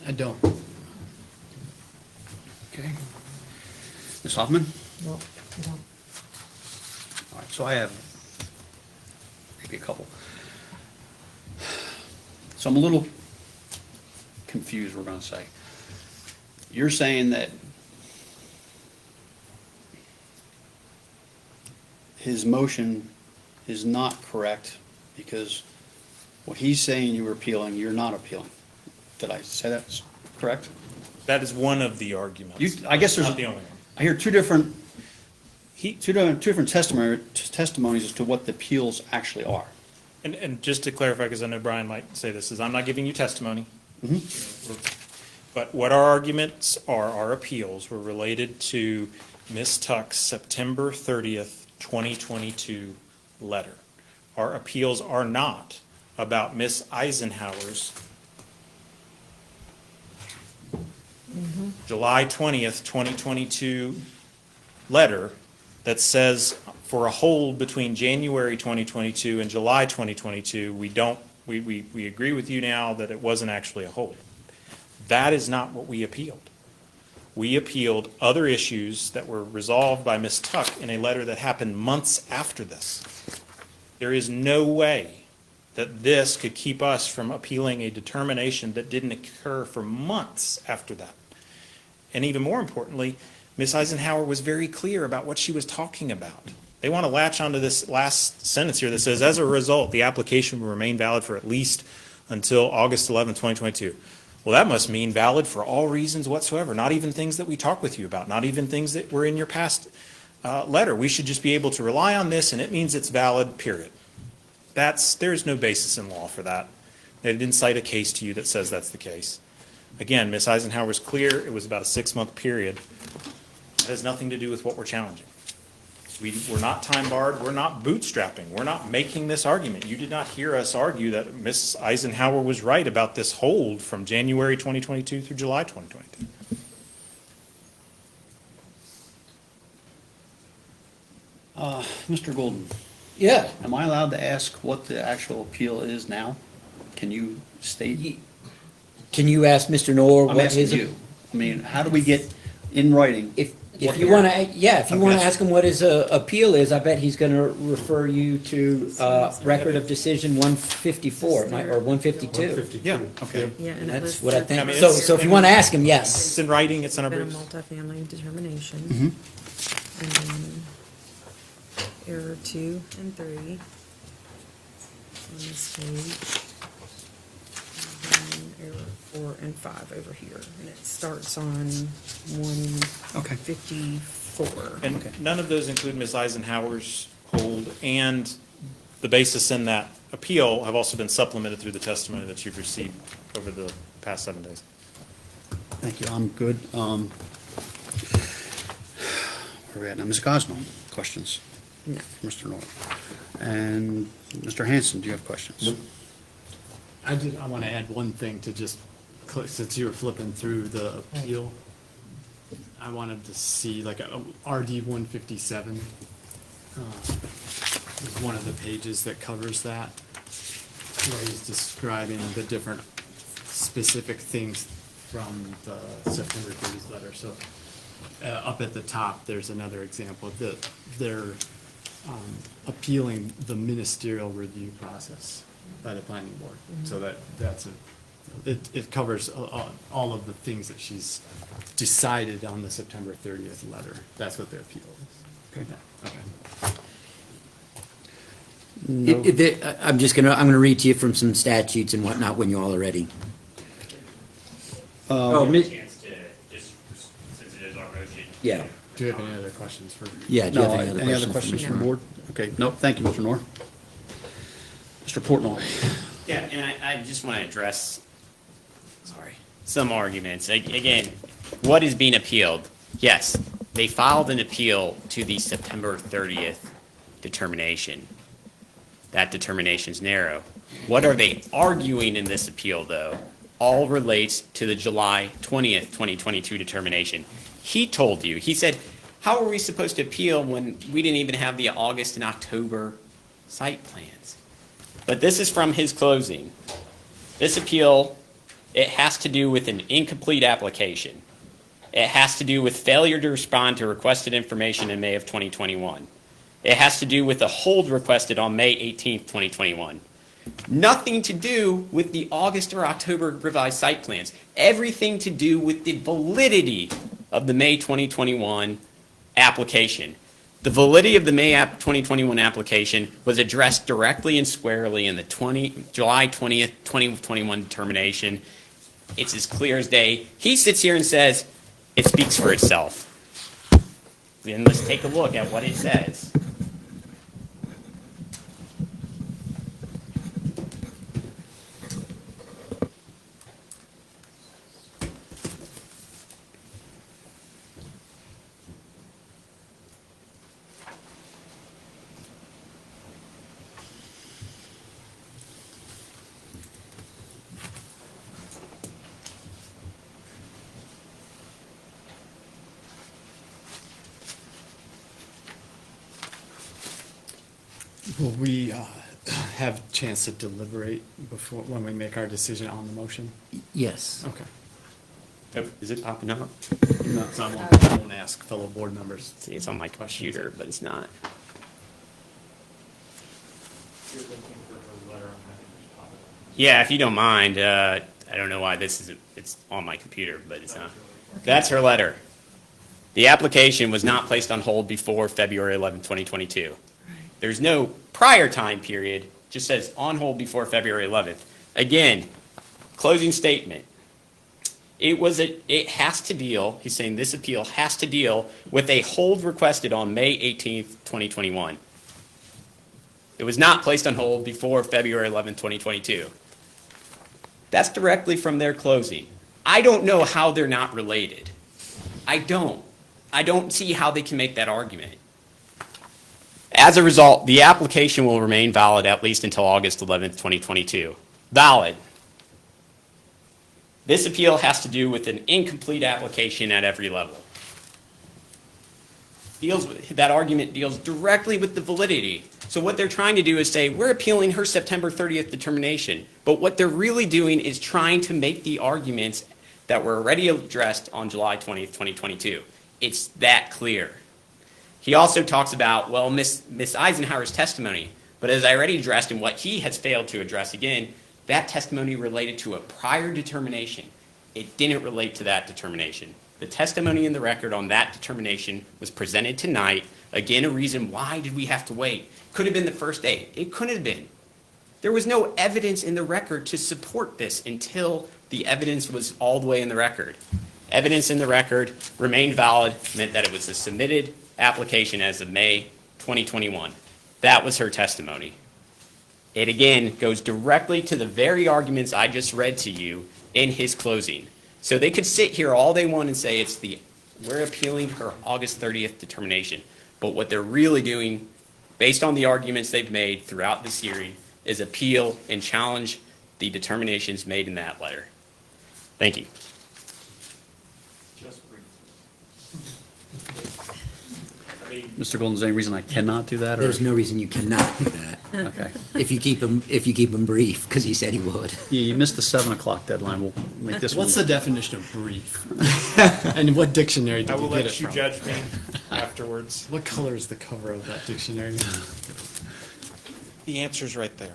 I don't.
Okay. Ms. Hoffman?
No, no.
All right, so I have maybe a couple. So I'm a little confused, we're going to say. You're saying that his motion is not correct because what he's saying you were appealing, you're not appealing. Did I say that's correct?
That is one of the arguments.
I guess there's,
Not the only one.
I hear two different testimonies as to what the appeals actually are.
And just to clarify, because I know Brian might say this, is I'm not giving you testimony. But what our arguments are, our appeals, were related to Ms. Tuck's September 30th, 2022 letter. Our appeals are not about Ms. Eisenhower's July 20th, 2022 letter that says for a hold between January 2022 and July 2022, we agree with you now that it wasn't actually a hold. That is not what we appealed. We appealed other issues that were resolved by Ms. Tuck in a letter that happened months after this. There is no way that this could keep us from appealing a determination that didn't occur for months after that. And even more importantly, Ms. Eisenhower was very clear about what she was talking about. They want to latch onto this last sentence here that says, as a result, the application will remain valid for at least until August 11, 2022. Well, that must mean valid for all reasons whatsoever, not even things that we talked with you about, not even things that were in your past letter. We should just be able to rely on this, and it means it's valid, period. There's no basis in law for that. They didn't cite a case to you that says that's the case. Again, Ms. Eisenhower was clear. It was about a 6-month period. It has nothing to do with what we're challenging. We're not time barred. We're not bootstrapping. We're not making this argument. You did not hear us argue that Ms. Eisenhower was right about this hold from January 2022 through July 2022.
Mr. Golden,
Yeah.
am I allowed to ask what the actual appeal is now? Can you state?
Can you ask Mr. Noor
I'm
what
asking
his?
you. I mean, how do we get in writing?
If
what
you
the-
want to, yeah, if you want to
Okay.
ask him what his appeal is, I bet he's going to refer you to Record of Decision 154 or 152.
152.
Yeah, okay.
Yeah, and it
That's
lists
what I
the-
think.
I mean,
So,
it's-
so if you want to ask him, yes.
It's in writing, it's in our
Been a
briefs.
multifamily determination.
Mm-hmm.
And then error 2 and 3 on this page. And then error 4 and 5 over here, and it starts on
Okay.
154.
And none of those include Ms. Eisenhower's hold, and the basis in that appeal have also been supplemented through the testimony that you've received over the past 7 days.
Thank you, I'm good. Where are we at now? Ms. Gosnell, questions?
No.
Mr. North. And Mr. Hanson, do you have questions?
I want to add one thing to just, since you were flipping through the appeal, I wanted to see like a RD 157. Is one of the pages that covers that, where he's describing the different specific things from the September 30th letter. So up at the top, there's another example that they're appealing the ministerial review process by the planning board. So it covers all of the things that she's decided on the September 30th letter. That's what the appeal is.
Okay.
Okay.
No.
I'm gonna read to you from some statutes and whatnot when you all are ready. Oh,
Chance to, just since it is our motion.
yeah,
Do you have any other questions for?
yeah, do you
No,
have
any other questions from the board? Okay, no, thank you, Mr. Nor. Mr. Portnoy.
Yeah, and I just want to address, some arguments. Again, what is being appealed? Yes, they filed an appeal to the September 30th determination. That determination's narrow. What are they arguing in this appeal, though? All relates to the July 20th, 2022 determination. He told you, he said, how are we supposed to appeal when we didn't even have the August and October site plans? But this is from his closing. This appeal, it has to do with an incomplete application. It has to do with failure to respond to requested information in May of 2021. It has to do with a hold requested on May 18th, 2021. Nothing to do with the August or October revised site plans. Everything to do with the validity of the May 2021 application. The validity of the May 2021 application was addressed directly and squarely in the July 20th, 2021 determination. It's as clear as day. He sits here and says, it speaks for itself. Then let's take a look at what it says.
Will we have a chance to deliberate before, when we make our decision on the motion?
yes.
Okay.
Oh, is it popping up?
No, so I won't ask fellow board members.
See, it's on my computer, but it's not. Yeah, if you don't mind, I don't know why this isn't, it's on my computer, but it's not. That's her letter. The application was not placed on hold before February 11, 2022. There's no prior time period, just says on hold before February 11th. Again, closing statement. It has to deal, he's saying this appeal has to deal with a hold requested on May 18th, 2021. It was not placed on hold before February 11, 2022. That's directly from their closing. I don't know how they're not related. I don't see how they can make that argument. As a result, the application will remain valid at least until August 11th, 2022. Valid. This appeal has to do with an incomplete application at every level. That argument deals directly with the validity. So what they're trying to do is say, we're appealing her September 30th determination. But what they're really doing is trying to make the arguments that were already addressed on July 20th, 2022. It's that clear. He also talks about, well, Miss Eisenhower's testimony. But as I already addressed and what he has failed to address again, that testimony related to a prior determination. It didn't relate to that determination. The testimony in the record on that determination was presented tonight. Again, a reason why did we have to wait? Could have been the first date. It couldn't have been. There was no evidence in the record to support this until the evidence was all the way in the record. Evidence in the record remained valid, meant that it was a submitted application as of May 2021. That was her testimony. It again goes directly to the very arguments I just read to you in his closing. So they could sit here all they want and say we're appealing her August 30th determination. But what they're really doing, based on the arguments they've made throughout this hearing, is appeal and challenge the determinations made in that letter. Thank you.
Mr. Golden, is there any reason I cannot do that? Or?
There's no reason you cannot do that.
Okay.
If you keep him brief, because he said he would.
Yeah, you missed the 7 o'clock deadline. We'll make this one.
What's the definition of brief? And what dictionary did
I
you
will
get it
let you
from?
judge me afterwards.
What color is the cover of that dictionary?
The answer's right there.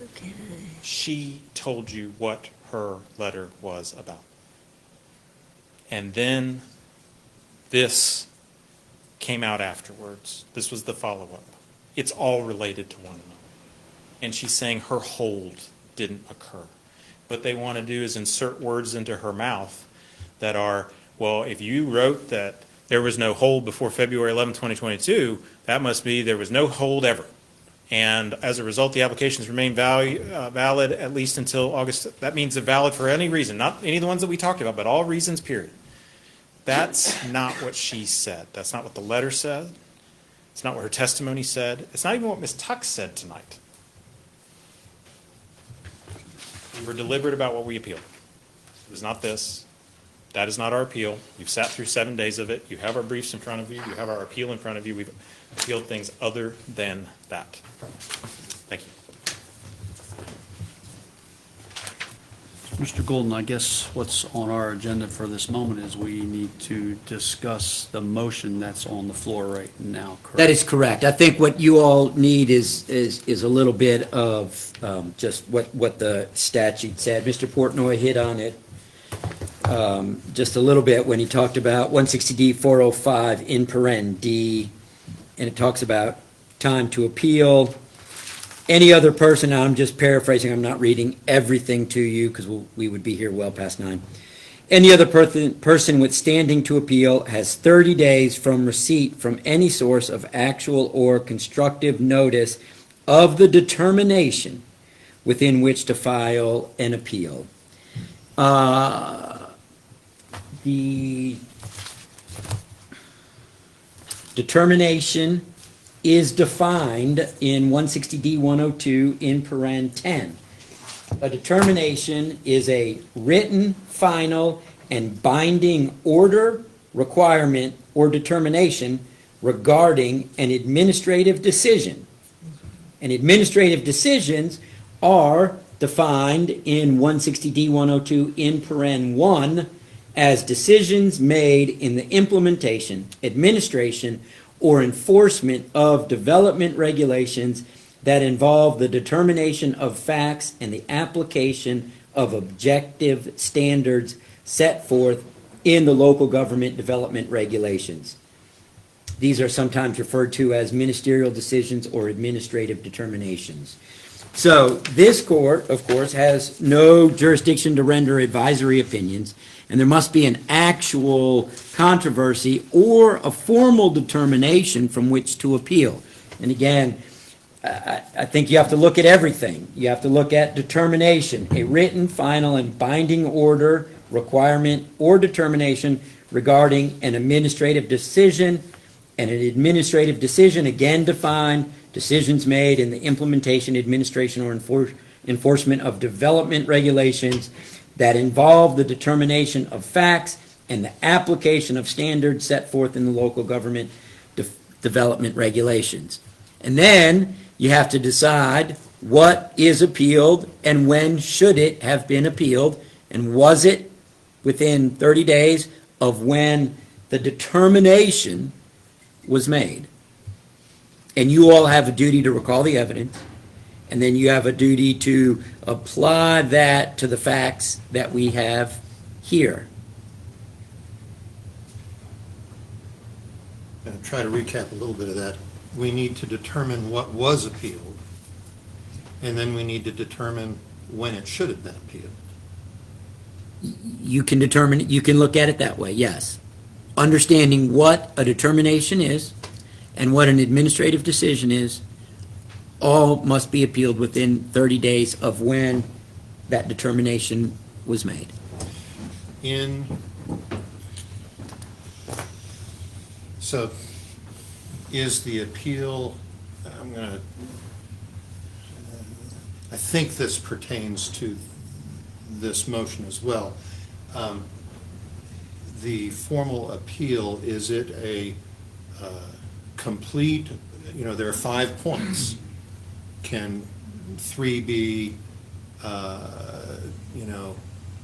Okay.
She told you what her letter was about. And then this came out afterwards. This was the follow-up. It's all related to one another. And she's saying her hold didn't occur. What they want to do is insert words into her mouth that are, well, if you wrote that there was no hold before February 11, 2022, that must be there was no hold ever. And as a result, the applications remain valid at least until August. That means they're valid for any reason, not any of the ones that we talked about, but all reasons, period. That's not what she said. That's not what the letter said. It's not what her testimony said. It's not even what Ms. Tuck said tonight. We were deliberate about what we appealed. It was not this. That is not our appeal. You've sat through 7 days of it. You have our briefs in front of you. You have our appeal in front of you. We've appealed things other than that. Thank you.
Mr. Golden, I guess what's on our agenda for this moment is we need to discuss the motion that's on the floor right now, correct?
That is correct. I think what you all need is a little bit of just what the statute said. Mr. Portnoy hit on it just a little bit when he talked about 160D 405 in paren D, and it talks about time to appeal. Any other person, now I'm just paraphrasing, I'm not reading everything to you because we would be here well past 9. Any other person with standing to appeal has 30 days from receipt from any source of actual or constructive notice of the determination within which to file an appeal. The determination is defined in 160D 102 in paren 10. A determination is a written, final, and binding order, requirement, or determination regarding an administrative decision. And administrative decisions are defined in 160D 102 in paren 1 as decisions made in the implementation, administration, or enforcement of development regulations that involve the determination of facts and the application of objective standards set forth in the local government development regulations. These are sometimes referred to as ministerial decisions or administrative determinations. So this court, of course, has no jurisdiction to render advisory opinions, and there must be an actual controversy or a formal determination from which to appeal. And again, I think you have to look at everything. You have to look at determination, a written, final, and binding order, requirement, or determination regarding an administrative decision, and an administrative decision, again defined, decisions made in the implementation, administration, or enforcement of development regulations that involve the determination of facts and the application of standards set forth in the local government development regulations. And then you have to decide what is appealed and when should it have been appealed, and was it within 30 days of when the determination was made. And you all have a duty to recall the evidence, and then you have a duty to apply that to the facts that we have here.
And try to recap a little bit of that. We need to determine what was appealed, And then we need to determine when it should have been appealed.
You can determine, you can look at it that way, yes. Understanding what a determination is and what an administrative decision is, all must be appealed within 30 days of when that determination was made.
So is the appeal, I think this pertains to this motion as well. The formal appeal, is it a complete, there are 5 points. Can 3 be,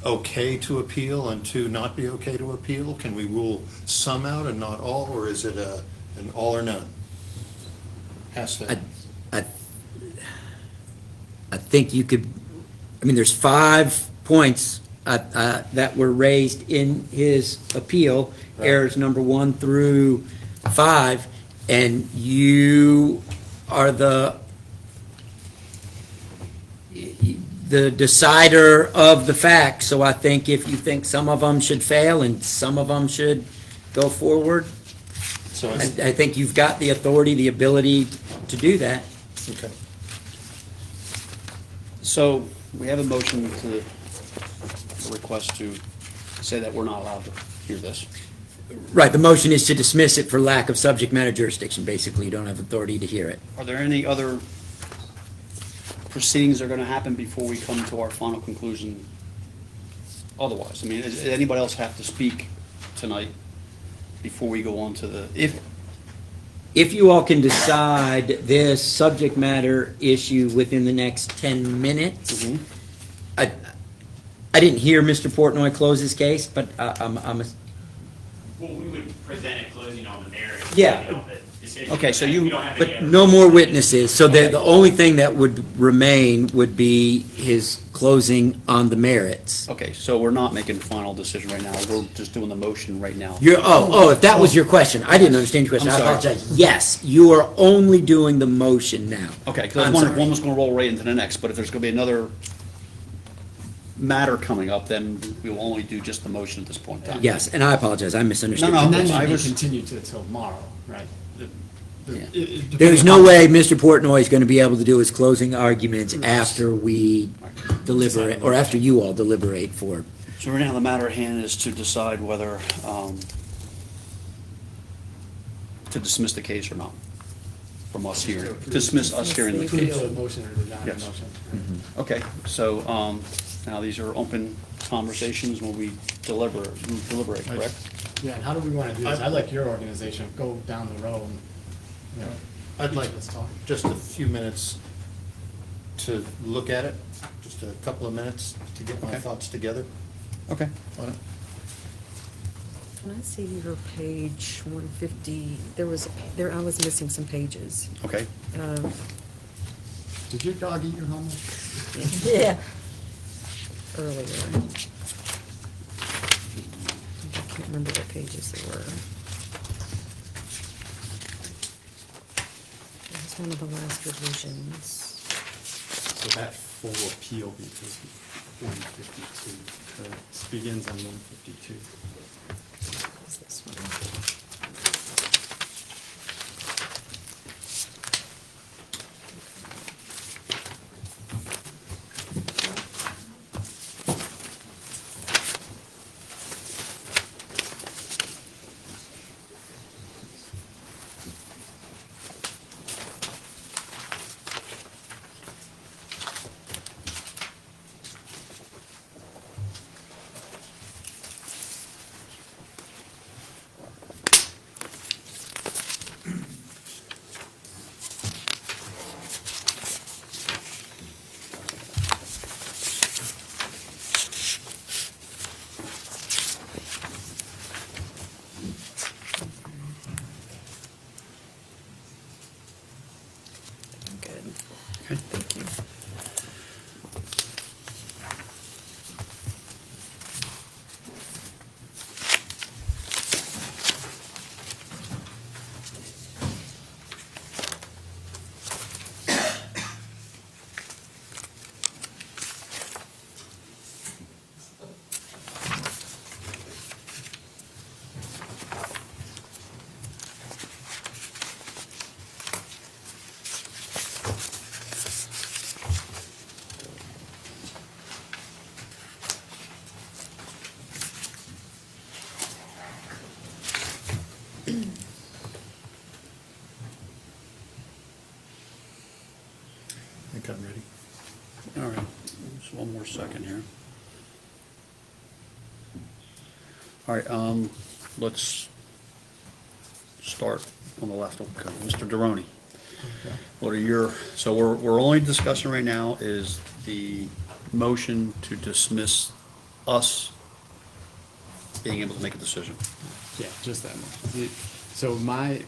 okay to appeal and 2 not be okay to appeal? Can we rule some out and not all, or is it an all or none? Pass that.
I think you could, there's 5 points that were raised in his appeal,
Right.
errors number 1 through 5, and you are the decider of the facts. So I think if you think some of them should fail and some of them should go forward,
So
I think you've got the authority, the ability to do that.
okay.
So we have a motion to, a request to say that we're not allowed to hear this.
Right, the motion is to dismiss it for lack of subject matter jurisdiction. Basically, you don't have authority to hear it.
Are there any other proceedings that are going to happen before we come to our final conclusion otherwise? Does anybody else have to speak tonight before we go on to the,
If you all can decide this subject matter issue within the next 10 minutes,
Mhm.
I didn't hear Mr. Portnoy close his case, but I'm
Well, we would present a closing on the merits.
Yeah.
you know, the decision.
Okay, so you-
We don't have
but
any other-
no more witnesses, so the only thing that would remain would be his closing on the merits.
okay, so we're not making a final decision right now. We're just doing the motion right now.
If that was your question, I didn't understand your question, I
I'm sorry.
apologize. Yes, you are only doing the motion now.
Okay, because
I'm
one
sorry.
was going to roll right into the next, but if there's going to be another matter coming up, then we will only do just the motion at this point in time.
Yes, and I apologize, I misunderstood.
No,
your
And
no,
then
question.
I
you
was-
continue to till tomorrow, right?
Yeah.
There's no way Mr. Portnoy is going to be able to do his closing arguments after we deliberate, or after you all deliberate for.
So right now, the matter at hand is to decide whether to dismiss the case or not from us here. Dismiss us hearing the
Approve
case.
the motion or deny the
Yes.
motion.
Okay, so now these are open conversations when we deliberate, correct?
Yeah, and how do we want to do this? I like your organization, go down the road and,
I'd like
let's talk.
just a few minutes to look at it, just a couple of minutes to get my
Okay.
thoughts together.
Okay.
Can I see your page 150? I was missing some pages.
Okay.
Did your dog eat your homework?
Yeah. Earlier. I can't remember what pages they were. It was one of the last revisions.
So that full appeal because 152, begins on 152.
Is this one? Good. Thank you.
think I'm ready.
All right, just one more second here. All right, let's start on the left. Okay, Mr. Deroni. What are your, so we're only discussing right now is the motion to dismiss us being able to make a decision.
Yeah, just that one. So my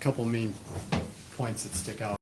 couple main points that stick out